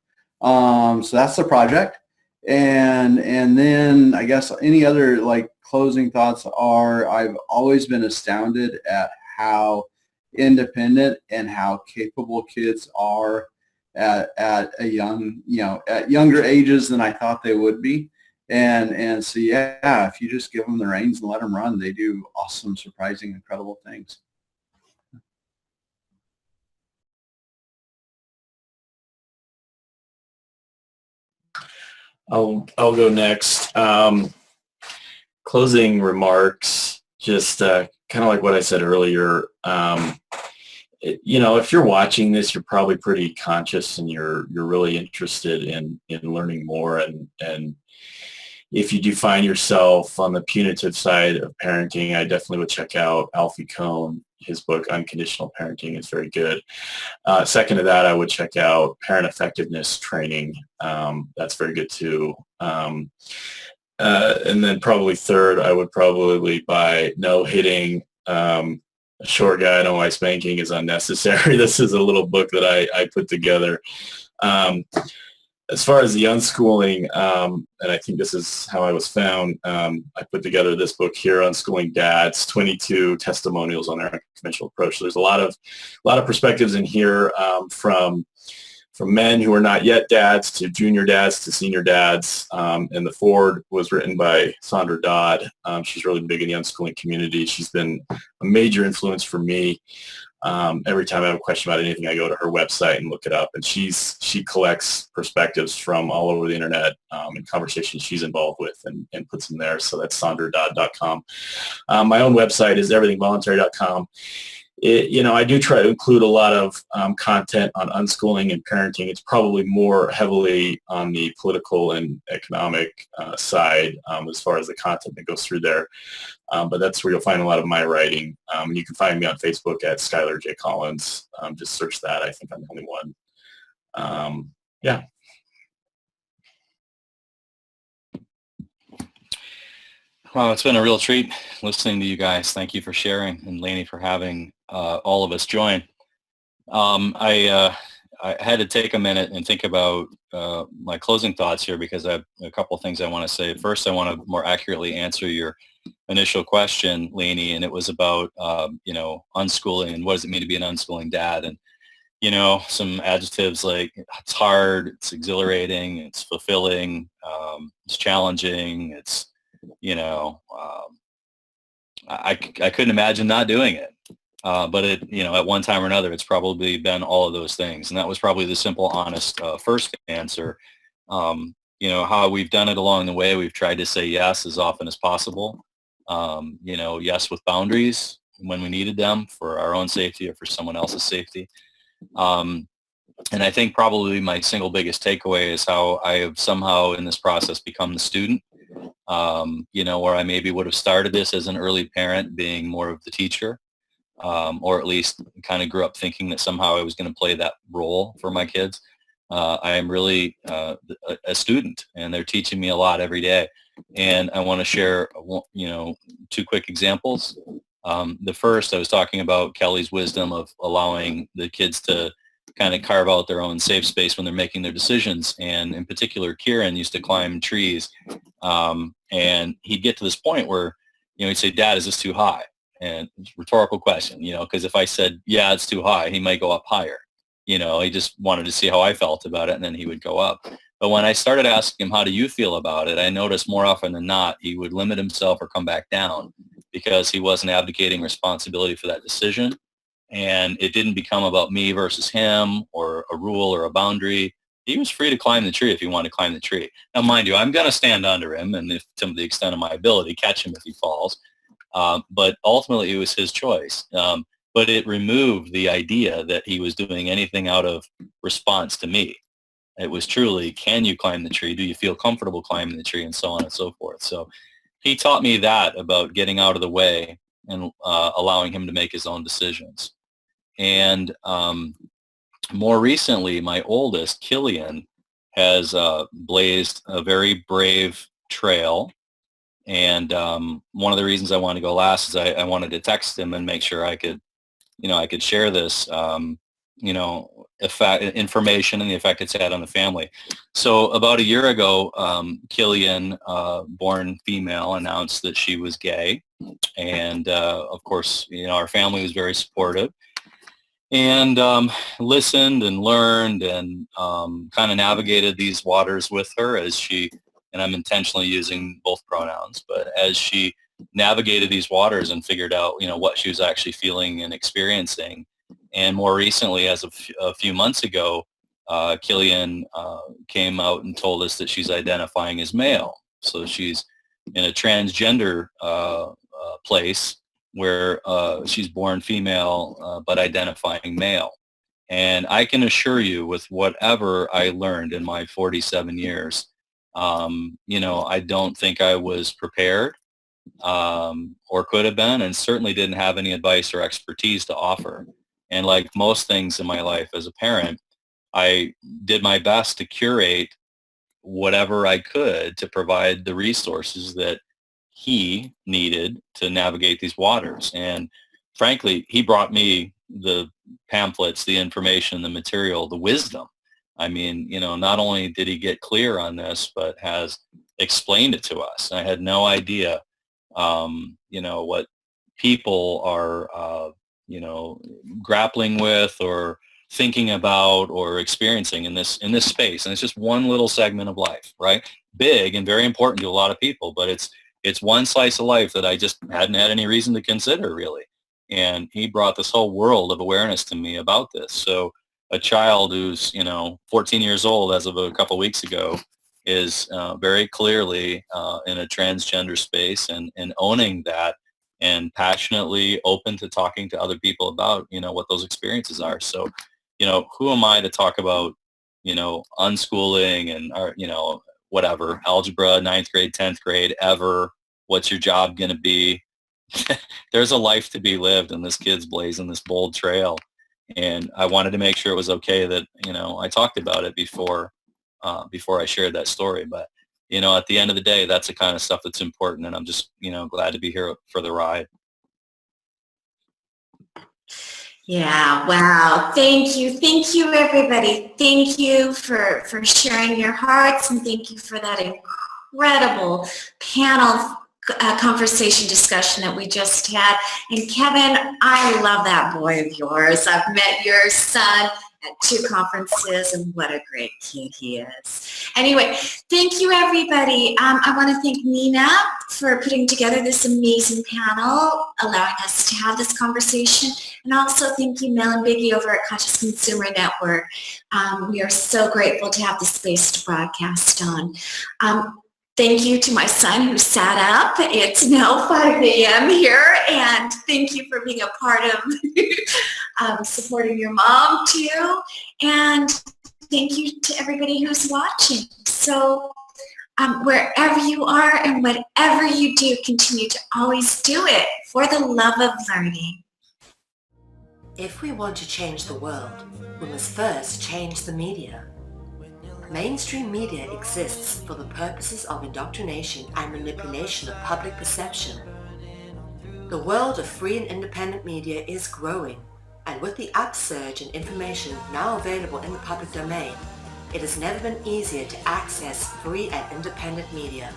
So that's the project. And then I guess any other closing thoughts are, I've always been astounded at how independent and how capable kids are at a young, at younger ages than I thought they would be. And so, yeah, if you just give them the reins and let them run, they do awesome, surprising, incredible things. I'll go next. Closing remarks, just kind of like what I said earlier. If you're watching this, you're probably pretty conscious and you're really interested in learning more. And if you do find yourself on the punitive side of parenting, I definitely would check out Alfie Kohn. His book, Unconditional Parenting, is very good. Second to that, I would check out Parent Effectiveness Training. That's very good too. And then probably third, I would probably buy No Hitting, A Short Guide on Why Spanking is Unnecessary. This is a little book that I put together. As far as the unschooling, and I think this is how I was found, I put together this book here, Unschooling Dads, 22 Testimonials on Their Unconventional Approach. So there's a lot of perspectives in here, from men who are not yet dads to junior dads to senior dads. And the foreword was written by Sandra Dodd. She's really big in the unschooling community. She's been a major influence for me. Every time I have a question about anything, I go to her website and look it up. And she collects perspectives from all over the internet and conversations she's involved with and puts them there. So that's sandradodd.com. My own website is everythingvoluntary.com. I do try to include a lot of content on unschooling and parenting. It's probably more heavily on the political and economic side as far as the content that goes through there. But that's where you'll find a lot of my writing. You can find me on Facebook at Skyler J Collins. Just search that. I think I'm the only one. Yeah. Wow, it's been a real treat listening to you guys. Thank you for sharing, and Lainie for having all of us join. I had to take a minute and think about my closing thoughts here because I have a couple of things I want to say. First, I want to more accurately answer your initial question, Lainie, and it was about unschooling and what does it mean to be an unschooling dad, and some adjectives like it's hard, it's exhilarating, it's fulfilling, it's challenging, it's I couldn't imagine not doing it. But at one time or another, it's probably been all of those things. And that was probably the simple, honest first answer. How we've done it along the way, we've tried to say yes as often as possible. Yes with boundaries when we needed them for our own safety or for someone else's safety. And I think probably my single biggest takeaway is how I have somehow in this process become the student. Where I maybe would have started this as an early parent being more of the teacher, or at least kind of grew up thinking that somehow I was going to play that role for my kids. I am really a student, and they're teaching me a lot every day. And I want to share, two quick examples. The first, I was talking about Kelly's wisdom of allowing the kids to kind of carve out their own safe space when they're making their decisions. And in particular, Kieran used to climb trees. And he'd get to this point where, he'd say, Dad, is this too high? And it's a rhetorical question, because if I said, yeah, it's too high, he might go up higher. He just wanted to see how I felt about it, and then he would go up. But when I started asking him, how do you feel about it? I noticed more often than not, he would limit himself or come back down because he wasn't abdicating responsibility for that decision. And it didn't become about me versus him or a rule or a boundary. He was free to climb the tree if he wanted to climb the tree. Now, mind you, I'm going to stand under him and if to the extent of my ability, catch him if he falls. But ultimately, it was his choice. But it removed the idea that he was doing anything out of response to me. It was truly, can you climb the tree? Do you feel comfortable climbing the tree? And so on and so forth. So he taught me that about getting out of the way and allowing him to make his own decisions. And more recently, my oldest, Killian, has blazed a very brave trail. And one of the reasons I wanted to go last is I wanted to text him and make sure I could share this, information and the effect it's had on the family. So about a year ago, Killian, born female, announced that she was gay. And of course, our family was very supportive. And listened and learned and kind of navigated these waters with her as she, and I'm intentionally using both pronouns, but as she navigated these waters and figured out, what she was actually feeling and experiencing. And more recently, as of a few months ago, Killian came out and told us that she's identifying as male. So she's in a transgender place where she's born female but identifying male. And I can assure you, with whatever I learned in my 47 years, I don't think I was prepared or could have been, and certainly didn't have any advice or expertise to offer. And like most things in my life as a parent, I did my best to curate whatever I could to provide the resources that he needed to navigate these waters. And frankly, he brought me the pamphlets, the information, the material, the wisdom. I mean, not only did he get clear on this, but has explained it to us. I had no idea, what people are, grappling with or thinking about or experiencing in this space. And it's just one little segment of life, right? Big and very important to a lot of people, but it's one slice of life that I just hadn't had any reason to consider, really. And he brought this whole world of awareness to me about this. So a child who's, 14 years old as of a couple weeks ago is very clearly in a transgender space and owning that and passionately open to talking to other people about, what those experiences are. So, who am I to talk about, unschooling and, whatever, algebra, 9th grade, 10th grade, ever, what's your job going to be? There's a life to be lived, and this kid's blazing this bold trail. And I wanted to make sure it was okay that, I talked about it before I shared that story. But, at the end of the day, that's the kind of stuff that's important. And I'm just, glad to be here for the ride. Yeah, wow. Thank you. Thank you, everybody. Thank you for sharing your hearts, and thank you for that incredible panel conversation discussion that we just had. And Kevin, I love that boy of yours. I've met your son at 2 conferences, and what a great kid he is. Anyway, thank you, everybody. I want to thank Nina for putting together this amazing panel, allowing us to have this conversation. And also thank you, Mel and Biggie over at Conscious Consumer Network. We are so grateful to have the space to broadcast on. Thank you to my son who sat up. It's now 5 a.m. here, and thank you for being a part of supporting your mom too. And thank you to everybody who's watching. So wherever you are and whatever you do, continue to always do it for the love of learning. If we want to change the world, we must first change the media. Mainstream media exists for the purposes of indoctrination and manipulation of public perception. The world of free and independent media is growing, and with the upsurge in information now available in the public domain, it has never been easier to access free and independent media.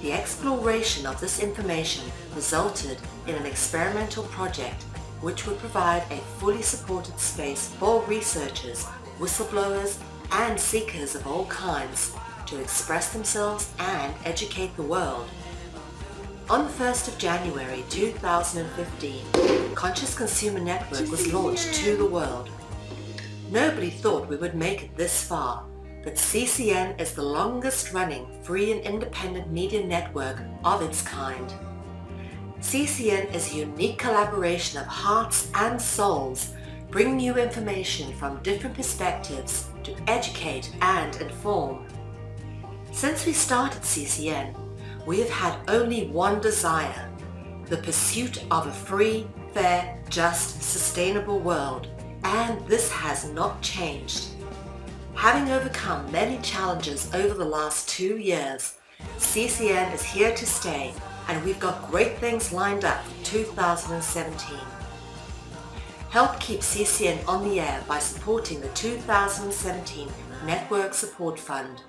The exploration of this information resulted in an experimental project which would provide a fully supported space for researchers, whistleblowers, and seekers of all kinds to express themselves and educate the world. On the 1st of January 2015, Conscious Consumer Network was launched to the world. Nobody thought we would make it this far, but CCN is the longest running free and independent media network of its kind. CCN is a unique collaboration of hearts and souls, bringing you information from different perspectives to educate and inform. Since we started CCN, we have had only one desire: the pursuit of a free, fair, just, sustainable world, and this has not changed. Having overcome many challenges over the last 2 years, CCN is here to stay, and we've got great things lined up for 2017. Help keep CCN on the air by supporting the 2017 Network Support Fund.